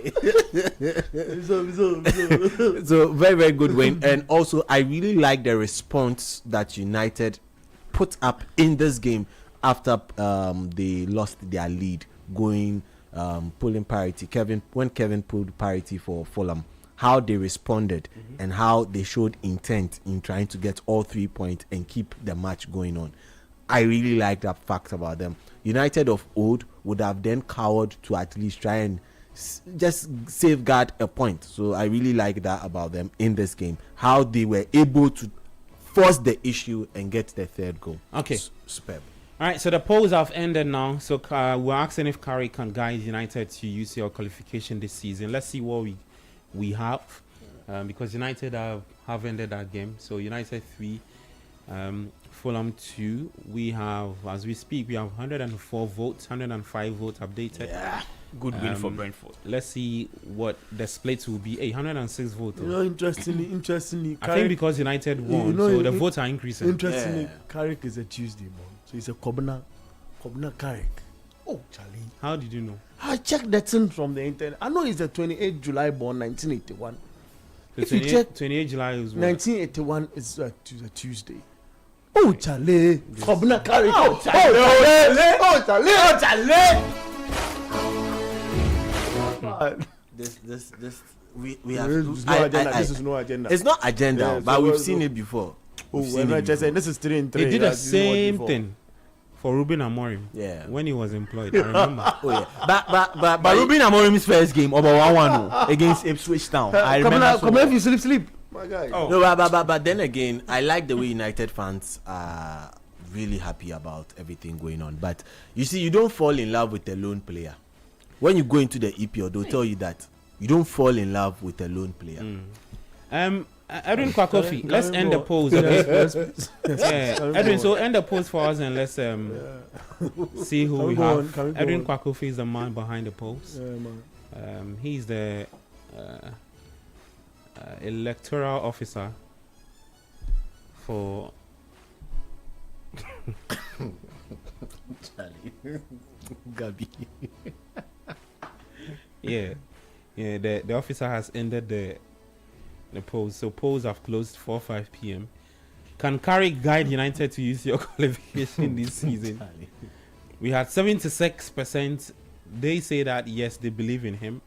So very, very good win. And also I really like the response that United put up in this game after they lost their lead, going pulling parity. When Kevin pulled parity for Fulham, how they responded and how they showed intent in trying to get all 3 points and keep the match going on. I really like that fact about them. United of old would have then cowered to at least try and just safeguard a point. So I really like that about them in this game. How they were able to force the issue and get the 3rd goal. Okay. Superb. All right, so the polls have ended now. So we're asking if Carrick can guide United to UCL qualification this season. Let's see what we have, because United have ended that game. So United 3, Fulham 2. We have, as we speak, we have 104 votes, 105 votes updated. Yeah, good win for Brentford. Let's see what the split will be. 106 votes. You know, interestingly, I think because United won, so the votes are increasing. Interestingly, Carrick is a Tuesday, man. So it's a Kobna Carrick. Oh, Charlie. How did you know? I checked that thing from the internet. I know he's a 28 July born, 1981. So If you check 28 July is what? 1981 is a Tuesday. Oh, Charlie. Kobna Carrick. Oh, Charlie. Oh, Charlie. Oh, Charlie. This we have This is no agenda. It's not agenda, Yeah, but so we've what- seen it before. Oh, We've seen it just saying, before. this is 3 and 3. They did the That's what same before. thing for Ruben Amorim. Yeah. When he was employed, I remember. Oh yeah. But Ruben Amorim's first game over 1-1 against Ipswich Town. I remember. Come here if you sleep. My guy. Oh. No, but then again, I like the way United fans are really happy about everything going on. But you see, you don't fall in love with a lone player. When you go into the EPL, they'll tell you that you don't fall in love with a lone player. Edwin Kwakofi, let's end the polls. Okay? Yeah, Edwin, so end the polls for us and let's see who Can we we go have. on? Can we go Edwin on? Kwakofi is the man behind the polls. Yeah, man. He's the electoral officer for Gabi. yeah. The officer has ended the polls. So polls have closed 4-5 p.m. Can Carrick guide United to use your qualification this season? We had 76%. They say that yes, they believe in him.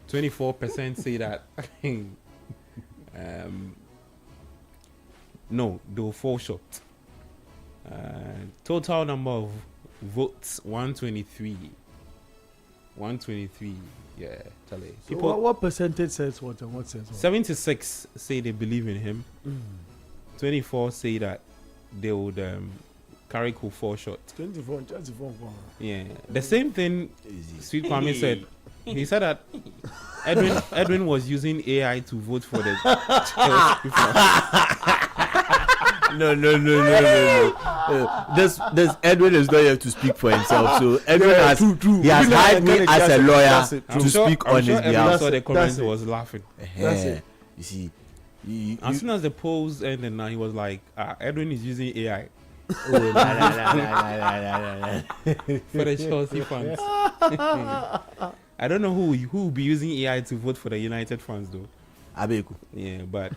24% say that no, they'll fall short. Total number of votes 123. 123. Yeah, Charlie. So what percentage says what and what says what? 76 say they believe in him. 24 say that they would Carrick will fall short. 24. Yeah, the same thing Easy. Sweet Kwame said. He said that Edwin was using AI to vote for the Chelsea fans. No. This Edwin is not here to speak for himself. So Edwin has he has hired me as a lawyer to speak on his Edwin behalf. saw the comments That's it. was laughing. That's it. You see, As soon as the polls ended, now he was like, Edwin is using AI for the Chelsea fans. I don't know who will be using AI to vote for the United fans though. Abeku. Yeah, but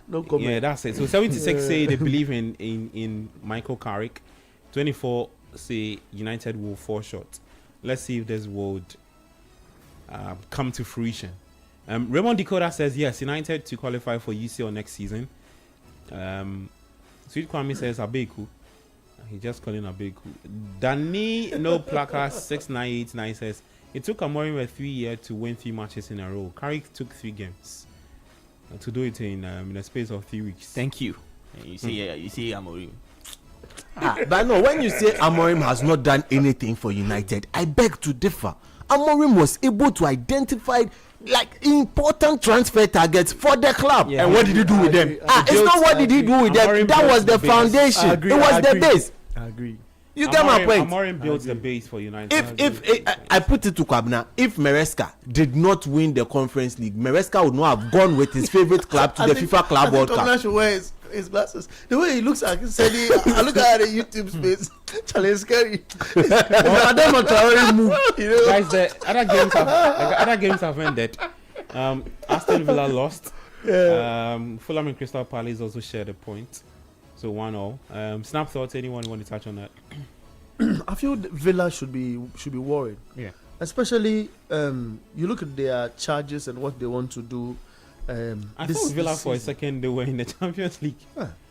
No comment. yeah, that's it. So 76 say they believe in Michael Carrick. 24 say United will fall short. Let's see if this would come to fruition. Raymond Dakota says yes, United to qualify for UCL next season. Sweet Kwame says Abeku. He just calling Abeku. Danny No Plaka 6989 says it took Amorim a 3 year to win 3 matches in a row. Carrick took 3 games to do it in a space of 3 weeks. Thank you. You see, Amorim. But no, when you say Amorim has not done anything for United, I beg to differ. Amorim was able to identify like important transfer targets for the club. Yeah. And what did he do with them? It's not what did he do with them. Amorim That was built the the base. foundation. I agree, It was I the agree. base. I agree. You get my point. Amorim built the base for United. If I put it to Kwabena, if Maresca did not win the Conference League, Maresca would not have gone with his favorite club to the FIFA Club World Cup. Should wear his glasses. The way he looks like said I look at the YouTube space. Charlie, it's scary. Madam Traore move. You know? Guys, the other games have ended. Aston Villa lost. Yeah. Fulham and Crystal Palace also shared a point. So 1-0. Snap thoughts, anyone want to touch on that? I feel Villa should be worried. Yeah. Especially you look at their charges and what they want to do. I thought Villa for a second they were in the Champions League.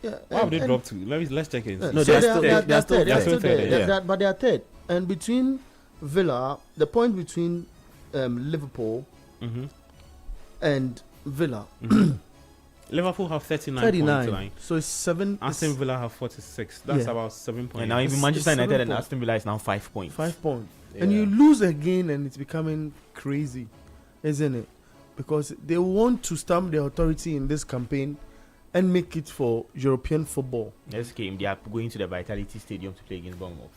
Yeah. Why have they dropped to? Let's check it. No, So they're still third, there. yeah. But they are third. And between Villa, the point between Liverpool Mm-hmm. and Villa, Liverpool have 39 39. points. So it's 7. Aston Villa have 46. That's Yeah. about 7 points. And now even It's Manchester 7 United and points. Aston Villa is now 5 points. 5 points. Yeah. And you lose again, and it's becoming crazy, isn't it? Because they want to stamp their authority in this campaign and make it for European football. Next game, they are going to the Vitality Stadium to play against Bournemouth.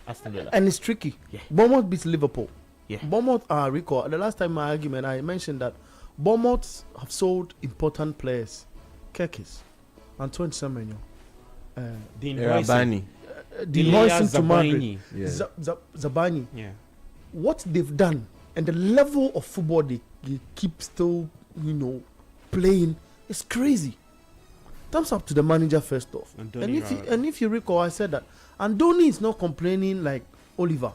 Aston Villa. And it's tricky. Yeah. Bournemouth beats Liverpool. Yeah. Bournemouth are recall. The last time my argument, I mentioned that Bournemouth have sold important players. Kekis, Antoine Semenyo, Dean Royce. Rabani. Dean Ilya Moyson to Madrid, Zabani. Yeah. Zabani. Yeah. What they've done and the level of football they keep still, playing is crazy. Thumbs up to the manager first off. Andoni And if you recall, I said that Andoni is not complaining like Oliver.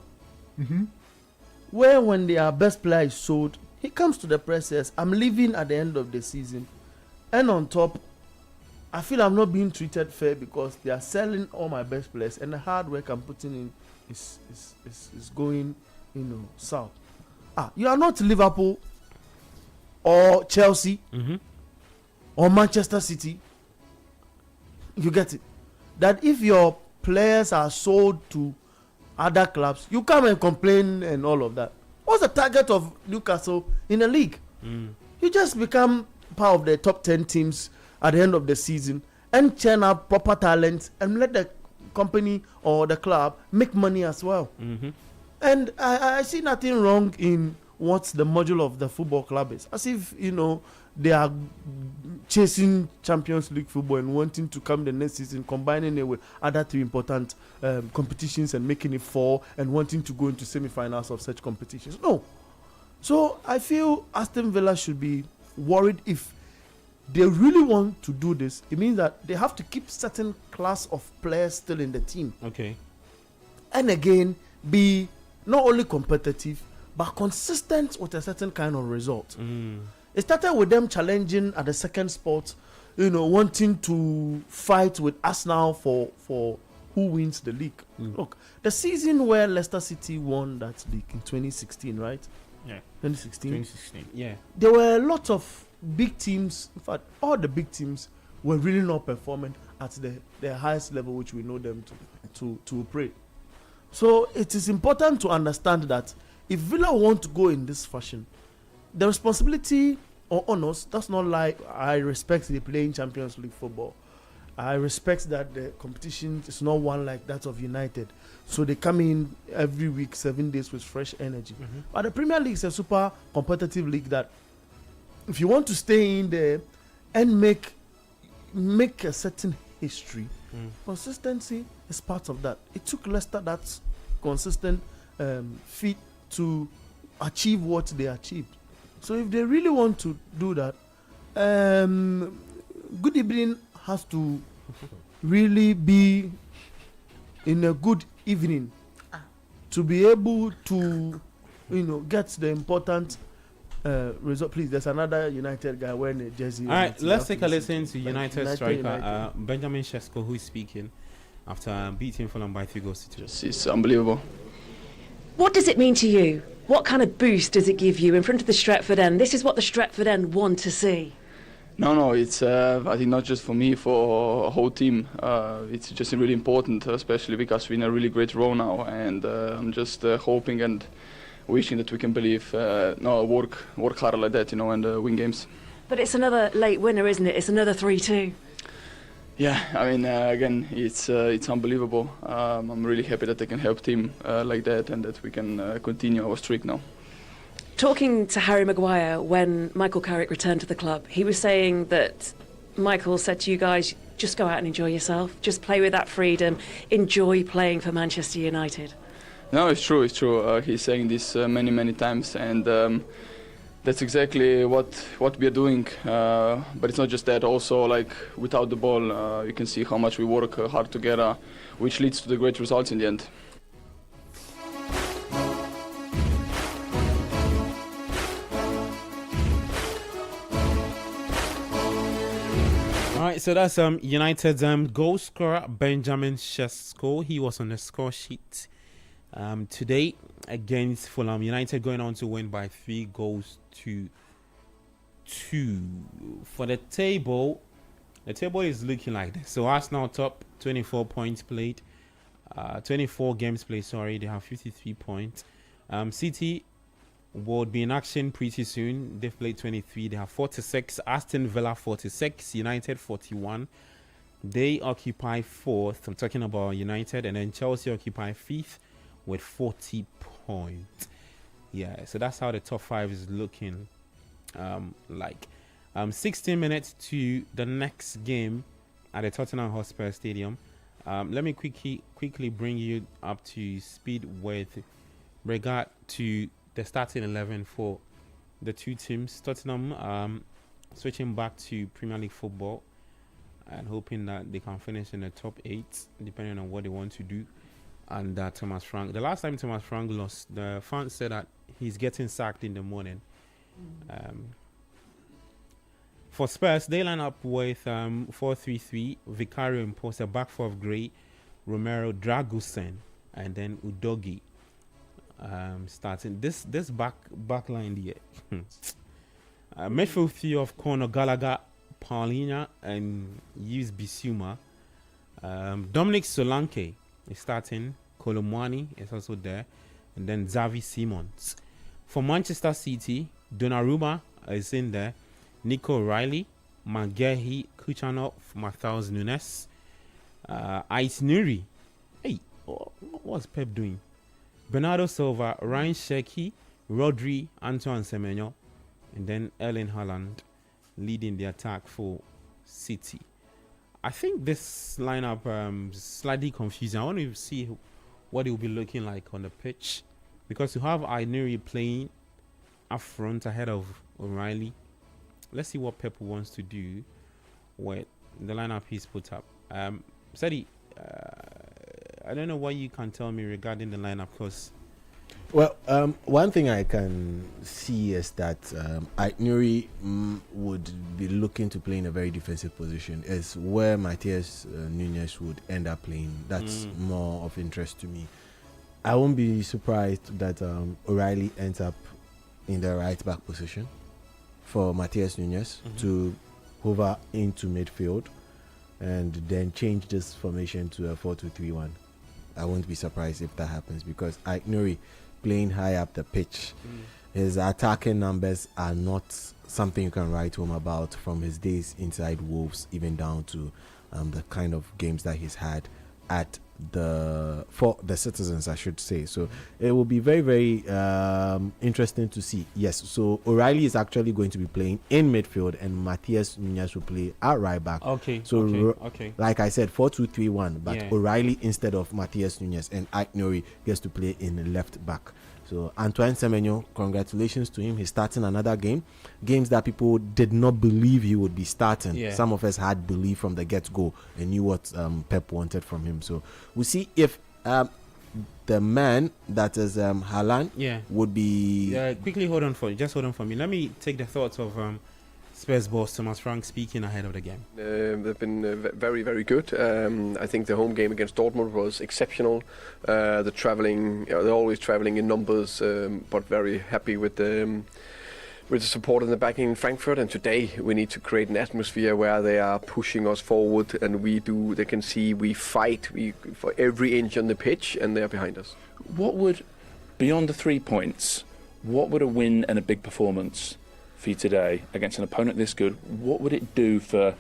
Where when their best player is sold, he comes to the press says, I'm leaving at the end of the season. And on top, I feel I'm not being treated fair because they are selling all my best players and the hard work I'm putting in is going, south. You are not Liverpool or Chelsea Mm-hmm. or Manchester City. You get it? That if your players are sold to other clubs, you come and complain and all of that. What's the target of Newcastle in the league? You just become part of the top 10 teams at the end of the season and churn up proper talent and let the company or the club make money as well. Mm-hmm. And I see nothing wrong in what the module of the football club is. As if, they are chasing Champions League football and wanting to come the next season, combining it with other 3 important competitions and making it 4 and wanting to go into semi-finals of such competitions. No. So I feel Aston Villa should be worried if they really want to do this. It means that they have to keep certain class of players still in the team. Okay. And again, be not only competitive, but consistent with a certain kind of result. It started with them challenging at the second spot, wanting to fight with Arsenal for who wins the league. Look, the season where Leicester City won that league in 2016, right? Yeah. 2016. Yeah. There were a lot of big teams. In fact, all the big teams were really not performing at the highest level which we know them to operate. So it is important to understand that if Villa want to go in this fashion, the responsibility or onus does not lie. I respect the playing Champions League football. I respect that the competition is not one like that of United. So they come in every week, 7 days with fresh energy. But the Premier League is a super competitive league that if you want to stay in there and make a certain history, consistency is part of that. It took Leicester that consistent feat to achieve what they achieved. So if they really want to do that, good evening has to really be in a good evening to be able to, get the important result. Please, there's another United guy wearing a jersey. All right, let's take a listen to United striker Benjamin Sesko, who is speaking after beating Fulham by 3-2. It's unbelievable. What does it mean to you? What kind of boost does it give you in front of the Stretford end? This is what the Stretford end want to see. No, it's I think not just for me, for a whole team. It's just really important, especially because we're in a really great row now, and I'm just hoping and wishing that we can work hard like that, and win games. But it's another late winner, isn't it? It's another 3-2. Yeah, I mean, again, it's unbelievable. I'm really happy that I can help team like that, and that we can continue our streak now. Talking to Harry Maguire when Michael Carrick returned to the club, he was saying that Michael said to you guys, just go out and enjoy yourself, just play with that freedom, enjoy playing for Manchester United. No, it's true. He's saying this many times, and that's exactly what we are doing. But it's not just that. Also, like without the ball, you can see how much we work hard together, which leads to the great results in the end. All right, so that's United's goal scorer Benjamin Sesko. He was on the score sheet today against Fulham. United going on to win by 3-2. For the table is looking like this. So Arsenal top, 24 points played, 24 games played. Sorry, they have 53 points. City would be in action pretty soon. They've played 23. They have 46. Aston Villa 46. United 41. They occupy 4th. I'm talking about United. And then Chelsea occupy 5th with 40 points. Yeah, so that's how the top 5 is looking like. 16 minutes to the next game at the Tottenham Hotspur Stadium. Let me quickly bring you up to speed with regard to the starting 11 for the two teams. Tottenham switching back to Premier League football and hoping that they can finish in the top 8 depending on what they want to do. And Thomas Frank, the last time Thomas Frank lost, the fans said that he's getting sacked in the morning. For Spurs, they line up with 4-3-3, Vicario in post, a back four of Gray, Romero, Dragusin, and then Udogi starting. This back line here. Midfield three of Conor Gallagher, Paulina, and Yves Bissouma. Dominic Solanke is starting. Kolomwani is also there, and then Xavi Simons. For Manchester City, Donnarumma is in there. Nico Riley, Mangehi, Kuchanov, Matheus Nunes, Ais Nuri. Hey, what's Pep doing? Bernardo Silva, Ryan Sheki, Rodri, Antoine Semenyo, and then Erling Haaland leading the attack for City. I think this lineup is slightly confusing. I want to see what it will be looking like on the pitch, because you have Ainuri playing up front ahead of O'Reilly. Let's see what Pep wants to do with the lineup he's put up. Sadi, I don't know what you can tell me regarding the lineup, because well, one thing I can see is that Ainuri would be looking to play in a very defensive position, is where Matheus Nunes would end up playing. That's more of interest to me. I won't be surprised that O'Reilly ends up in the right back position for Matheus Nunes to hover into midfield and then change this formation to a 4-2-3-1. I won't be surprised if that happens, because Ainuri playing high up the pitch, his attacking numbers are not something you can write home about from his days inside Wolves, even down to the kind of games that he's had at for the Citizens, I should say. So it will be very, very interesting to see. Yes, so O'Reilly is actually going to be playing in midfield, and Matheus Nunes will play at right back. Okay. So okay. Like I said, 4-2-3-1, but Yeah. O'Reilly instead of Matheus Nunes, and Ainuri gets to play in left back. So Antoine Semenyo, congratulations to him. He's starting another game. Games that people did not believe he would be starting. Yeah. Some of us had belief from the get-go and knew what Pep wanted from him. So we'll see if the man that is Haaland would be... Quickly hold on for me. Let me take the thoughts of Spurs boss Thomas Frank speaking ahead of the game. They've been very, very good. I think the home game against Dortmund was exceptional. The traveling, they're always traveling in numbers, but very happy with the support and the backing in Frankfurt. And today we need to create an atmosphere where they are pushing us forward, and they can see we fight for every inch on the pitch, and they are behind us. What would, beyond the 3 points, what would a win and a big performance for you today against an opponent this good, what would it do for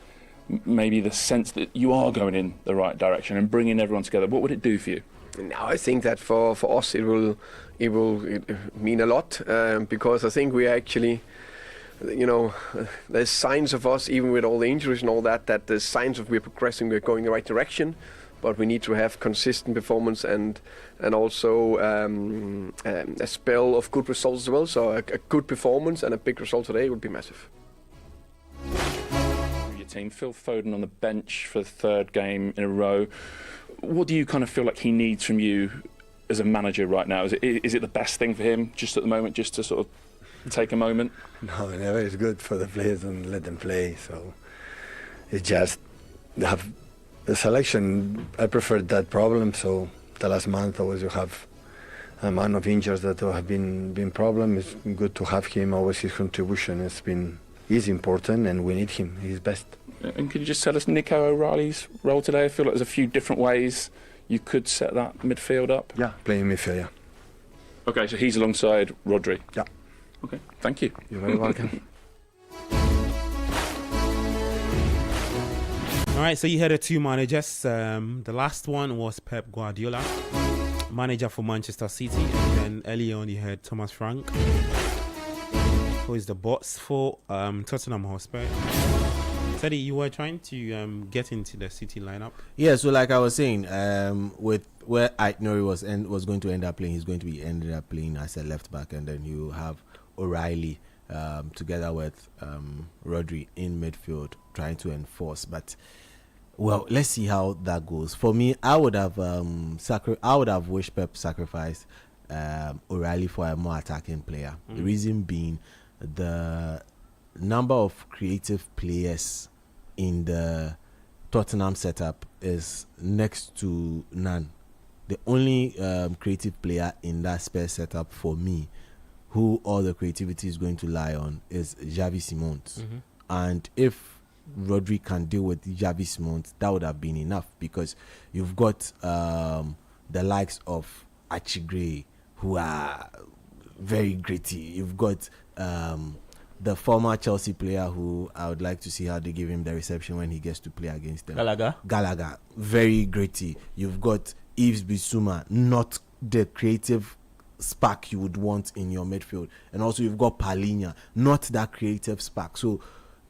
maybe the sense that you are going in the right direction and bringing everyone together? What would it do for you? Now I think that for us it will mean a lot, because I think we are actually, there's signs of us, even with all the injuries and all that there's signs of we're progressing, we're going the right direction. But we need to have consistent performance and also a spell of good results as well. So a good performance and a big result today would be massive. Your team, Phil Foden on the bench for the third game in a row. What do you kind of feel like he needs from you as a manager right now? Is it the best thing for him just at the moment, just to sort of take a moment? No, never is good for the players and let them play. So it's just they have the selection. I prefer that problem. So the last month always you have a amount of injuries that have been problem. It's good to have him. Always his contribution is important, and we need him. He's best. And could you just tell us Nico O'Reilly's role today? I feel like there's a few different ways you could set that midfield up. Yeah, playing midfield. Yeah. Okay, so he's alongside Rodri. Yeah. Okay, thank you. You're very welcome. All right, so you heard the two managers. The last one was Pep Guardiola, manager for Manchester City, and then earlier on you heard Thomas Frank, who is the boss for Tottenham Hotspur. Teddy, you were trying to get into the City lineup. Yeah, so like I was saying, with where Aitnori was going to end up playing, he's going to be ended up playing as a left back, and then you have O'Reilly together with Rodri in midfield trying to enforce. But well, let's see how that goes. For me, I would have wished Pep sacrificed O'Reilly for a more attacking player. The reason being the number of creative players in the Tottenham setup is next to none. The only creative player in that Spurs setup for me, who all the creativity is going to lie on, is Xavi Simons. And if Rodri can deal with Xavi Simons, that would have been enough, because you've got the likes of Achigre, who are very gritty. You've got the former Chelsea player, who I would like to see how they give him the reception when he gets to play against them. Gallagher, very gritty. You've got Yves Bissouma, not the creative spark you would want in your midfield. And also you've got Palhinha, not that creative spark. So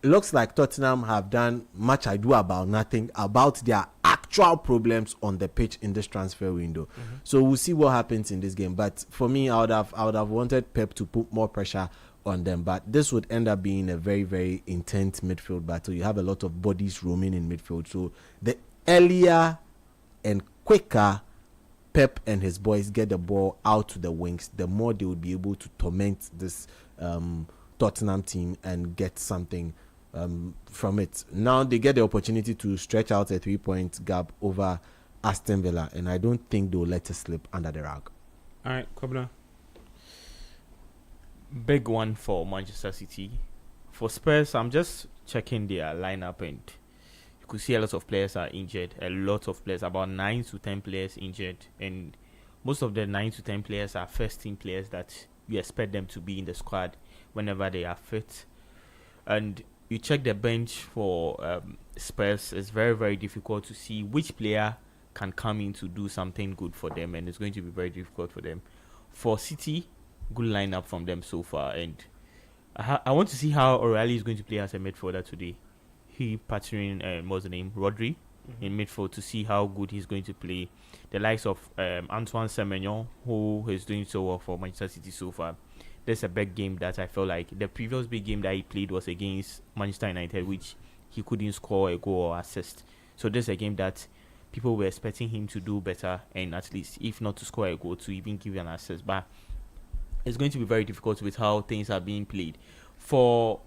it looks like Tottenham have done much ado about nothing about their actual problems on the pitch in this transfer window. So we'll see what happens in this game. But for me, I would have wanted Pep to put more pressure on them. But this would end up being a very, very intense midfield battle. You have a lot of bodies roaming in midfield. So the earlier and quicker Pep and his boys get the ball out to the wings, the more they would be able to torment this Tottenham team and get something from it. Now they get the opportunity to stretch out a 3-point gap over Aston Villa, and I don't think they'll let it slip under the rug. All right, Kobla. Big one for Manchester City. For Spurs, I'm just checking their lineup, and you could see a lot of players are injured. A lot of players, about 9 to 10 players injured, and most of the 9 to 10 players are first team players that you expect them to be in the squad whenever they are fit. And you check the bench for Spurs, it's very, very difficult to see which player can come in to do something good for them, and it's going to be very difficult for them. For City, good lineup from them so far, and I want to see how O'Reilly is going to play as a midfielder today. He partnering, what's the name, Rodri, in midfield to see how good he's going to play. The likes of Antoine Semenyo, who is doing so well for Manchester City so far. There's a big game that I felt like the previous big game that he played was against Manchester United, which he couldn't score a goal or assist. So there's a game that people were expecting him to do better, and at least, if not to score a goal, to even give an assist. But it's going to be very difficult with how things are being played. For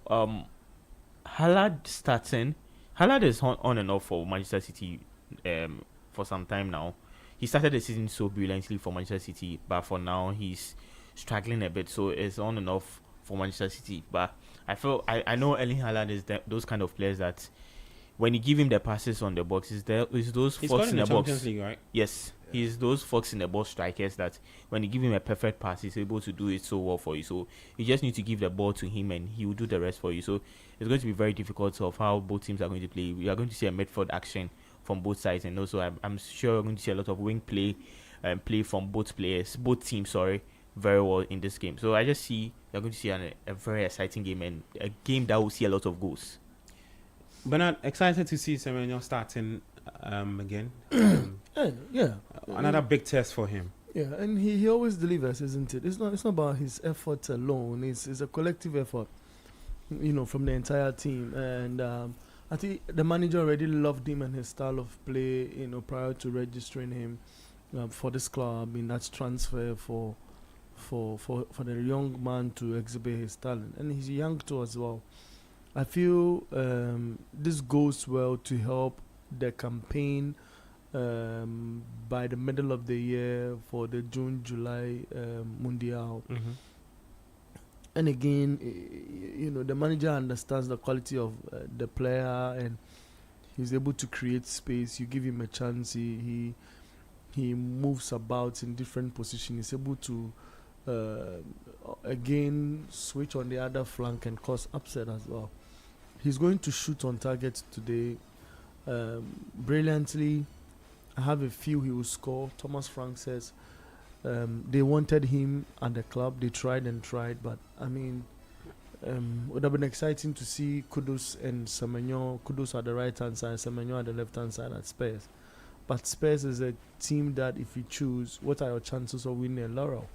Haaland starting, Haaland is on and off for Manchester City for some time now. He started the season so brilliantly for Manchester City, but for now he's struggling a bit, so it's on and off for Manchester City. But I know Erling Haaland is those kind of players that when you give him the passes on the box, is those fox in the box. League, right? Yes, he's those fox in the box strikers that when you give him a perfect pass, he's able to do it so well for you. So you just need to give the ball to him, and he will do the rest for you. So it's going to be very difficult of how both teams are going to play. We are going to see a midfield action from both sides, and also I'm sure we're going to see a lot of wing play from both teams. Very well in this game. So I just see you're going to see a very exciting game, and a game that will see a lot of goals. Bernard, excited to see Semenyo starting again. Yeah. Another big test for him. Yeah, and he always delivers, isn't it? It's not about his effort alone. It's a collective effort, from the entire team. And I think the manager already loved him and his style of play, prior to registering him for this club in that transfer for the young man to exhibit his talent. And he's young too as well. I feel this goes well to help the campaign by the middle of the year for the June-July Mundial. Mm-hmm. And again, the manager understands the quality of the player, and he's able to create space. You give him a chance, he moves about in different positions. He's able to again switch on the other flank and cause upset as well. He's going to shoot on target today brilliantly. I have a feel he will score. Thomas Frank says they wanted him at the club. They tried, but would have been exciting to see Kudus and Semenyo. Kudus at the right hand side, Semenyo at the left hand side at Spurs. But Spurs is a team that if you choose, what are your chances of winning a laurel?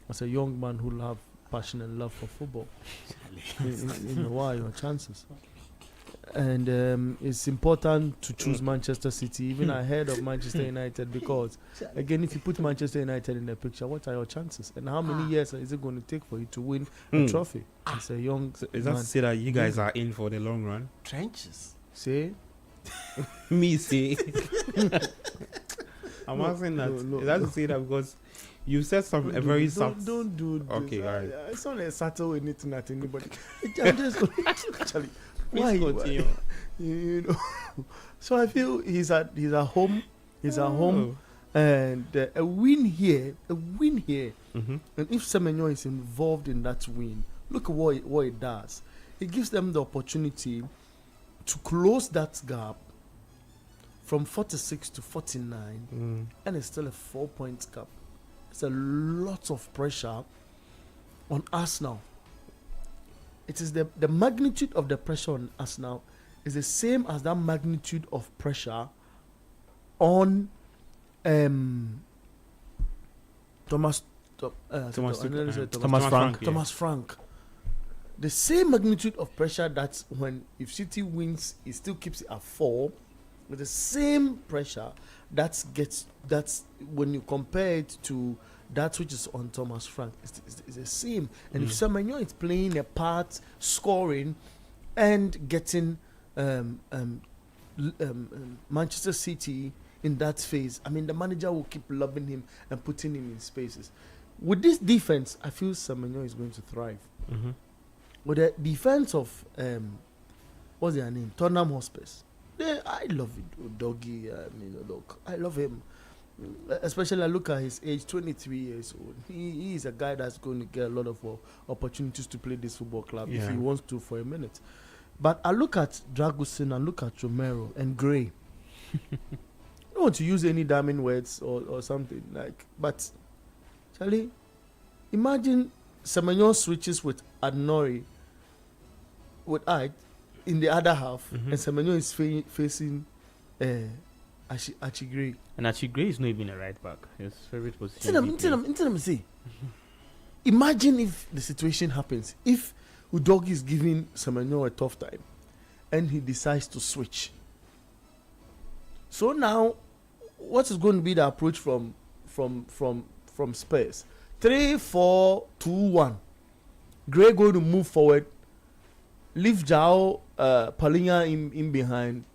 As a young man who have passion and love for football, what are your chances? And it's important to choose Manchester City even ahead of Manchester United, because again, if you put Manchester United in the picture, what are your chances? And how many years is it going to take for you to win a trophy? It's a young Is that to say that you guys are in for the long run? Trenches. Say? Me say. I'm asking that. Is that to say that because you said something very soft? Don't do this. Okay, all right. It's not a subtle way anything at anybody. I'm just actually. Please continue. So I feel he's at home. He's at home, and a win here. Mm-hmm. And if Semenyo is involved in that win, look at what it does. It gives them the opportunity to close that gap from 46 to 49, and it's still a 4-point gap. It's a lot of pressure on Arsenal. It is the magnitude of the pressure on Arsenal is the same as that magnitude of pressure on Thomas Frank. The same magnitude of pressure that if City wins, it still keeps it at 4. With the same pressure that's when you compare it to that which is on Thomas Frank, it's the same. And if Semenyo is playing a part, scoring, and getting Manchester City in that phase, the manager will keep loving him and putting him in spaces. With this defense, I feel Semenyo is going to thrive. Mm-hmm. With the defense of what's their name? Tottenham Hotspurs. I love it, Doggy. Look, I love him. Especially I look at his age, 23 years old. He is a guy that's going to get a lot of opportunities to play this football club if he wants to for a minute. But I look at Dragusin, I look at Romero and Gray. I don't want to use any damning words or something but Charlie, imagine Semenyo switches with Adnori with Ike in the other half, and Semenyo is facing Achigre. And Achigre is not even a right back. His favorite position. Imagine if the situation happens. If Udogi is giving Semenyo a tough time and he decides to switch. So now, what is going to be the approach from Spurs? 3-4-2-1. Gray going to move forward. Leave Jao, Palinha in behind.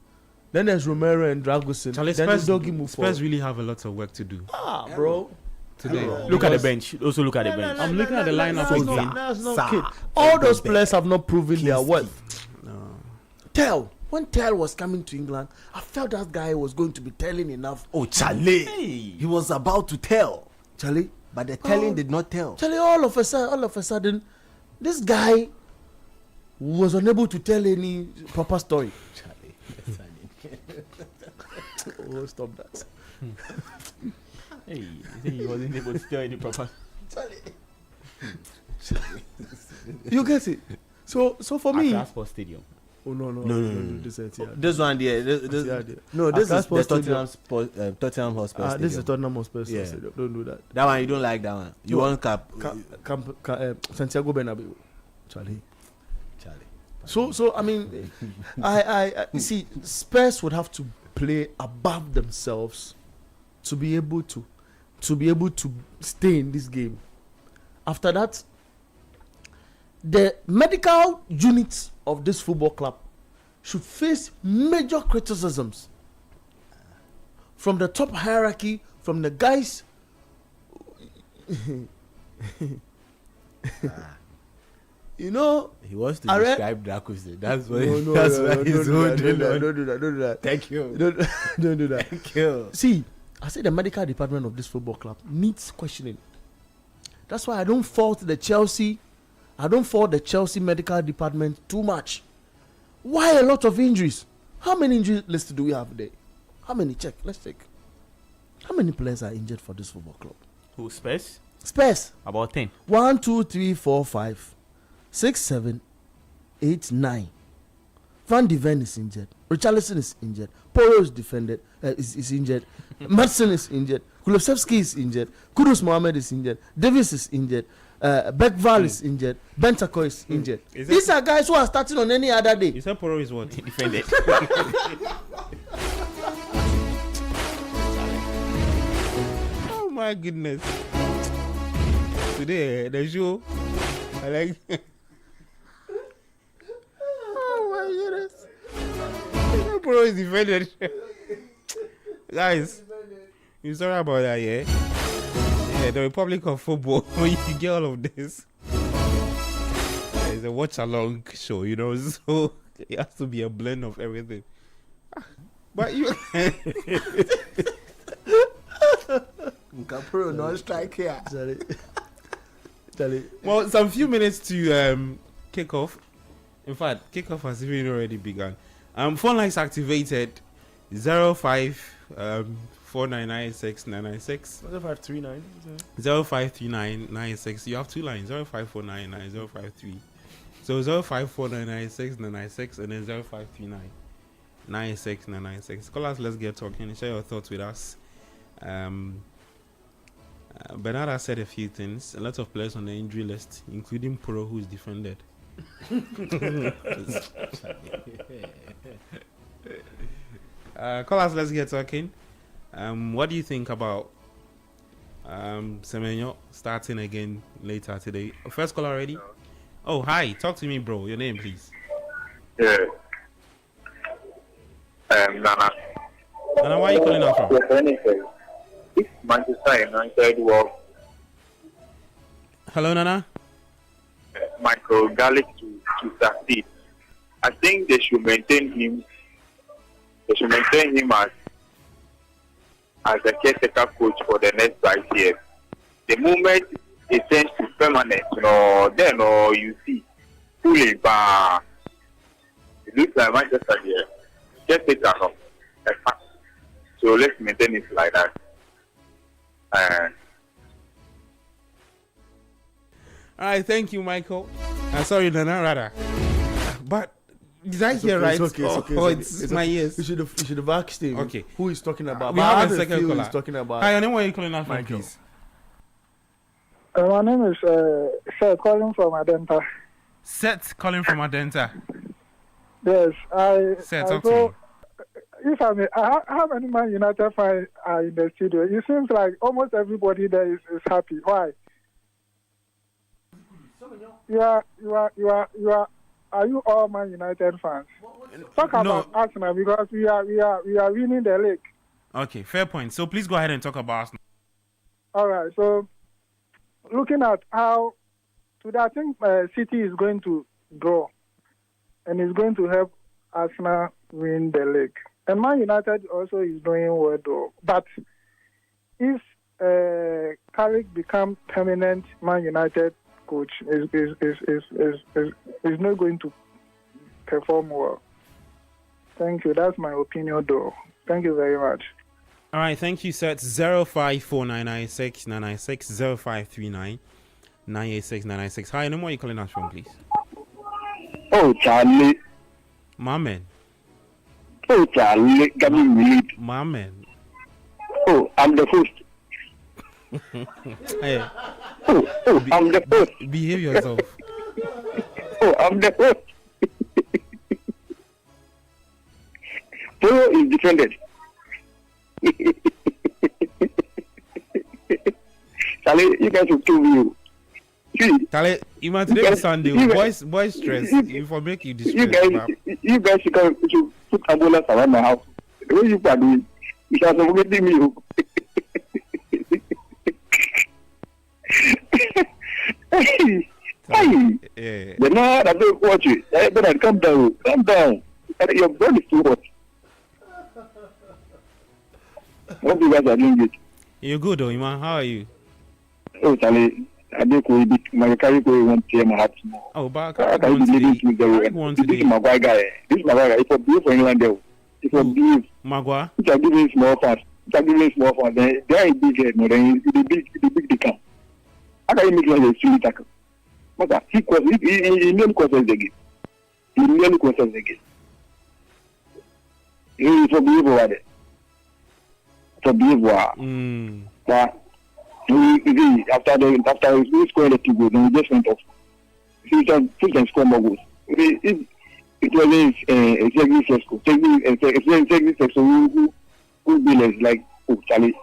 Then there's Romero and Dragusin. Charlie, then Udogi move forward. Spurs really have a lot of work to do Bro. today. Look at the bench. Also look at the bench. I'm looking at the lineup again. That's not kid. All those players have not proven their worth. No. When Tell was coming to England, I felt that guy was going to be telling enough. Oh, Charlie. He was about to tell. Charlie, But the telling did not tell. Charlie, all of a sudden, this guy was unable to tell any proper story. Oh, stop that. Hey, he wasn't able to tell any proper. You get it? So for me. Transport Stadium. Oh no. This one there. No, this is the Tottenham Hotspur. This is Tottenham Hotspur. Yeah. Stadium. Don't do that. That one you don't like that one. You want Santiago Bernabeu. Charlie. So I mean, I see Spurs would have to play above themselves to be able to stay in this game. After that, the medical unit of this football club should face major criticisms from the top hierarchy, from the guys. You know, he wants to describe Dracusi. That's why. He's don't do that. Thank you. Don't do that. Thank you. See, I say the medical department of this football club needs questioning. That's why I don't fault the Chelsea medical department too much. Why a lot of injuries? How many injury lists do we have there? How many? Let's check. How many players are injured for this football club? Who, Spurs? Spurs. About 10. 1, 2, 3, 4, 5, 6, 7, 8, 9. Van de Ven is injured. Richarlison is injured. Poro is injured. Madsen is injured. Kulusevski is injured. Kudus Mohamed is injured. Davis is injured. Beckval is injured. Bentancur is injured. These are guys who are starting on any other day. You said Poro is what? Defended. Oh my goodness. Today, the show. I like. Oh my goodness. Poro is defended. Guys, you sorry about that, yeah? Yeah, the Republic of Football, when you get all of this, it's a watch along show, you know, so it has to be a blend of everything. But you. Capro, no strike here. Charlie. Well, some few minutes to kick off. In fact, kickoff has even already begun. Phone lines activated 05 4996 996 0539 053996. You have two lines 0549 053. So 054996 996 and then 0539 96 996. Call us, let's get talking. Share your thoughts with us. Bernard has said a few things. A lot of players on the injury list, including Poro, who's defended. Call us, let's get talking. What do you think about Semenyo starting again later today? First call already? Oh, hi. Talk to me, bro. Your name, please. Yeah. Nana. Nana, where are you calling out from? If Manchester United was Hello, Nana. Michael Carrick to succeed, I think they should maintain him. They should maintain him as a caretaker coach for the next 5 years. The moment it turns to permanent, then you see, fully, but it looks like Manchester here. Caretaker, no. So let's maintain it like that. All right, thank you, Michael. Sorry, Nana, rather. But Did I hear right? It's okay. Oh, it's my ears. You should have asked him. Okay. Who he's talking about? We But I have a second feel caller. he's talking about. Hi, your name, where are you calling us from, Michael. please? My name is Seth, calling from Adenta. Seth calling from Adenta. Yes, Seth, I talk to go, me. if I may, how many Man United fans are in the studio? It seems like almost everybody there is happy. Why? Are you all Man United fans? Talk about Arsenal because we are winning the league. Okay, fair point. So please go ahead and talk about Arsenal. All right. So looking at how today, I think City is going to draw, and it's going to help Arsenal win the league. And Man United also is doing well though. But if Carrick become permanent Man United coach, is not going to perform well. Thank you. That's my opinion though. Thank you very much. All right, thank you, Seth. 054996 0539 986 996. Hi, no more you calling us from, please. Oh, Charlie. My man. Oh, Charlie. My man. Oh, I'm the host. Hey, I'm the host. behave yourself. Oh, I'm the host. Polo is defended. Charlie, you guys will kill me. See, Charlie, even today is Sunday. Boys stress. If I make you distress, you guys should put ambulance around my house. The way you are doing, you are suffocating me. Hey, yeah. you know, I don't watch it. I better calm down. Calm down. Your blood is too hot. Hope you guys are doing it. You're good, though, Iman. How are you? Oh, Charlie, I think my Carrick won't tear my heart more. Oh, but I can't believe this is my guy. This is my guy. It's a belief for England, though. It's a belief. Magua? It's a giving small fans. It's a giving small fans. They are in big head, no? Then the big they come. How can you make like a silly tackle? But he nearly crosses the game. He nearly crosses the game. He is a believer over there. It's a believer. But after he scored the 2 goals, then he just went off. He can score more goals. It was a Segui Sesko. Segui Sesko who be like, oh, Charlie.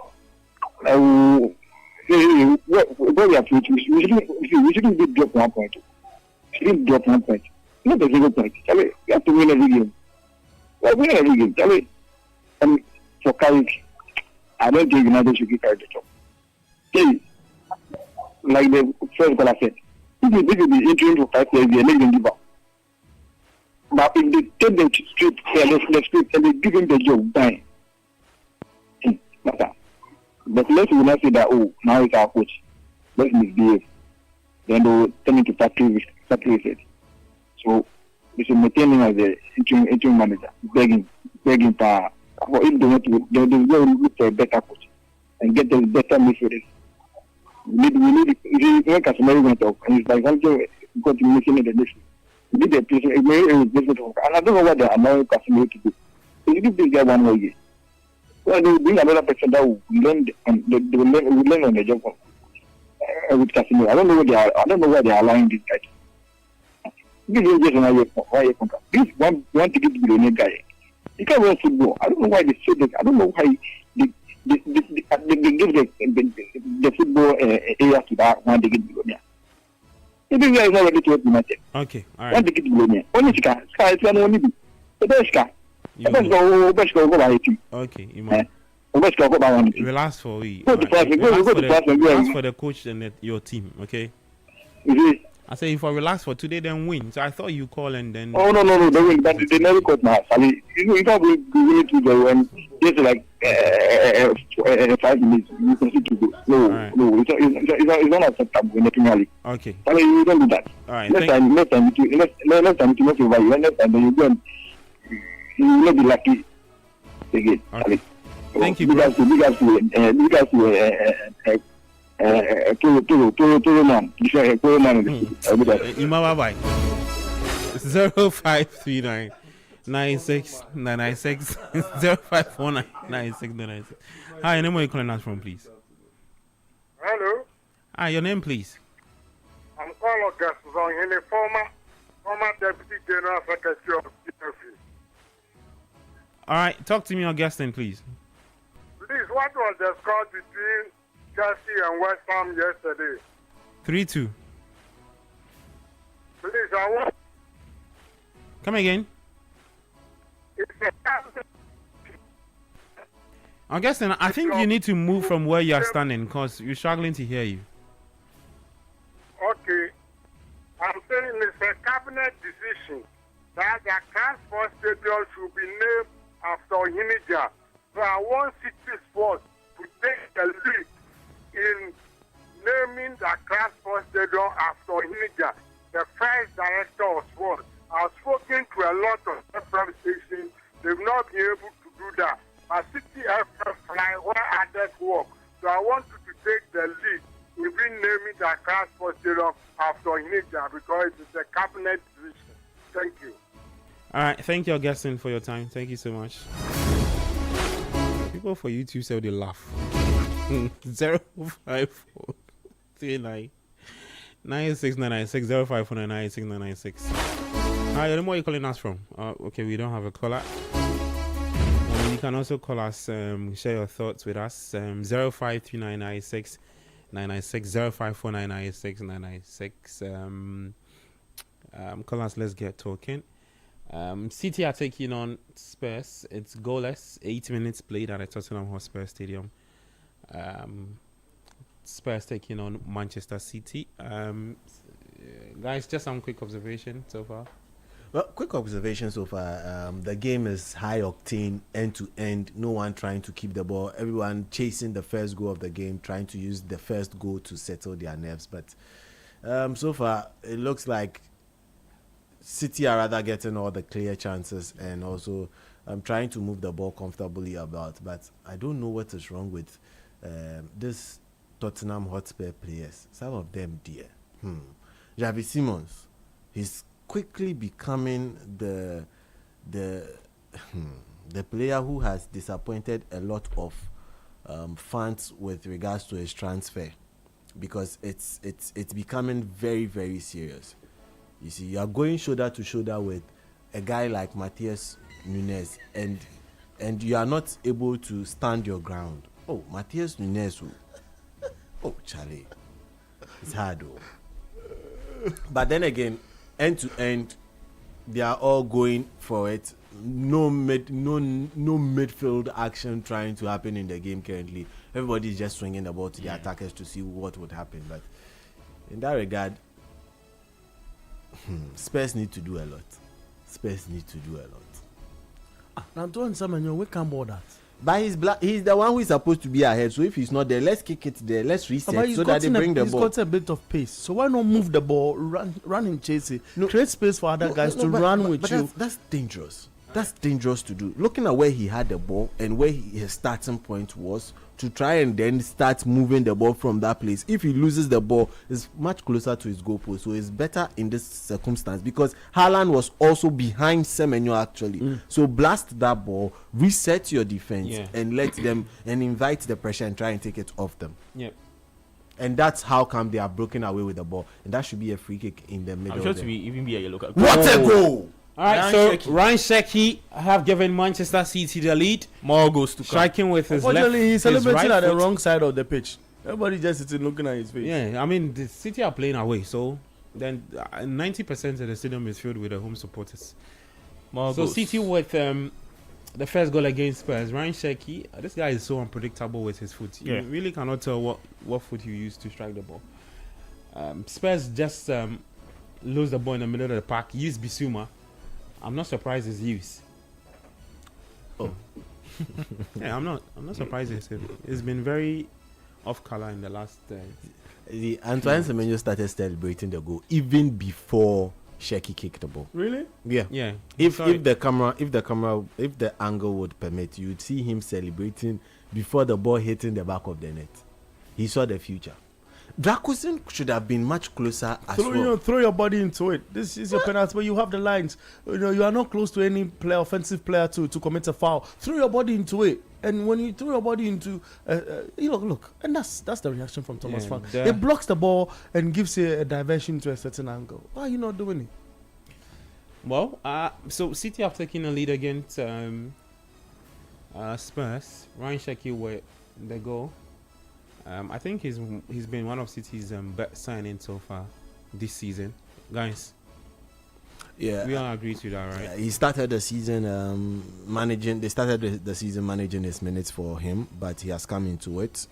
What we have to we shouldn't be drop 1 point. We shouldn't drop 1 point. Not a single point. Charlie, we have to win every game. We have to win every game. Charlie, for Carrick, I don't think United should give Carrick the job. See, like the first caller said, if you be interim for 5 years, they make them give up. But if they take them straight, and they give him the job, dying. But let's not say that, oh, now it's our coach. Let's misbehave. Then they'll turn into factory reset. So we should maintain him as the interim manager, begging for if they want to, they'll look for a better coach and get the better midfielders. We need Casemiro went up, and it's like something got to missing in the nation. We need a replacement of, and I don't know what they're allowing Casemiro to do. So you give this guy 1 more year. Well, they will bring another person that will learn on the job with Casemiro. I don't know why they are allowing this guy. This is just another why contract. This one to give the guy. He can't run football. I don't know why they say this. I don't know why they give the football area to that one they get billionaire. This guy is not ready to work United. Okay, all right. One they get billionaire. Only Sky is one only. The best Sky. Okay, Iman. Relax for we. Relax for the coach and your team, okay? I say if I relax for today, then win. So I thought you call and then. Oh no, they win, but they never caught my house. I mean, you can't win to the when just like 5 minutes you can see to go. No, it's not acceptable in the Premier League. Okay. I mean, you don't do that. All right. Next time, to not survive you. Next time, then you go and you will not be lucky again. Okay. Thank you, bro. Big guys to man. Ima, bye-bye. 0539 96 996 0549 96 996. Hi, name where you calling us from, please? Hello. Hi, your name, please. I'm calling Gaston in the former Deputy General Secretary of CFE. All right, talk to me, Augustine, please. Please, what was the score between Chelsea and West Ham yesterday? 3-2. Please, I want. Come again. It's Augustine, I think you need to move from where you are standing because we're struggling to hear you. Okay. I'm saying it's a cabinet decision that the Transport Stadium should be named after Hinija. So I want City Sports to take the lead in naming the Transport Stadium after Hinija, the first director of sports. I've spoken to a lot of FM stations. They've not been able to do that. But City FM fly where others work. So I want you to take the lead in renaming the Transport Stadium after Hinija because it's a cabinet decision. Thank you. All right, thank you, Augustine, for your time. Thank you so much. People for YouTube say they laugh. 05439 96996 05496 Hi, the more you calling us from? Okay, we don't have a caller. You can also call us, share your thoughts with us. 053996 996 054996 996. Call us, let's get talking. City are taking on Spurs. It's goalless. 8 minutes played at the Tottenham Hotspur Stadium. Spurs taking on Manchester City. Guys, just some quick observation so far. Well, quick observation so far. The game is high octane, end to end. No one trying to keep the ball. Everyone chasing the first goal of the game, trying to use the first goal to settle their nerves. But so far, it looks like City are rather getting all the clear chances and also trying to move the ball comfortably about. But I don't know what is wrong with this Tottenham Hotspur players. Some of them, dear. Javi Simons, he's quickly becoming the player who has disappointed a lot of fans with regards to his transfer, because it's becoming very, very serious. You see, you are going shoulder to shoulder with a guy like Matheus Nunes, and you are not able to stand your ground. Oh, Matheus Nunes. Oh, Charlie, it's hard though. But then again, end to end, they are all going for it. No midfield action trying to happen in the game currently. Everybody is just swinging the ball to the attackers to see what would happen. But in that regard, Spurs need to do a lot. Now, don't Samuel, we can't board that. But he's the one who is supposed to be ahead. So if he's not there, let's kick it there. Let's reset so that they bring the ball. He's got a bit of pace. So why not move the ball, run and chase it? Create space for other guys to run with you. That's dangerous. That's dangerous to do. Looking at where he had the ball and where his starting point was, to try and then start moving the ball from that place. If he loses the ball, it's much closer to his goal post. So it's better in this circumstance because Haaland was also behind Semenyo actually. So blast that ball, reset your defense, and let them and invite the pressure and try and take it off them. Yeah. And that's how come they are broken away with the ball. And that should be a free kick in the middle. I'm sure to be even be a yellow card. What a goal! All right, Ryan Sheki have given Manchester City the lead. More goals to come. Striking with his left. Unfortunately, he's celebrating right at the foot. wrong side of the pitch. Everybody just sitting looking at his face. Yeah, I mean, the City are playing away, so then 90% of the stadium is filled with the home supporters. More So goals. City with the first goal against Spurs, Ryan Sheki, this guy is so unpredictable with his foot. You really cannot tell what foot he used to strike the ball. Spurs just lose the ball in the middle of the park, use Bissouma. I'm not surprised it's used. Oh. Yeah, I'm not surprised it's him. It's been very off color in the last. Antoine Semenyo started celebrating the goal even before Sheki kicked the ball. Really? Yeah. Yeah. If the angle would permit, you'd see him celebrating before the ball hitting the back of the net. He saw the future. Dracosin should have been much closer as Throw, well. throw your body into it. This is your penalty, but you have the lines. You are not close to any player, offensive player to commit a foul. Throw your body into it. And when you throw your body into, look, and that's the reaction from Thomas Frank. It blocks the ball and gives a diversion to a certain angle. Why are you not doing it? Well, so City have taken a lead against Spurs. Ryan Shaki with the goal. I think he's been one of City's best signings so far this season, guys. Yeah, we all agree to that, right? He started the season managing. They started the season managing his minutes for him, but he has come into it.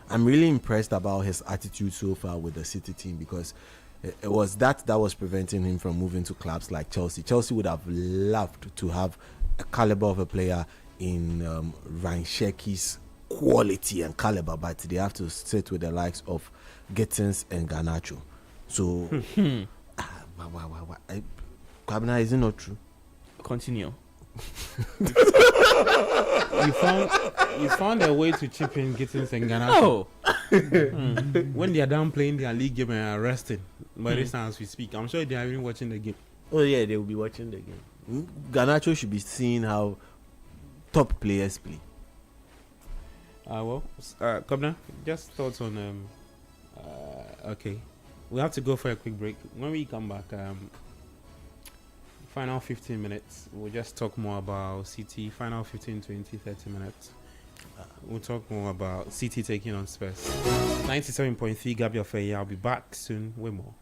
I'm really impressed about his attitude so far with the City team, because it was that was preventing him from moving to clubs like Chelsea. Chelsea would have loved to have a caliber of a player in Ryan Sheki's quality and caliber, but they have to sit with the likes of Gittins and Garnacho. So, Kabina, is it not true? Continue. you found a way to chip in Gittins and Garnacho. When they are done playing their league game and are resting, by this time as we speak, I'm sure they are even watching the game. Oh yeah, they will be watching the game. Garnacho should be seeing how top players play. Kabna, just thoughts on okay, we have to go for a quick break. When we come back, final 15 minutes, we'll just talk more about City. Final 15, 20, 30 minutes, we'll talk more about City taking on Spurs. 97.3 Gabi Ofeya. I'll be back soon with more.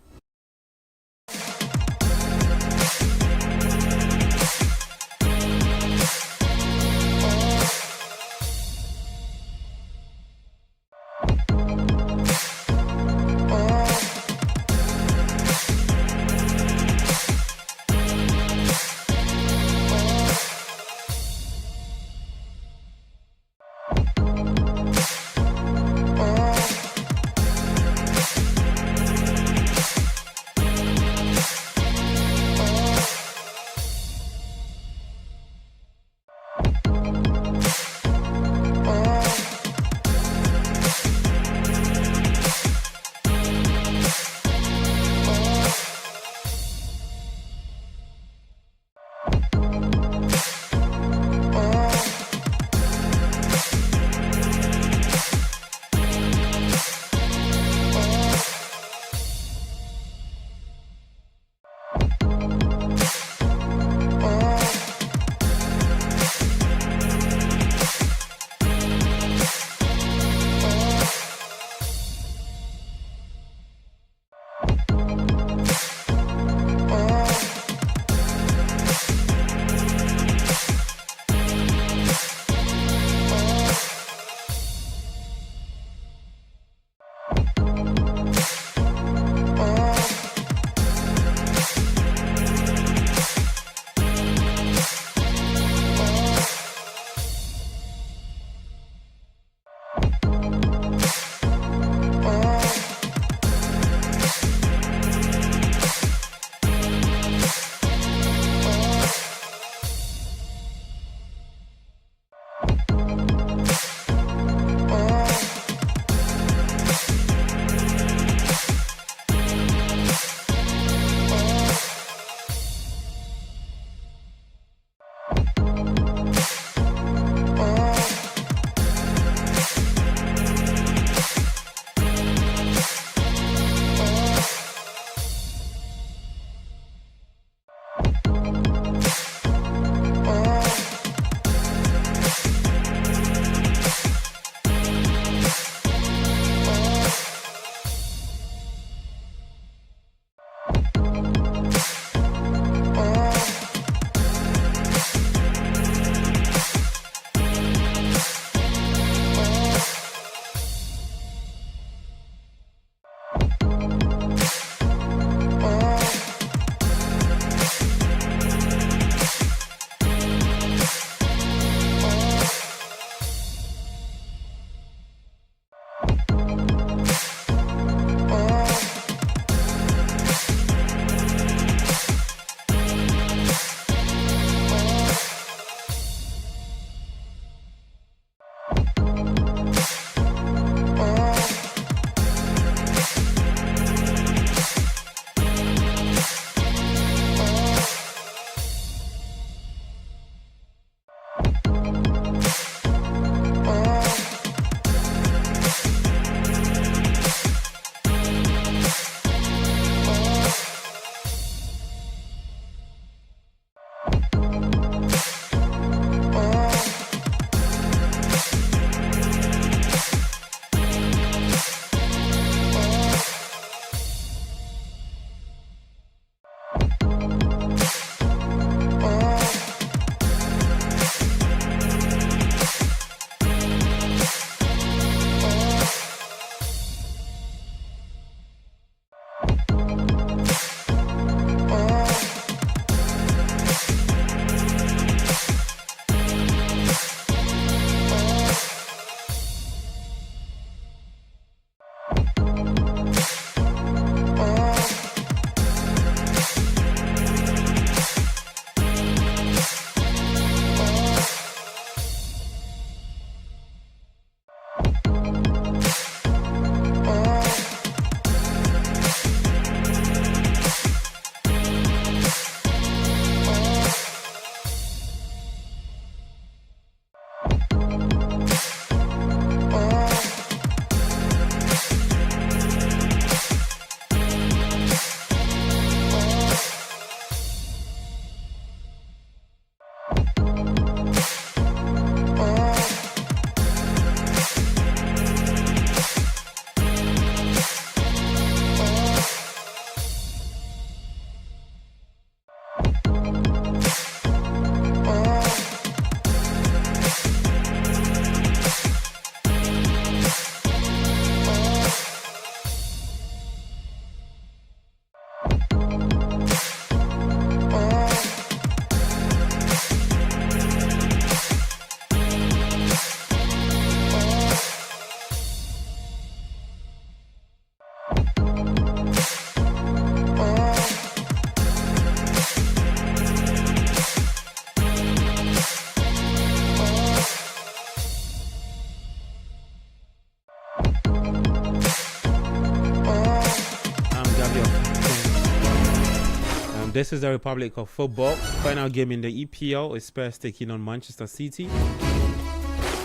This is the Republic of Football. Final game in the EPL is Spurs taking on Manchester City.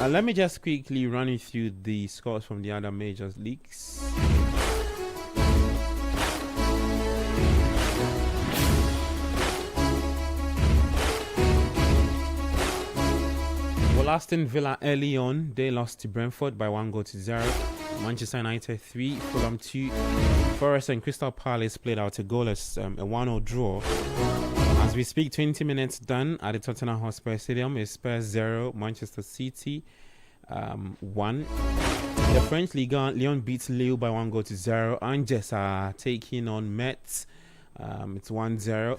Let me just quickly run you through the scores from the other major leagues. Well, Aston Villa early on, they lost to Brentford by 1-0. Manchester United 3, Fulham 2. Forest and Crystal Palace played out a goalless, a 1-0 draw. As we speak, 20 minutes done at the Tottenham Hotspur Stadium. Is Spurs 0, Manchester City 1. The French Ligue 1, Lyon beats Lille by 1-0. Angers are taking on Metz. It's 1-0.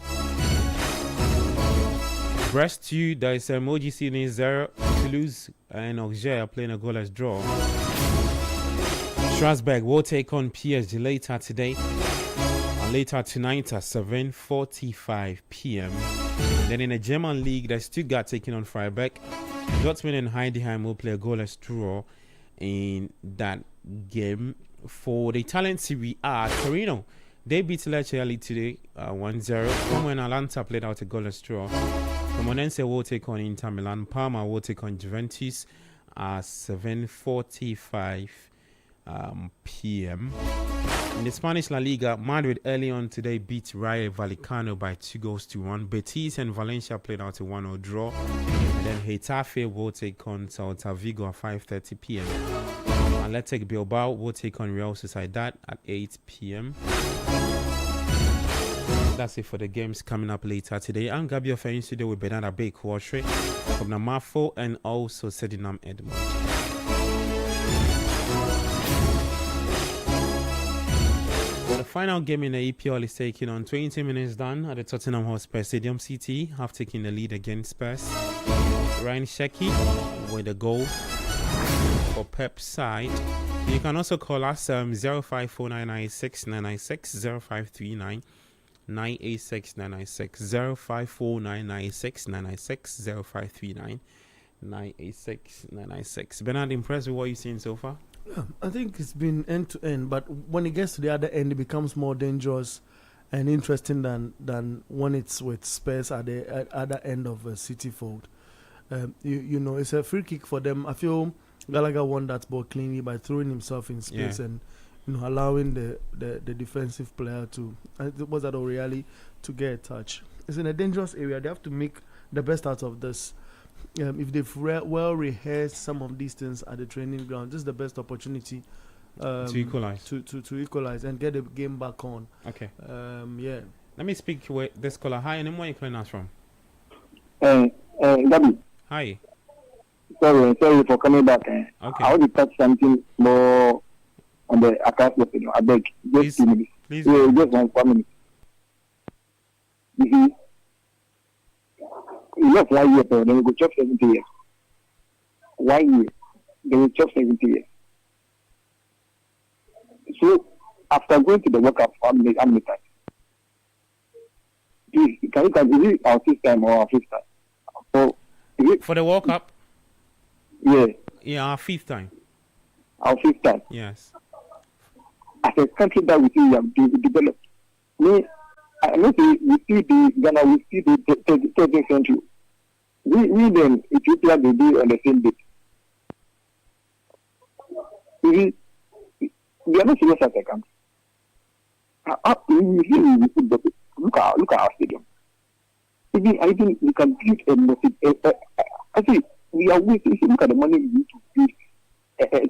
Brest 2, there is OGC 0. Toulouse and Auxerre are playing a goalless draw. Strasbourg will take on PSG later today. And later tonight at 7:45 p.m. Then in the German league, there's Stuttgart taking on Freiburg. Dortmund and Heidenheim will play a goalless draw in that game. For the Italian Serie A, Torino, they beat Lecce today 1-0. Como and Atalanta played out a goalless draw. Cremonese will take on Inter Milan. Parma will take on Juventus at 7:45 p.m. In the Spanish La Liga, Madrid early on today beat Rayo Vallecano by 2-1. Betis and Valencia played out a 1-0 draw. And then Getafe will take on Celta Vigo at 5:30 p.m. Athletic Bilbao will take on Real Sociedad at 8 p.m. That's it for the games coming up later today. I'm Gabi of Studio with Bernard Abe Kwashre from Namafo and also Sedinam Edmond. The final game in the EPL is taking on 20 minutes done at the Tottenham Hotspur Stadium. City have taken the lead against Spurs. Ryan Sheki with a goal for Pep's side. You can also call us 054996 0539 986 996 054996 996 0539 986 996. Bernard, impressed with what you've seen so far? Yeah, I think it's been end to end, but when it gets to the other end, it becomes more dangerous and interesting than when it's with Spurs at the other end of a City fold. You know, it's a free kick for them. I feel Gallagher won that ball cleanly by throwing himself in space and allowing the defensive player to, was that O'Reilly, to get a touch. It's in a dangerous area. They have to make the best out of this. If they've well rehearsed some of these things at the training ground, this is the best opportunity to equalize. To equalize and get the game back on. Okay. Yeah. Let me speak with this caller. Hi, and where are you calling us from? Gabi. Hi. Sorry for coming back. Okay. I want to touch something more on the account of I beg. Just 2 minutes. Please. Yeah, just 1 minute. You see, you lost 1 year, then you go chop 70 years. 1 year, then you chop 70 years. So, after going to the World Cup, how many times? Please, is it our 5th time or our 5th time? So, for the World Cup? Yeah. Yeah, our 5th time. Our 5th time? Yes. As a country that we see have developed. I know we see the Ghana, we see the 13th century. We then, Ethiopia, they do on the same date. We are not serious as a country. Look at our stadium. I think we can build I think we are waiting. If you look at the money we need to build,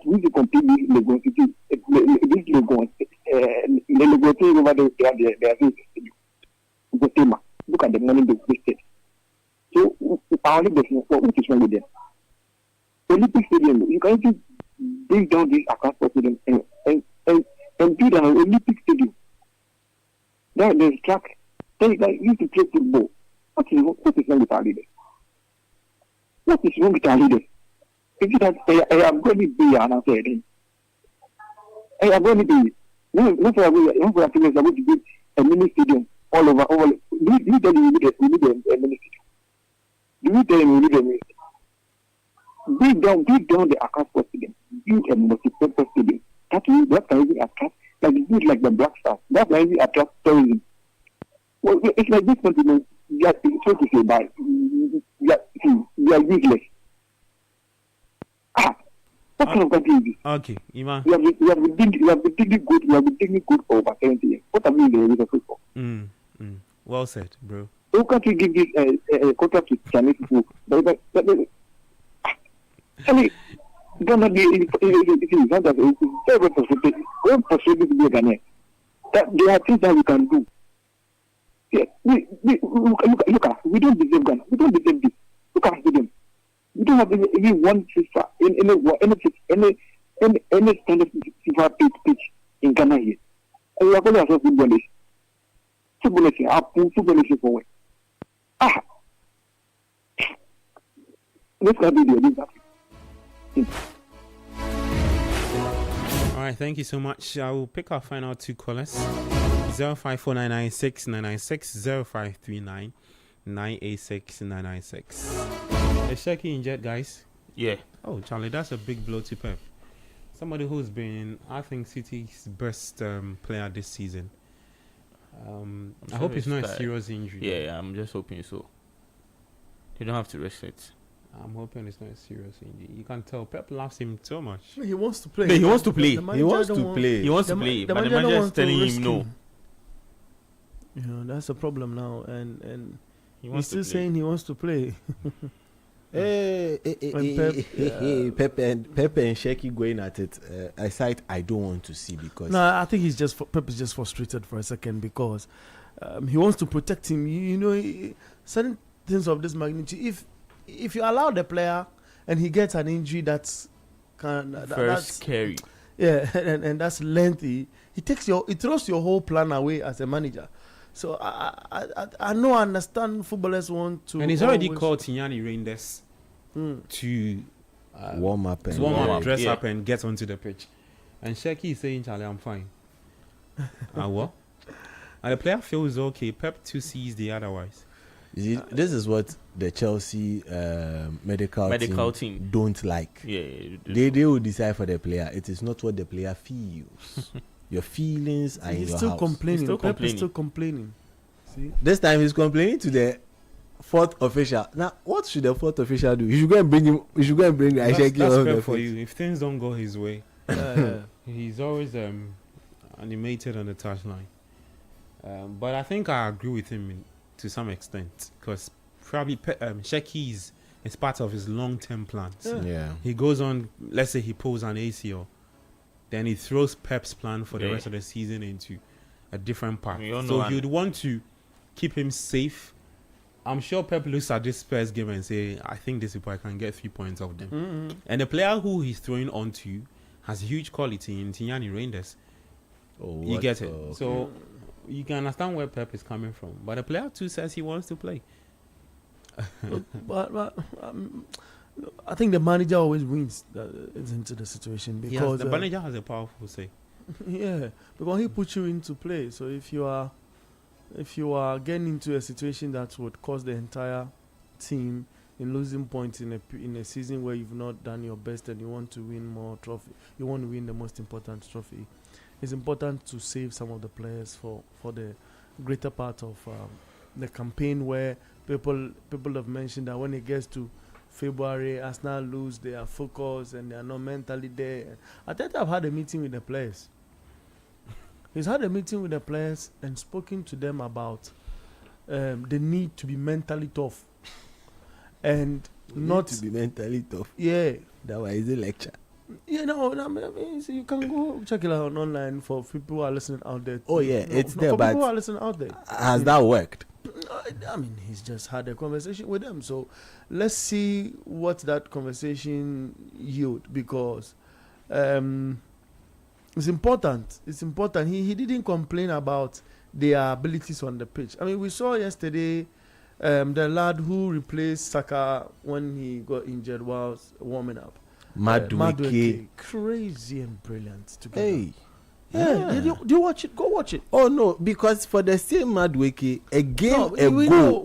we to compete with Lagos City, this Lagos, Lagos over there, they are the same. Look at the money they wasted. So, our league is what is wrong with them? Olympic Stadium, you can even bring down this Accra Stadium and build an Olympic Stadium. Then there's track. Then you can use to play football. What is wrong with our leaders? What is wrong with our leaders? Is it that I am going to be an answer? I am going to be. No, I'm going to be a mini stadium all over. Do you tell me we need a mini stadium? Do you tell me we need a mini stadium? Build down the Accra Sports Stadium. Build a multi-purpose stadium. That can even attract, like build like the Black Stars. That can even attract tourism. Well, it's like this continent. We are so to say, but we are useless. What kind of country is this? Okay, Iman. We have been digging good. We have been digging good for over 70 years. What have we been able to for? Well said, bro. No country give this contract to Chinese people. But Ghana, it's very frustrating. Very frustrating to be a Ghanaian. That there are things that we can do. Yeah, look at, we don't deserve Ghana. We don't deserve this. Look at them. We don't have any one FIFA, any standard FIFA pitch in Ghana here. And we are calling ourselves footballers. Footballers forward. Let's go do this. All right, thank you so much. I will pick our final 2 callers. 054996 996 0539 986. Is Shaki injured, guys? Yeah. Oh, Charlie, that's a big blow to Pep. Somebody who's been, I think, City's best player this season. I hope it's not a serious injury. Yeah, I'm just hoping so. You don't have to risk it. I'm hoping it's not a serious injury. You can tell Pep loves him so much. He wants to play. No, he wants to play. He wants to play. He wants to play. But the manager is telling him no. You know, that's a problem now, and he's still saying he wants to play. Pep and Sheki going at it. A sight I don't want to see because no, I think Pep is just frustrated for a second because he wants to protect him. You know, certain things of this magnitude. If you allow the player and he gets an injury that's scary. Yeah, and that's lengthy. It throws your whole plan away as a manager. So I know, I understand footballers want to. And he's already called Tignani Reinders to warm up, dress up, and get onto the pitch. And Sheki is saying, Charlie, I'm fine. And what? And the player feels okay. Pep too sees the otherwise. This is what the Chelsea medical team don't like. Yeah, they will decide for the player. It is not what the player feels. Your feelings are in your house. Pep is still complaining. See? This time he's complaining to the 4th official. Now, what should the 4th official do? You should go and bring him. You should go and bring Isheki. That's Pep for you. If things don't go his way, he's always animated on the touchline. But I think I agree with him to some extent because probably Sheki is part of his long-term plans. Yeah. He goes on. Let's say he pulls an ACL. Then he throws Pep's plan for the rest of the season into a different path. So you'd want to keep him safe. I'm sure Pep looks at this Spurs game and say, I think this people I can get 3 points off them. Mm-hmm. And the player who he's throwing onto has huge quality in Tignani Reinders. You get it. So you can understand where Pep is coming from. But the player too says he wants to play. but I think the manager always wins into the situation because the manager has a powerful say. Yeah, because he puts you into play. So if you are getting into a situation that would cause the entire team in losing points in a season where you've not done your best and you want to win more trophy, you want to win the most important trophy. It's important to save some of the players for the greater part of the campaign where people have mentioned that when it gets to February, Arsenal lose, they are focused and they are not mentally there. I think I've had a meeting with the players. He's had a meeting with the players and spoken to them about the need to be mentally tough. And not to be mentally tough. Yeah. That was a lecture. Yeah, no, I mean, so you can go check it out online for people who are listening out there. Oh, yeah, it's there, for but people who are listening out there. Has that worked? I mean, he's just had a conversation with them. So let's see what that conversation yield because it's important. It's important. He didn't complain about their abilities on the pitch. I mean, we saw yesterday the lad who replaced Saka when he got injured whilst warming up. Madueke. Crazy and brilliant together. Hey. Yeah. Do you watch it? Go watch it. Oh no, because for the same Madueke, a game ago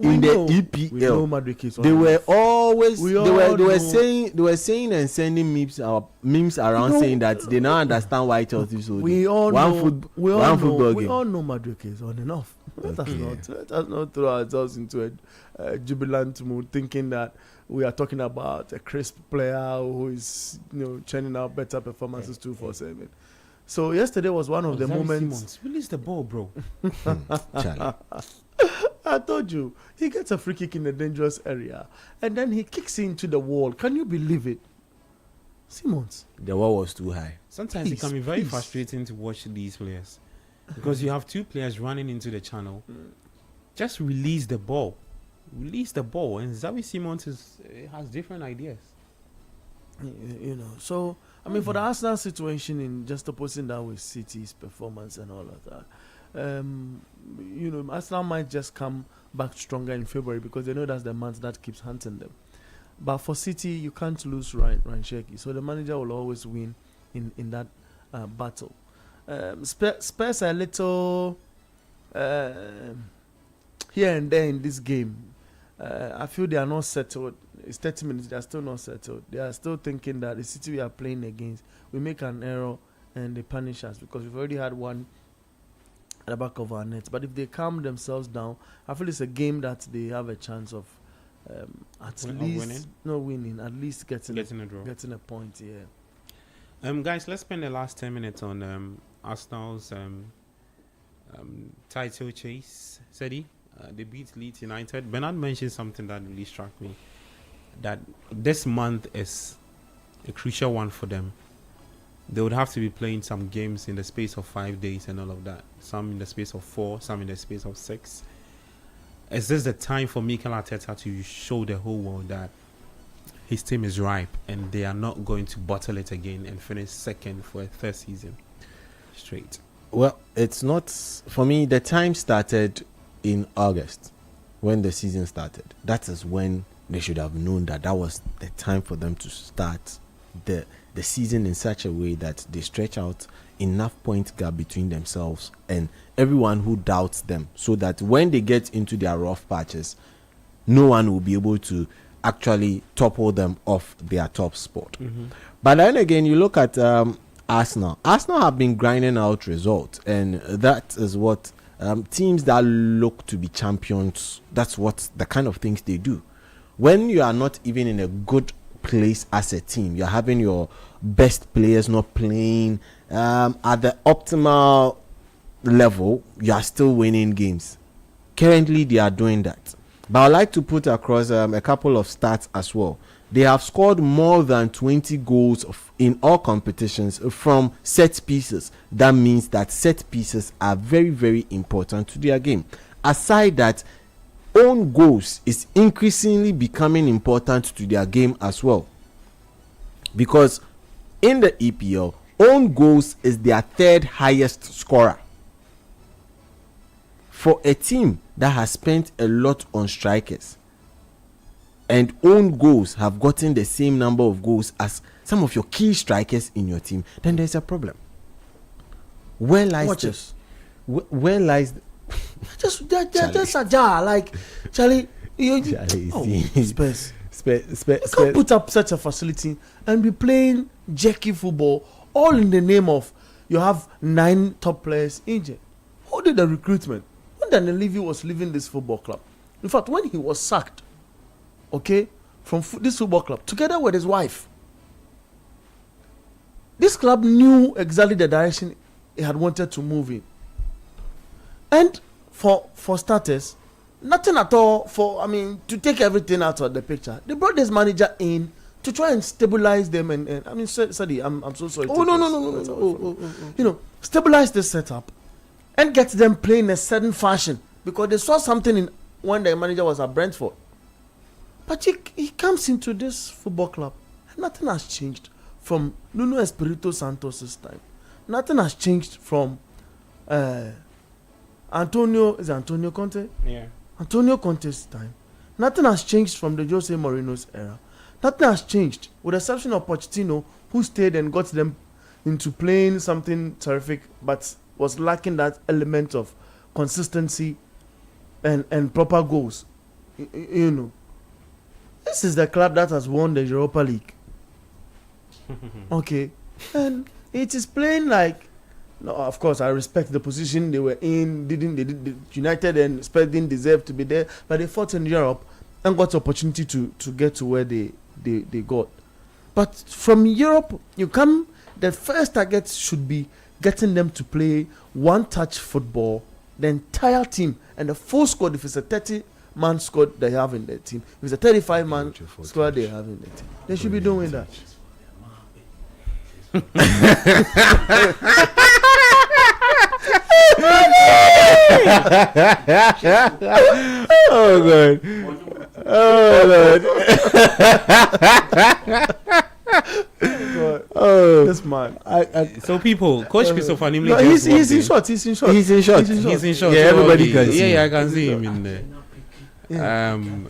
in the EPL, they were always they were saying and sending memes around saying that they now understand why Chelsea so we all one know football game. We all know Madueke is on and off. Let us not throw ourselves into a jubilant mood, thinking that we are talking about a crisp player who is, churning out better performances 2-4-7. So yesterday was one of the moments. Simons, release the ball, bro. Charlie. I told you, he gets a free kick in a dangerous area, and then he kicks into the wall. Can you believe it? Simons. The wall was too high. Sometimes it can be very frustrating to watch these players because you have two players running into the channel. Just release the ball. Release the ball. And Xavi Simons has different ideas. So, I mean, for the Arsenal situation, in just opposing that with City's performance and all of that, Arsenal might just come back stronger in February because they know that's the month that keeps hunting them. But for City, you can't lose Ryan Cherki. So the manager will always win in that battle. Spurs are a little here and there in this game. I feel they are not settled. It's 30 minutes, they are still not settled. They are still thinking that the City we are playing against, we make an error and they punish us because we've already had one at the back of our net. But if they calm themselves down, I feel it's a game that they have a chance of winning, at least getting a draw, getting a point. Yeah. Guys, let's spend the last 10 minutes on Arsenal's title chase. Sedi, they beat Leeds United. Bernard mentioned something that really struck me, that this month is a crucial one for them. They would have to be playing some games in the space of 5 days and all of that. Some in the space of 4, some in the space of 6. Is this the time for Mikel Arteta to show the whole world that his team is ripe and they are not going to bottle it again and finish second for a third season straight? Well, it's not, for me, the time started in August when the season started. That is when they should have known that was the time for them to start the season in such a way that they stretch out enough point gap between themselves and everyone who doubts them, so that when they get into their rough patches, no one will be able to actually topple them off their top spot. But then again, you look at Arsenal have been grinding out results, and that is what teams that look to be champions, that's what the kind of things they do. When you are not even in a good place as a team, you're having your best players not playing at the optimal level, you are still winning games. Currently they are doing that. But I'd like to put across a couple of stats as well. They have scored more than 20 goals in all competitions from set pieces. That means that set pieces are very, very important to their game. Aside that, own goals is increasingly becoming important to their game as well. Because in the EPL, own goals is their third highest scorer. For a team that has spent a lot on strikers, and own goals have gotten the same number of goals as some of your key strikers in your team, then there's a problem. Where lies this? Where lies just ajar, like Charlie. Spurs can't put up such a facility and be playing jerky football, all in the name of you have 9 top players injured. Who did the recruitment? When Daniel Levy was leaving this football club, in fact, when he was sacked, from this football club, together with his wife, this club knew exactly the direction it had wanted to move in. And for starters, nothing at all to take everything out of the picture. They brought this manager in to try and stabilize them and Sadi, I'm so sorry. No. Stabilize this setup and get them playing a certain fashion, because they saw something when the manager was at Brentford. But he comes into this football club and nothing has changed from Nuno Espirito Santos's time. Nothing has changed from Antonio Conte? Yeah. Antonio Conte's time. Nothing has changed from the Jose Mourinho's era. Nothing has changed, with the exception of Pochettino, who stayed and got them into playing something terrific, but was lacking that element of consistency and proper goals. This is the club that has won the Europa League. And it is playing like No, of course, I respect the position they were in. United and Spurs didn't deserve to be there, but they fought in Europe and got the opportunity to get to where they got. But from Europe, you come. The first target should be getting them to play one-touch football. The entire team and the full squad. If it's a 30-man squad they have in their team, if it's a 35-man squad they have in their team, they should be doing that. Oh God. Oh Lord. Oh, this man. So people, Coach Christopher Nimley. No, he's in short. He's in short. He's in short. Yeah, everybody can see. Yeah, I can see him in there. Come.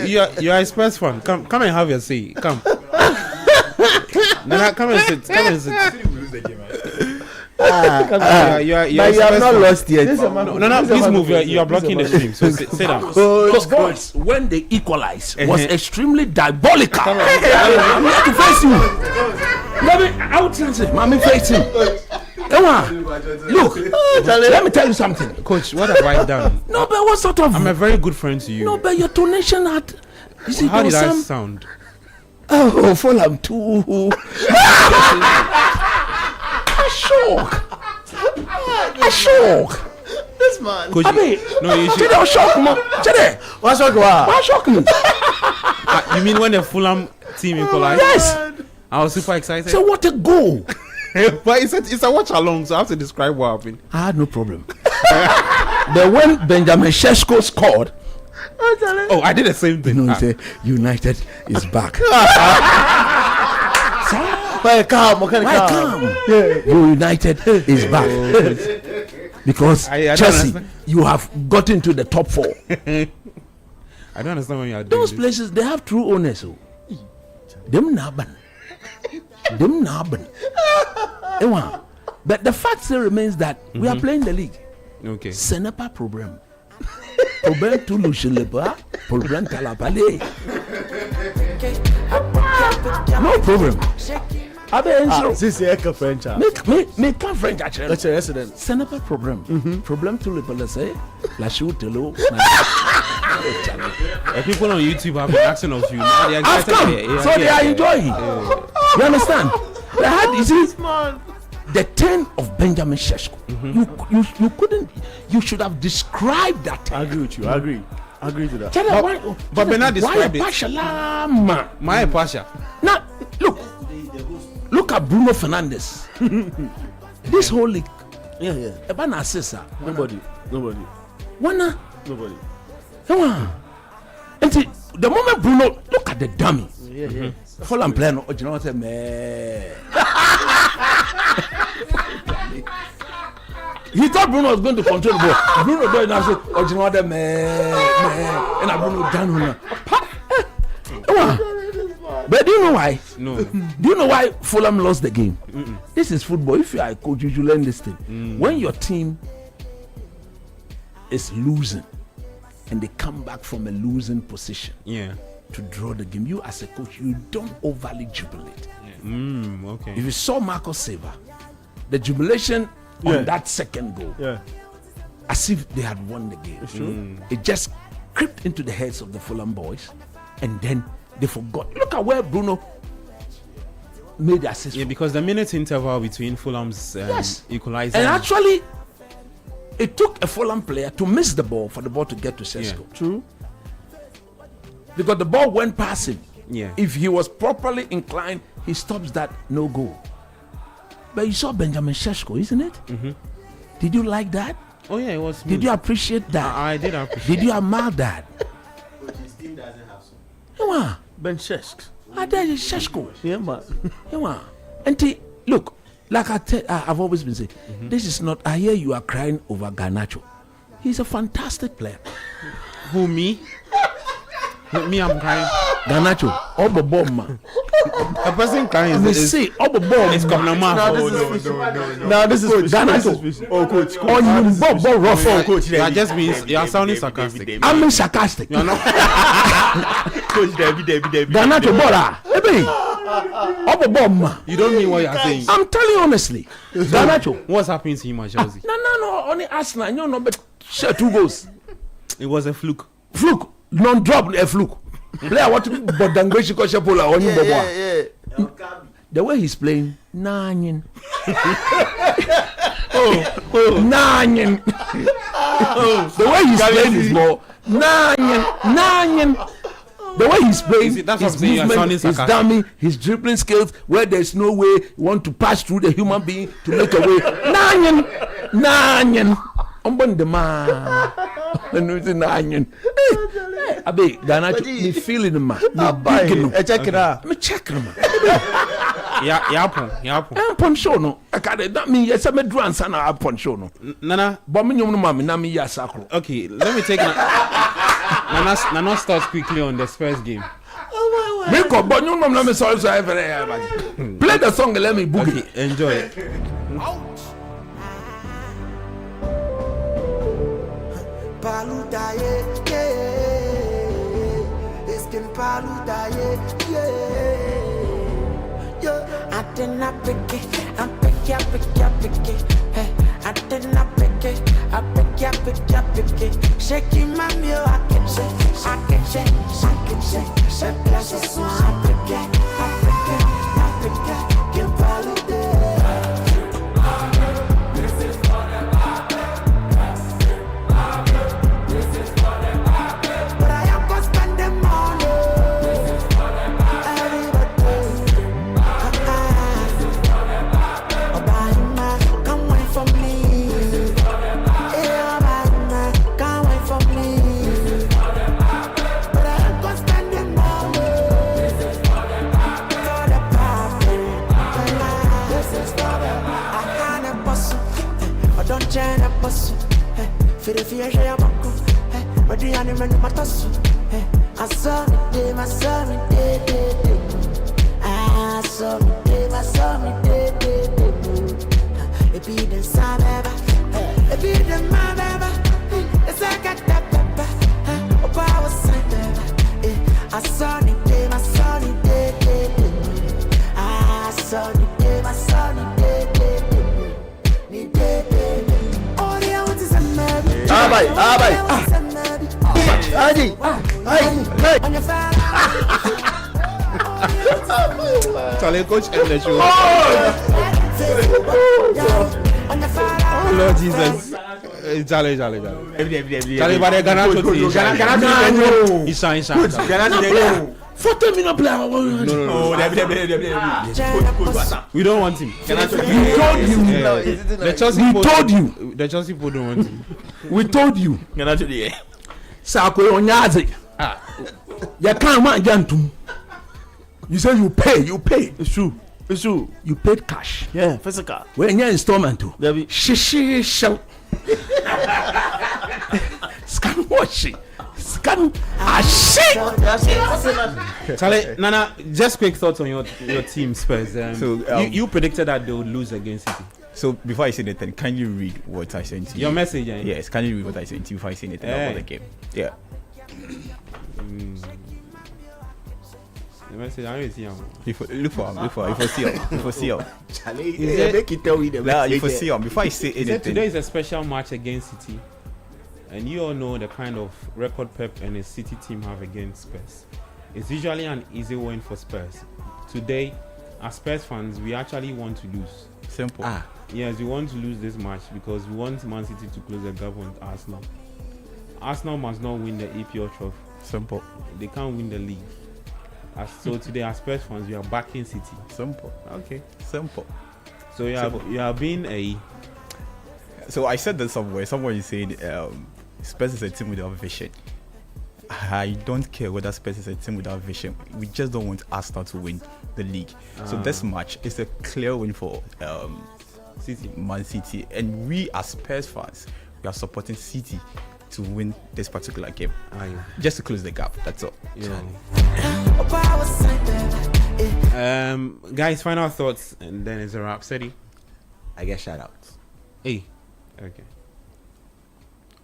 You are a Spurs fan. Come and have your say. Come. Nana, come and sit. You have not lost yet. No, please move. You are blocking the stream. So sit down. Boys, when they equalized, was extremely diabolical. I'm here to face you. Let me out. Mommy face him. Come on. Look, let me tell you something. Coach, what have I done? No, but what sort of... I'm a very good friend to you. No, but your tonation had... How did I sound? Oh, Fulham too. A shock. This man. Coach, no, you should... shock me. Why shock me? You mean when the Fulham team equalized? Yes. I was super excited. So what a goal. But it's a watch along, so I have to describe what happened. I had no problem. But when Benjamin Sesko scored, oh, I did the same thing. You know, he said, United is back. Calm. Yeah. United is back. Because I Chelsea, you have got into the top 4. I don't understand when you are doing those places, they have true owners. Them naban. But the fact still remains that we are playing the league. Okay. Ce n'est pas problème. Problème tout le cheleba, problème talapale. No problem. This is French. Make French actually. That's a resident. Ce n'est pas problème. Problème tout le palais. La chute l'eau. People on YouTube have been asking of you. Now they are excited. So they are enjoying. You understand? They had, you see, the turn of Benjamin Sesko. You couldn't. You should have described that. I agree with you. I agree to that. But Bernard described it. My Pasha. Now look at Bruno Fernandes. This whole league. Yeah. Ebana Sessa. Nobody. Wanna? Nobody. Come on. And the moment Bruno, look at the dummy. Yeah. Fulham player, no, you know what I mean? He thought Bruno was going to control the ball. Bruno going and say, oh, you know what I mean? And Bruno down. But do you know why? No. Do you know why Fulham lost the game? This is football. If you are a coach, you should learn this thing. When your team is losing and they come back from a losing position to draw the game, you as a coach, you don't overly jubilate. Okay. If you saw Marcos Silva, the jubilation on that second goal, as if they had won the game. It just crept into the heads of the Fulham boys, and then they forgot. Look at where Bruno made the assist. Yeah, because the minute interval between Fulham's equalizer and actually it took a Fulham player to miss the ball for the ball to get to Sesko. True. Because the ball went past him. Yeah. If he was properly inclined, he stops that, no goal. But you saw Benjamin Sesko, isn't it? Did you like that? Oh yeah, it was smooth. Did you appreciate that? I did appreciate. Did you admire that? But his team doesn't have some. Come on. Ben Sesko. That is Sesko. Yeah, man. Come on. And look, like I've always been saying, this is not. I hear you are crying over Garnacho. He's a fantastic player. Who, me? Me, I'm crying. Garnacho, Oboboma. A person crying is Oboboma. It's Governor. Now this is Garnacho. Oh, coach. Coach. That just means you are sounding sarcastic. I'm being sarcastic. You're not. Coach, Garnacho, Bora. You don't mean what you're saying. I'm telling you honestly. Garnacho. What's happening to him at Chelsea? No. Only Arsenal. You know, but share 2 goals. It was a fluke. Fluke. Non-drop a fluke. Player what but Dangbeshi Koshapola on you. The way he's playing, Nanyan. Nanyan. The way he's playing is more Nanyan. The way he's playing, his movement, his dummy, his dribbling skills, where there's no way you want to pass through the human being to make a way. Nanyan. I'm the man. Nanyan. I beg, Garnacho, me feeling the man. I check it out. Me check him. Yapon. Upon show no. I can't. That mean yes, I me do answer na upon show no. Nana, but me nyom no mama na me yasakro. Okay, let me take Nana starts quickly on the Spurs game. Me ko but nyom no me sorry so every. Play the song and let me boogie. Okay, enjoy it. Paludaye, yeah. Eskin paludaye, yeah. Yo, I did not pick it. I pick it. Hey, I did not pick it. I pick it. Shaking my meal, I can shake. Shake plus a song, I pick it. Give paludaye. Fear I but the animal in my toss. I saw me day, I saw me day. I saw me day. It be the sun, it be the man, it's like a pepper. Oh, power sign, I saw me day, I saw me day. I saw me day, I saw me day. Abai. Adi. Charlie, coach end the show. Oh Lord Jesus. Charlie. Charlie, but they Garnacho. Isha. 40 minute player. No. We don't want him. We told you. The Chelsea people don't want him. We told you. Sako onyaze. You can't man jantum. You say you pay. It's true. You paid cash. Yeah, physical. When you installment too. There be shishi show. Scan watching. Scan shit. Charlie, Nana, just quick thoughts on your team, Spurs. You predicted that they would lose against City. So before I say anything, can you read what I sent to you? Your message, yeah? Yes, can you read what I sent to you before I say anything about the game? Yeah. The message, I don't see him. Look for him. You for see him. Charlie, make it tell you the message. You for see him. Before I say anything. Today is a special match against City. And you all know the kind of record Pep and his City team have against Spurs. It's usually an easy win for Spurs. Today, as Spurs fans, we actually want to lose. Simple. Yes, we want to lose this match because we want Man City to close the gap on Arsenal. Arsenal must not win the EPL trophy. Simple. They can't win the league. So today, as Spurs fans, we are backing City. Simple. Okay. Simple. So you are being a. So I said that somewhere. Someone is saying Spurs is a team without vision. I don't care whether Spurs is a team without vision. We just don't want Arsenal to win the league. So this match is a clear win for City, Man City, and we as Spurs fans, we are supporting City to win this particular game. Just to close the gap. That's all. Yeah. Guys, final thoughts, and then it's a wrap. Steady. I get shout outs. Hey. Okay.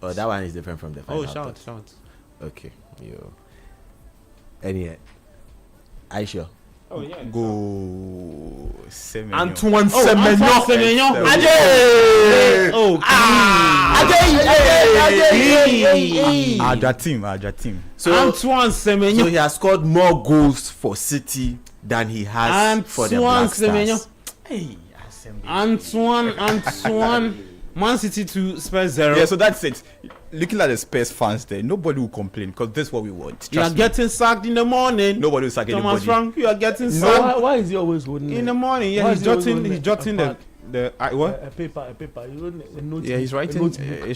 Oh, that one is different from the final shout. Okay. Yo. Anyway. Are you sure? Oh yeah. Go Semenyo. Antoine Semenyo. Semenyo. Ajay. Oh. Ajay. Our team. So Antoine Semenyo. So he has scored more goals for City than he has for the Black Stars. Hey, Antoine. Man City 2, Spurs 0. Yeah, so that's it. Looking at the Spurs fans there, nobody will complain because this is what we want. You are getting sacked in the morning. Nobody will sack anybody. Thomas Frank, you are getting sacked. Why is he always holding in the morning? Yeah, he's jotting the what? A paper. You know, a notebook. Yeah, he's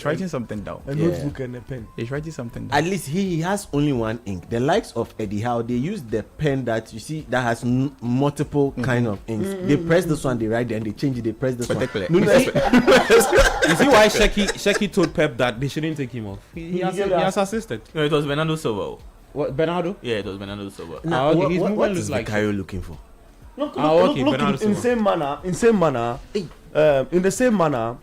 writing something down. A notebook and a pen. He's writing something down. At least he has only one ink. The likes of Eddie Howe, they use the pen that you see that has multiple kind of inks. They press this one, they write, and they change it. They press this one. You see why Sheki told Pep that they shouldn't take him off? He has assisted. No, it was Bernardo Silva. What, Bernardo? Yeah, it was Bernardo Silva. Now, what is Vicario looking for? Look, okay, in the same manner,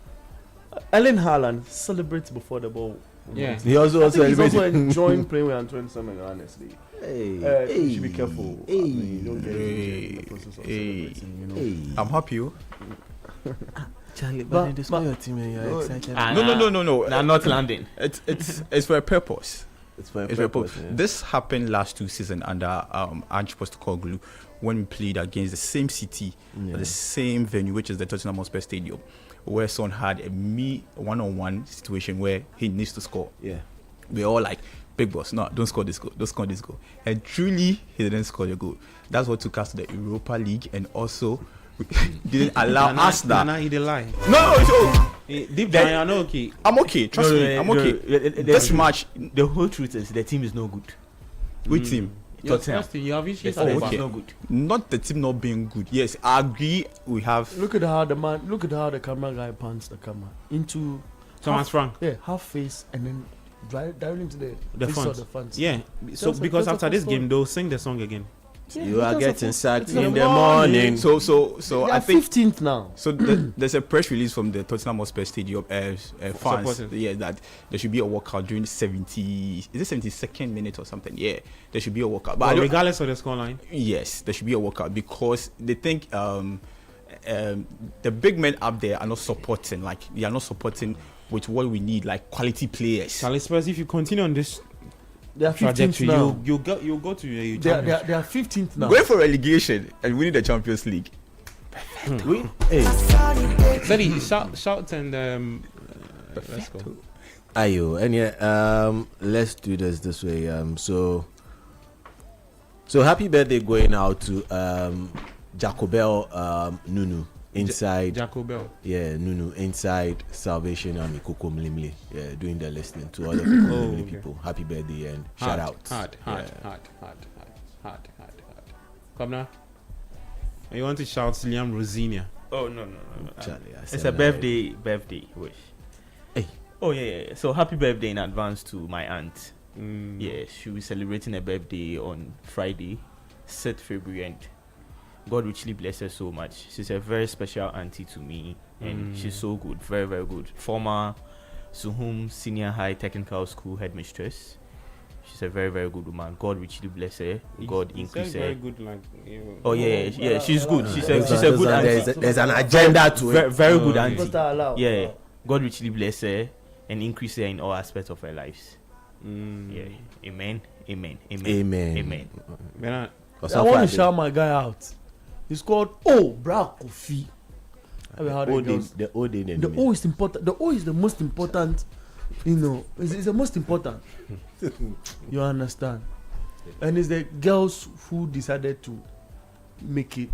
Erling Haaland celebrates before the ball. Yeah, he's also enjoying playing with Antoine Semenyo. Honestly, you should be careful. You don't get in the process of celebrating. You know, I'm happy. Charlie, but this your team and you're excited. No. Nah, not landing. It's for a purpose. It's for a purpose. Yeah. This happened last 2 seasons under Ange Postecoglou when we played against the same city at the same venue, which is the Tottenham Hotspur Stadium, where Son had a one-on-one situation where he needs to score. Yeah, we're all like, big boss, no, don't score this goal, and truly he didn't score the goal. That's what took us to the Europa League, and also didn't allow us that. Nah, he did lie. No, deep down, you're not okay. I'm okay. Trust me, I'm okay. This match, the whole truth is the team is no good. Which team? Tottenham. You have issues. Okay. No good. Not the team not being good. Yes, I agree. We have. Look at how the camera guy pans the camera into Thomas Frank. Yeah, half face and then diving into the fans. Yeah. So because after this game, they'll sing the song again. Yeah, you are getting sacked in the morning. So I think 15th now. So there's a press release from the Tottenham Hotspur Stadium fans. Yeah, that there should be a walkout during 72nd minute or something. Yeah, there should be a walkout. But regardless of the scoreline. Yes, there should be a walkout because they think the big men up there are not supporting. Like they are not supporting with what we need, like quality players. Charlie Spurs, if you continue on this. They are 15th now. You'll go to your they are 15th now. Going for relegation and winning the Champions League. Daddy, shout and let's go. Ayo, and yeah, let's do this way. So happy birthday going out to Jacobel Nunu. Inside Jacobel. Yeah, Nunu inside Salvation Army Koko Mlimli. Yeah, doing the listening to other Mlimli people. Happy birthday and shout out. Hard. Come now. You want to shout Liam Rosinia? Oh no. Charlie, it's a birthday wish. Hey. Oh yeah. So happy birthday in advance to my aunt. Yeah, she'll be celebrating her birthday on Friday, 6th February, and God richly bless her so much. She's a very special auntie to me, and she's so good, very, very good. Former Suhum Senior High Technical School headmistress. She's a very, very good woman. God richly bless her. God increase her. Very good, like, oh yeah, she's good. She's a good auntie. There's an agenda to it. Very good auntie. Yeah, God richly bless her and increase her in all aspects of her lives. Yeah, amen. I want to shout my guy out. He's called Bra Kofi. The O is important. The O is the most important. You know, it's the most important. You understand? And it's the girls who decided to make it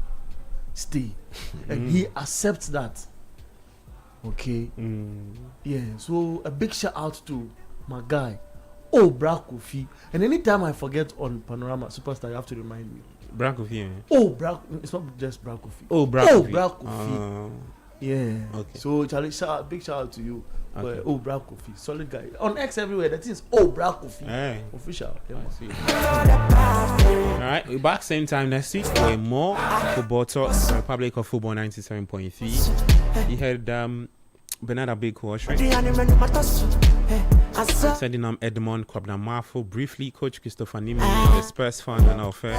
stay, and he accepts that. Okay. Yeah. So a big shout out to my guy, Bra Kofi. And anytime I forget on Panorama Superstar, you have to remind me. Bra Kofi. Yeah. It's not just Bra Kofi. Bra Kofi. Yeah. Okay. So Charlie, big shout out to you. Okay. Bra Kofi, solid guy. On X everywhere, that is Bra Kofi. Hey. Official. Alright, we're back same time next week with more football talk. Republic of Football 97.3. You heard Bernard Abeko, right? Sending Edmond Kwabna Marfo, briefly, Coach Christopher Nimi, the Spurs fan and our fair.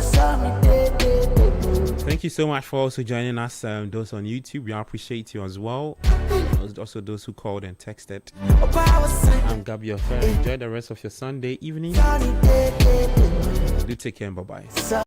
Thank you so much for also joining us, those on YouTube. We appreciate you as well. Also those who called and texted. I'm Gabi Affair. Enjoy the rest of your Sunday evening. Do take care and bye-bye.